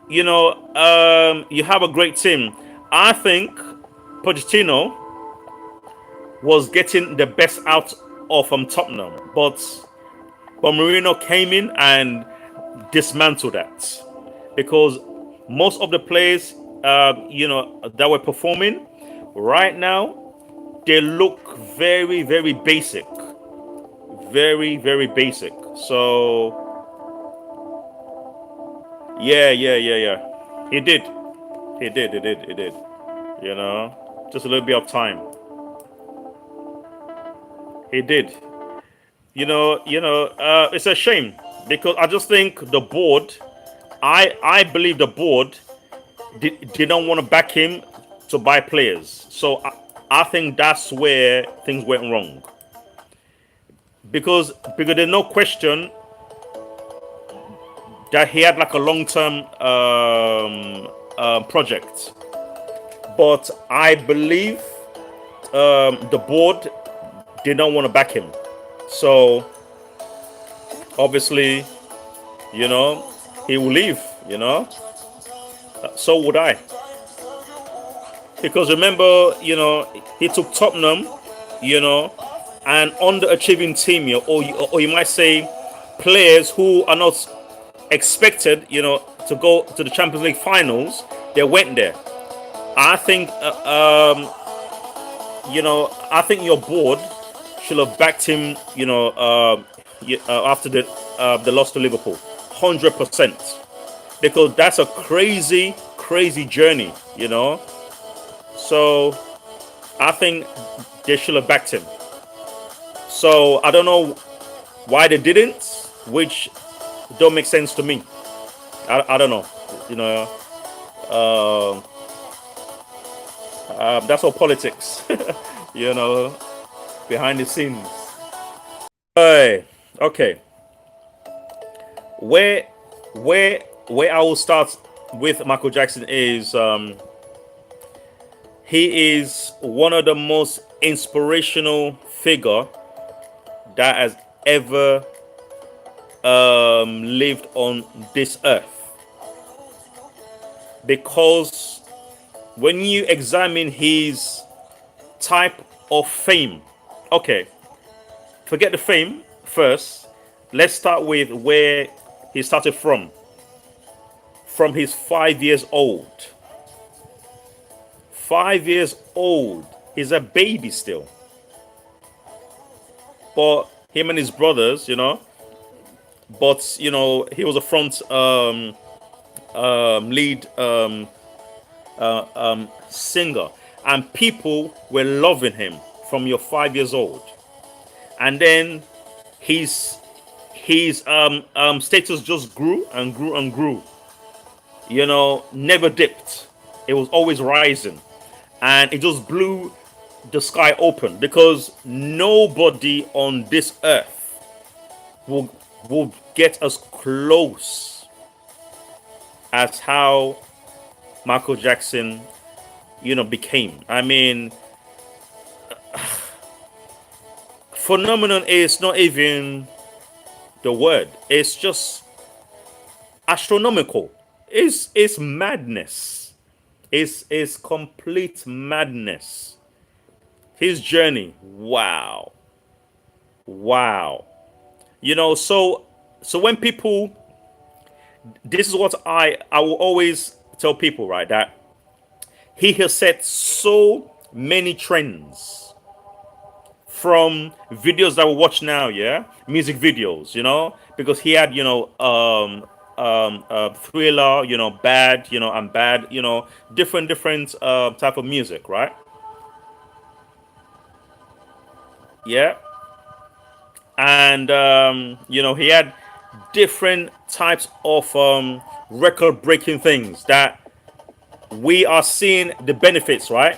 You have a great team. I think Pochettino was getting the best out of Tottenham, but Mourinho came in and dismantled that because most of the players, that were performing right now, they look very, very basic, very, very basic. So yeah, yeah, yeah, yeah. He did, he did. Just a little bit of time. He did. It's a shame because I just think the board. I believe the board didn't want to back him to buy players. So I think that's where things went wrong. Because there's no question that he had like a long term project. But I believe the board did not want to back him. So obviously, you know, he will leave, So would I. Because remember, he took Tottenham, an underachieving team, or you might say players who are not expected, to go to the Champions League finals. They went there. I think, I think your board should have backed him, after the loss to Liverpool, 100%, because that's a crazy, crazy journey, So I think they should have backed him. So I don't know why they didn't, which don't make sense to me. I don't know, you know. Uh, that's all politics, you know, behind the scenes. Hey, okay. Where where I will start with Michael Jackson is he is one of the most inspirational figure that has ever lived on this earth, because when you examine his type of fame, okay, forget the fame first. Let's start with where he started from. From his 5 years old. 5 years old. He's a baby still. But him and his brothers, but he was a front lead singer, and people were loving him from your 5 years old. And then his status just grew and grew and grew. Never dipped. It was always rising, and it just blew the sky open, because nobody on this earth will get as close as how Michael Jackson became. I mean, phenomenon is not even the word. It's just astronomical. It's madness. It's complete madness. His journey, wow. Wow. So when people, this is what I will always tell people, right? That he has set so many trends, from videos that we watch now, yeah, music videos, because he had, thriller, bad, and bad, different type of music, right? Yeah. And he had different types of record breaking things that we are seeing the benefits, right?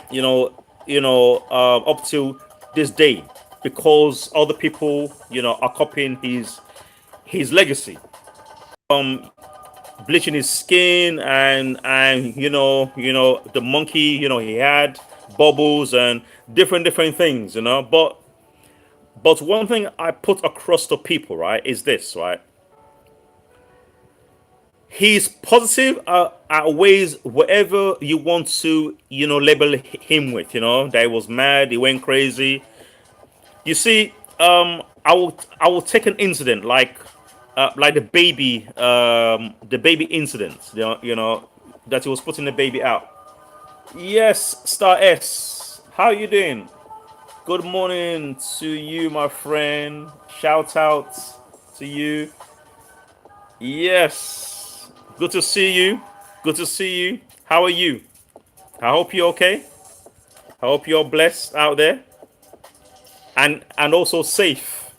Up to this day, because other people, are copying his legacy. Bleaching his skin, and the monkey, he had bubbles and different things, but one thing I put across to people, right, is this, right? He's positive outweighs whatever you want to, label him with. That he was mad, he went crazy. You see, I will take an incident like the baby incident. That he was putting the baby out. Yes, Star S, how you doing? Good morning to you, my friend. Shout out to you. Yes. Good to see you. Good to see you. How are you? I hope you're okay. I hope you're blessed out there, and also safe.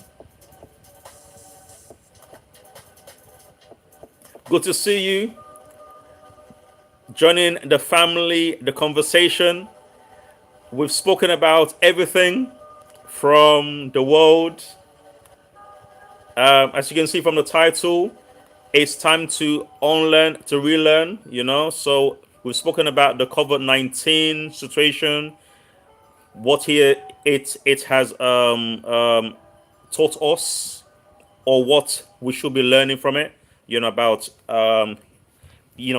Good to see you. Joining the family, the conversation. We've spoken about everything from the world. As you can see from the title, it's time to unlearn, to relearn, So we've spoken about the COVID-19 situation, what it has taught us, or what we should be learning from it, about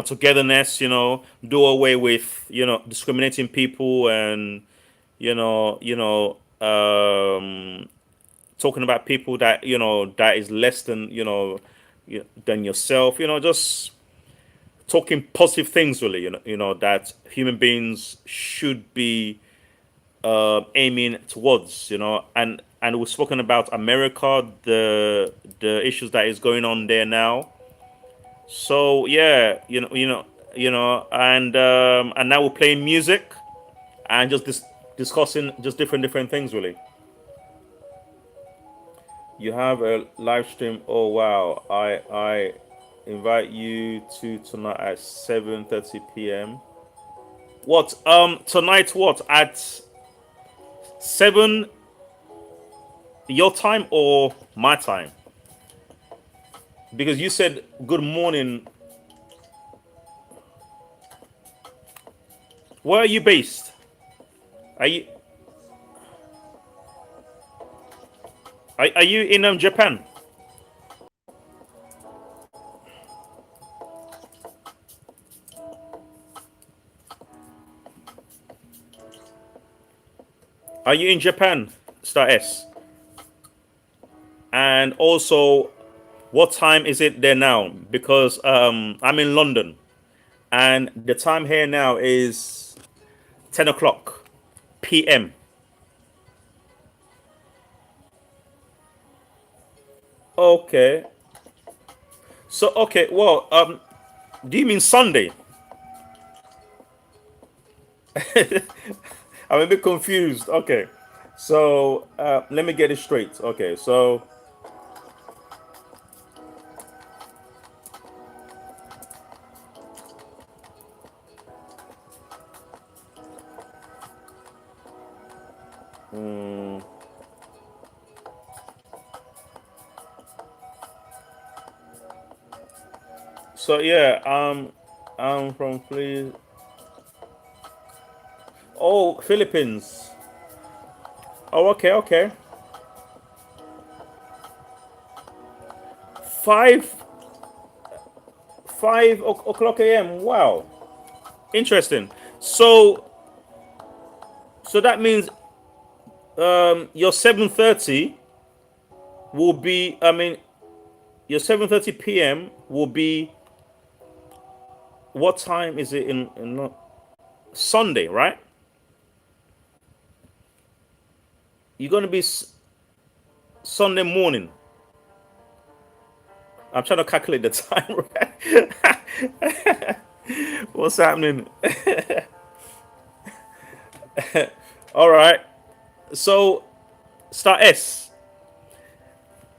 togetherness, do away with, discriminating people, and you know, you know, talking about people that that is less than than yourself, just talking positive things, really, that human beings should be aiming towards, and we've spoken about America, the issues that is going on there now. So yeah, and now we're playing music, and just discussing just different things, really. You have a live stream. Oh wow! I invite you to tonight at 7:30 p.m. What tonight? What at 7 your time or my time? Because you said good morning. Where are you based? Are you are you in Japan? Are you in Japan, Star S? And also, what time is it there now? Because I'm in London, and the time here now is 10 o'clock p.m. Okay. So okay, well, do you mean Sunday? I'm a bit confused. Okay, so let me get it straight. Okay, so yeah, I'm from Oh, Philippines. Oh, okay, okay. 5 o'clock a.m. Wow, interesting. So that means your 7:30 will be. I mean, your 7:30 p.m. will be. What time is it in Sunday, right? You're gonna be Sunday morning. I'm trying to calculate the time. Right? What's happening? All right. So, Star S.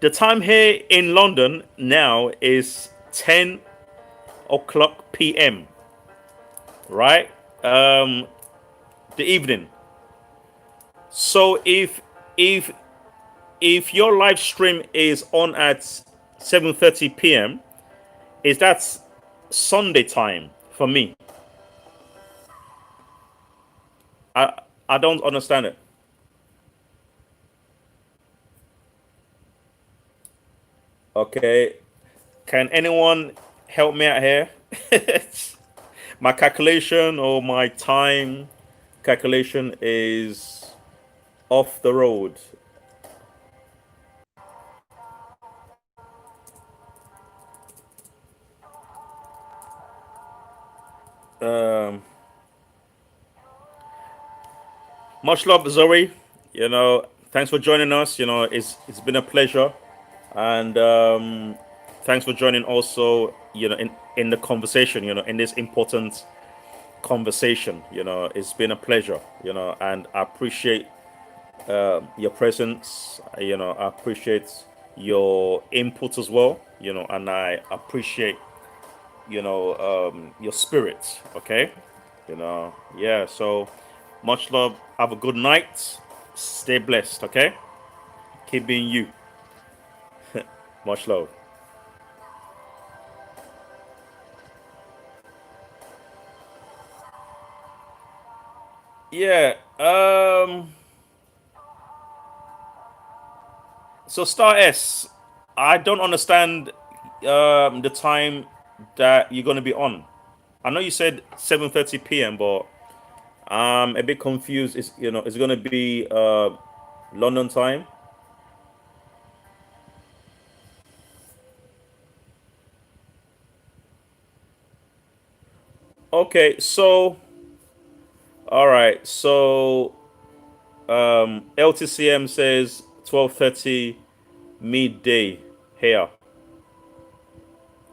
The time here in London now is 10 o'clock p.m. Right? The evening. So if if your live stream is on at 7:30 p.m., is that Sunday time for me? I I don't understand it. Okay, can anyone help me out here? My calculation or my time calculation is off the road. Um, much love, Zoe. Thanks for joining us. It's been a pleasure, and thanks for joining also. In the conversation. In this important conversation. It's been a pleasure. And I appreciate your presence. I appreciate your input as well. And I appreciate your spirit. Okay. Yeah. So much love. Have a good night. Stay blessed. Okay. Keep being you. Much love. Yeah. So Star S, I don't understand the time that you're gonna be on. I know you said 7:30 p.m., but I'm a bit confused. It's gonna be London time. Okay, so all right, so LTCM says 12:30 midday here.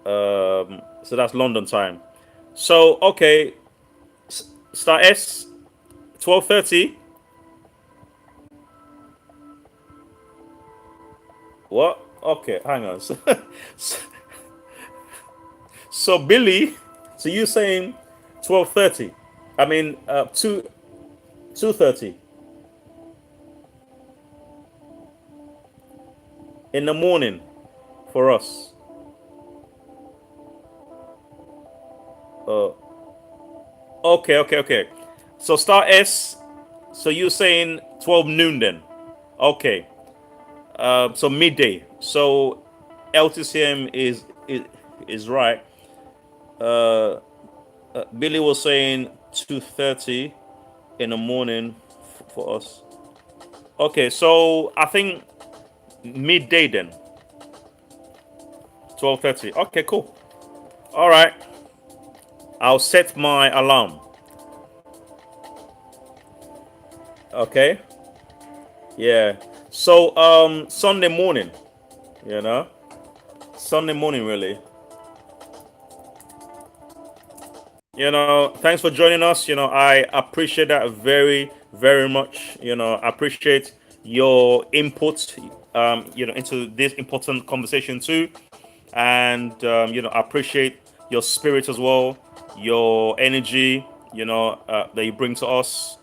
So that's London time. So okay, Star S 12:30. What? Okay, hang on. So Billy, so you saying 12:30? I mean 2:30 in the morning for us. Uh, okay, okay, okay. So star S. So you're saying 12 noon then? Okay. So midday. So LTCM is right. Uh, Billy was saying 2:30 in the morning for us. Okay, so I think midday then. 12:30. Okay, cool. All right. I'll set my alarm. Okay. Yeah. So Sunday morning, you know. Sunday morning really. Thanks for joining us. I appreciate that very, very much. I appreciate your input into this important conversation too. And I appreciate your spirit as well, your energy, that you bring to us,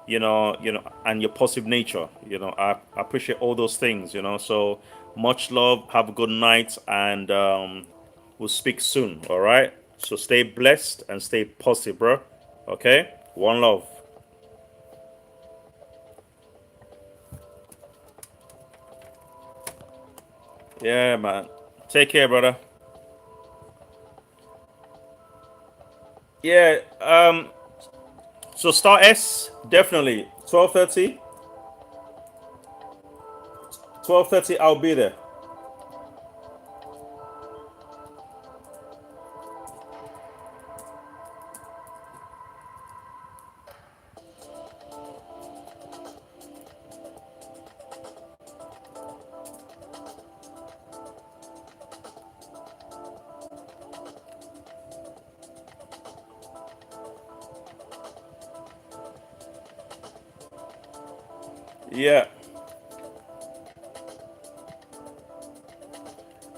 and your positive nature. I appreciate all those things. So much love. Have a good night, and we'll speak soon. All right. So stay blessed and stay positive, bro. Okay. One love. Yeah, man. Take care, brother. Yeah. So star S definitely 12:30. 12:30. I'll be there. Yeah.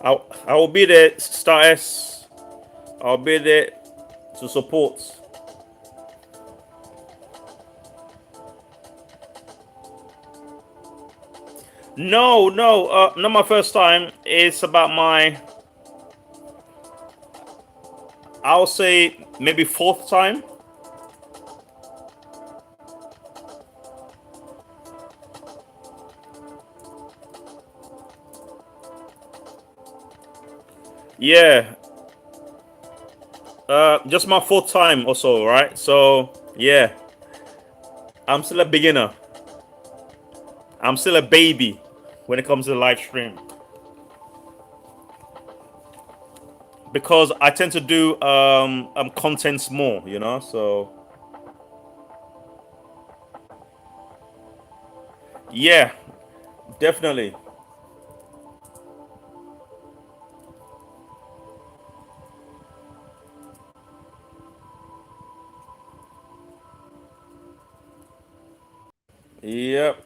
I will be there, Star S. I'll be there to support. No, no, not my first time. It's about I'll say maybe fourth time. Yeah, just my fourth time or so, right? So yeah, I'm still a beginner. I'm still a baby when it comes to the live stream because I tend to do contents more, So yeah, definitely. Yep.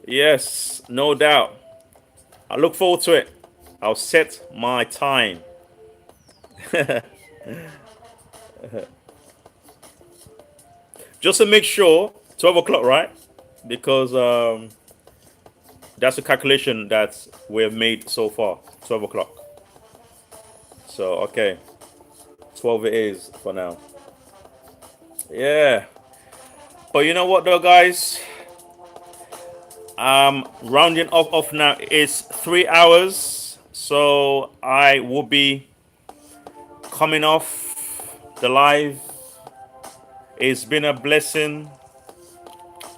Yes, no doubt. I look forward to it. I'll set my time. Just to make sure, 12 o'clock, right? Because that's the calculation that we have made so far. 12 o'clock. So, okay. 12 it is for now. Yeah. But you know what, though, guys? Rounding off now is 3 hours. So, I will be coming off the live. It's been a blessing.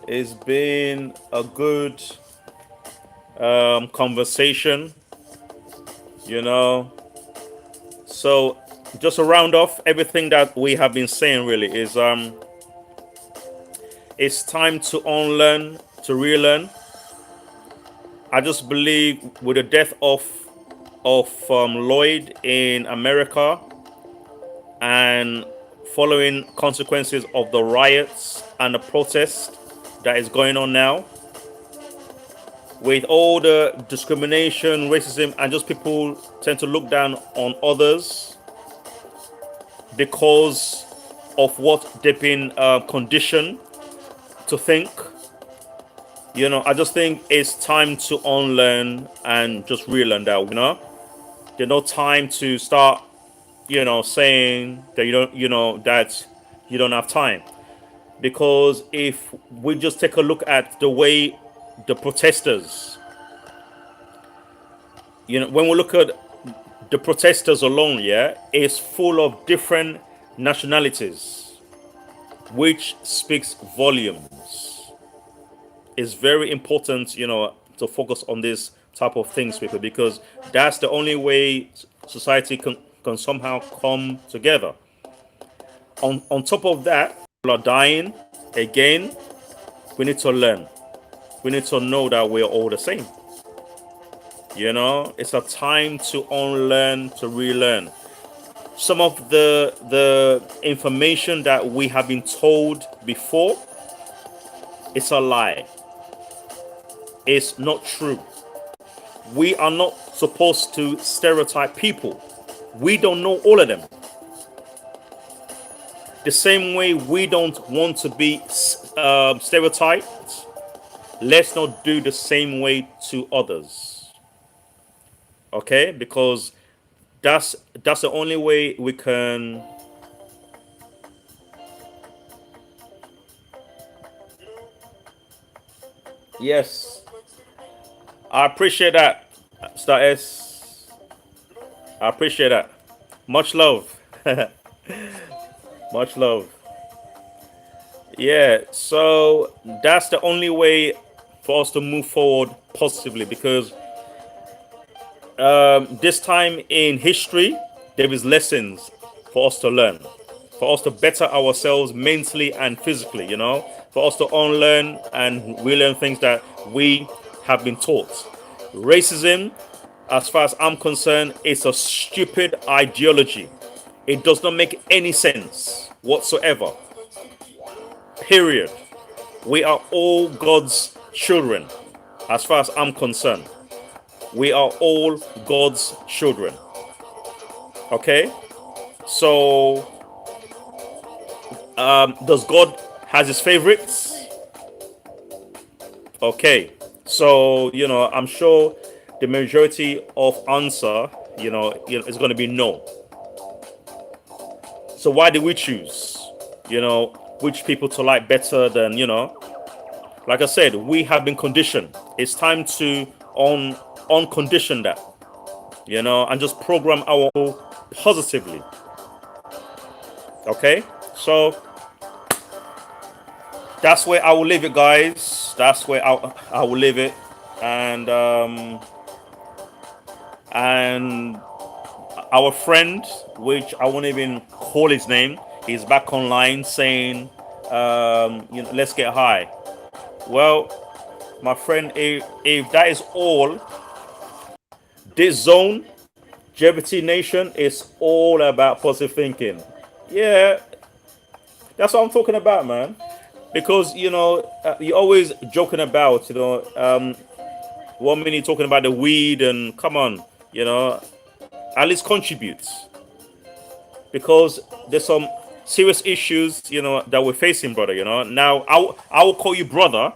It's been a good conversation, you know. So just to round off everything that we have been saying, really is it's time to unlearn, to relearn. I just believe with the death of Lloyd in America and following consequences of the riots and the protest that is going on now, with all the discrimination, racism, and just people tend to look down on others. because of what they've been conditioned to think. I just think it's time to unlearn and just relearn that. There's no time to start, saying that you don't have time. Because if we just take a look at the way the protesters, when we look at the protesters alone, yeah, is full of different nationalities, which speaks volumes. It's very important, to focus on this type of things, people, because that's the only way society can somehow come together. On top of that, people are dying. Again, we need to learn. We need to know that we're all the same. It's a time to unlearn, to relearn. Some of the information that we have been told before, it's a lie. It's not true. We are not supposed to stereotype people. We don't know all of them. The same way we don't want to be stereotyped, let's not do the same way to others. Okay? Because that's the only way we can. Yes, I appreciate that, Star S. I appreciate that. Much love. Much love. Yeah, so that's the only way for us to move forward positively, because this time in history, there is lessons for us to learn, for us to better ourselves mentally and physically, for us to unlearn and relearn things that we have been taught. Racism, as far as I'm concerned, is a stupid ideology. It does not make any sense whatsoever. Period. We are all God's children, as far as I'm concerned. We are all God's children. Okay? So, does God has his favorites? Okay. So, I'm sure the majority of answer, is going to be no. So why do we choose, which people to like better than, like I said, we have been conditioned. It's time to uncondition that, and just program our positively. Okay? So that's where I will leave it, guys. That's where I will leave it. And our friend, which I won't even call his name, he's back online saying, let's get high. Well, my friend, if that is all, this zone, Jevitee Nation, is all about positive thinking. Yeah, that's what I'm talking about, man. Because, you're always joking about, 1 minute talking about the weed, and come on, at least contribute. Because there's some serious issues, that we're facing, brother, Now, I will call you brother.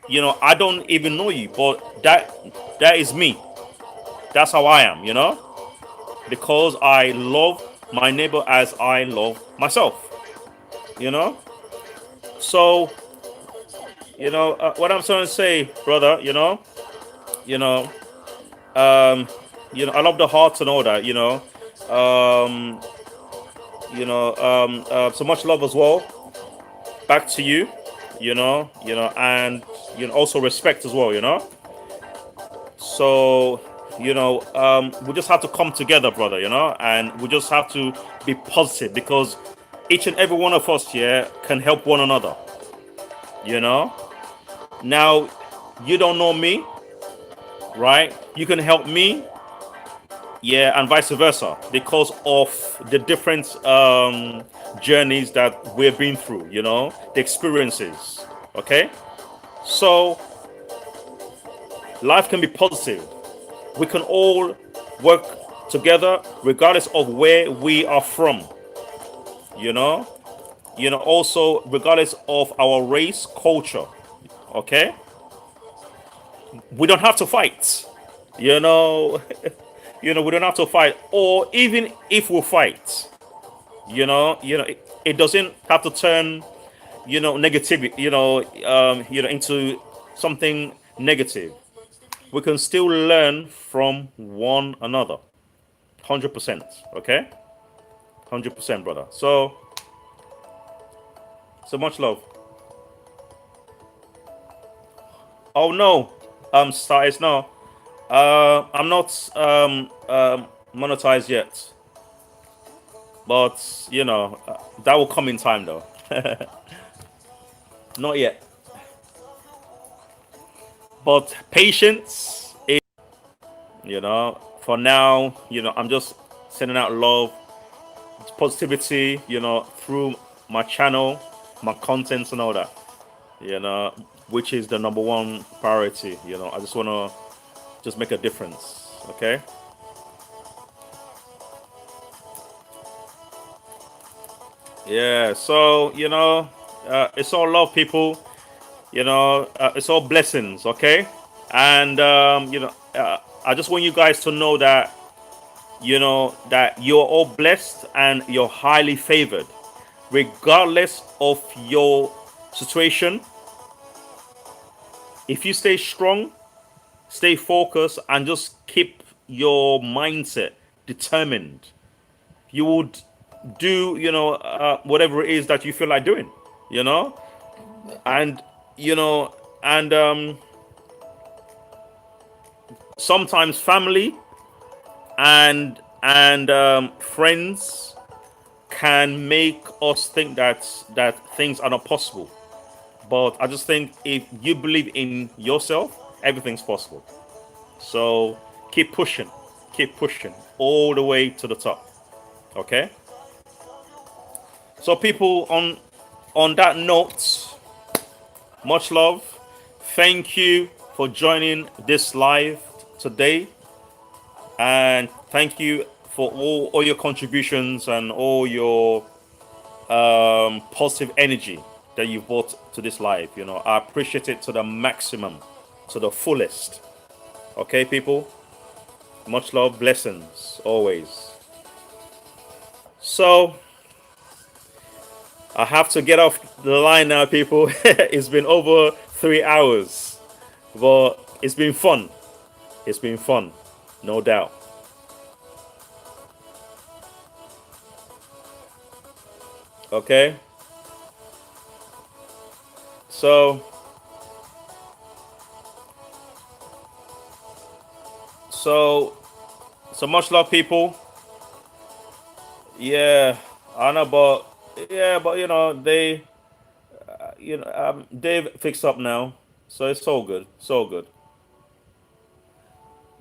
I don't even know you, but that is me. That's how I am, Because I love my neighbor as I love myself, So, what I'm trying to say, brother, you know, I love the hearts and all that, so much love as well. Back to you, and also respect as well, So, we just have to come together, brother, and we just have to be positive, because each and every one of us here can help one another, Now, you don't know me, right? You can help me, yeah, and vice versa, because of the different journeys that we've been through, the experiences, okay? So, life can be positive. We can all work together regardless of where we are from. You know, also regardless of our race, culture. Okay, we don't have to fight. You know, we don't have to fight, or even if we fight, it doesn't have to turn, negativity, into something negative. We can still learn from one another. 100%. Okay, 100%, brother. So much love. Oh no, stars, no. I'm not monetized yet, but that will come in time though. Not yet. But patience is, for now, I'm just sending out love, positivity, through my channel, my contents and all that, you know, which is the number one priority. I just want to just make a difference. Okay. Yeah. So, it's all love, people. It's all blessings. Okay. And, I just want you guys to know that, that you're all blessed and you're highly favored, regardless of your situation. If you stay strong, stay focused, and just keep your mindset determined, you would do, whatever it is that you feel like doing, you know, and you know, and sometimes family and friends can make us think that things are not possible. But I just think if you believe in yourself, everything's possible. So keep pushing all the way to the top. Okay. So people, on that note, much love. Thank you for joining this live today, and thank you for all your contributions and all your positive energy that you brought to this live. I appreciate it to the maximum, to the fullest. Okay, people. Much love, blessings always. So I have to get off the line now, people. It's been over 3 hours, but it's been fun. It's been fun, no doubt. Okay. So so so much love, people. Yeah, I know, but yeah, but Dave fixed up now, so it's all good. It's all good.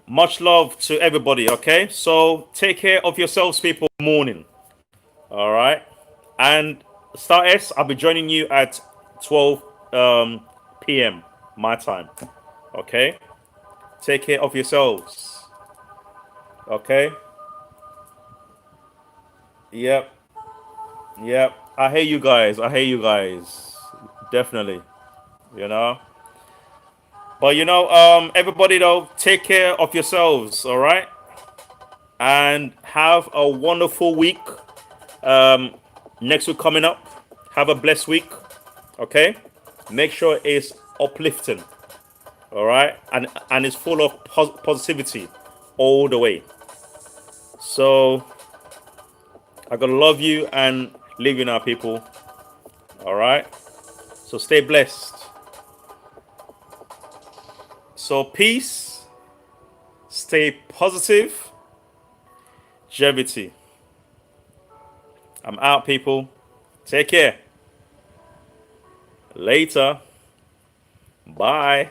Much love to everybody. Okay, so take care of yourselves, people. Morning. All right, and Star S, I'll be joining you at 12 p.m. my time. Okay, take care of yourselves. Okay. Yep. Yep. I hate you guys. I hate you guys. Definitely. You know. But everybody though, take care of yourselves, all right? And have a wonderful week. Um, Next week coming up. Have a blessed week. Okay? Make sure it's uplifting. All right? And it's full of positivity all the way. So I gotta love you and leave you now, people. All right? So stay blessed. So peace, stay positive, Jevitee. I'm out, people. Take care. Later. Bye.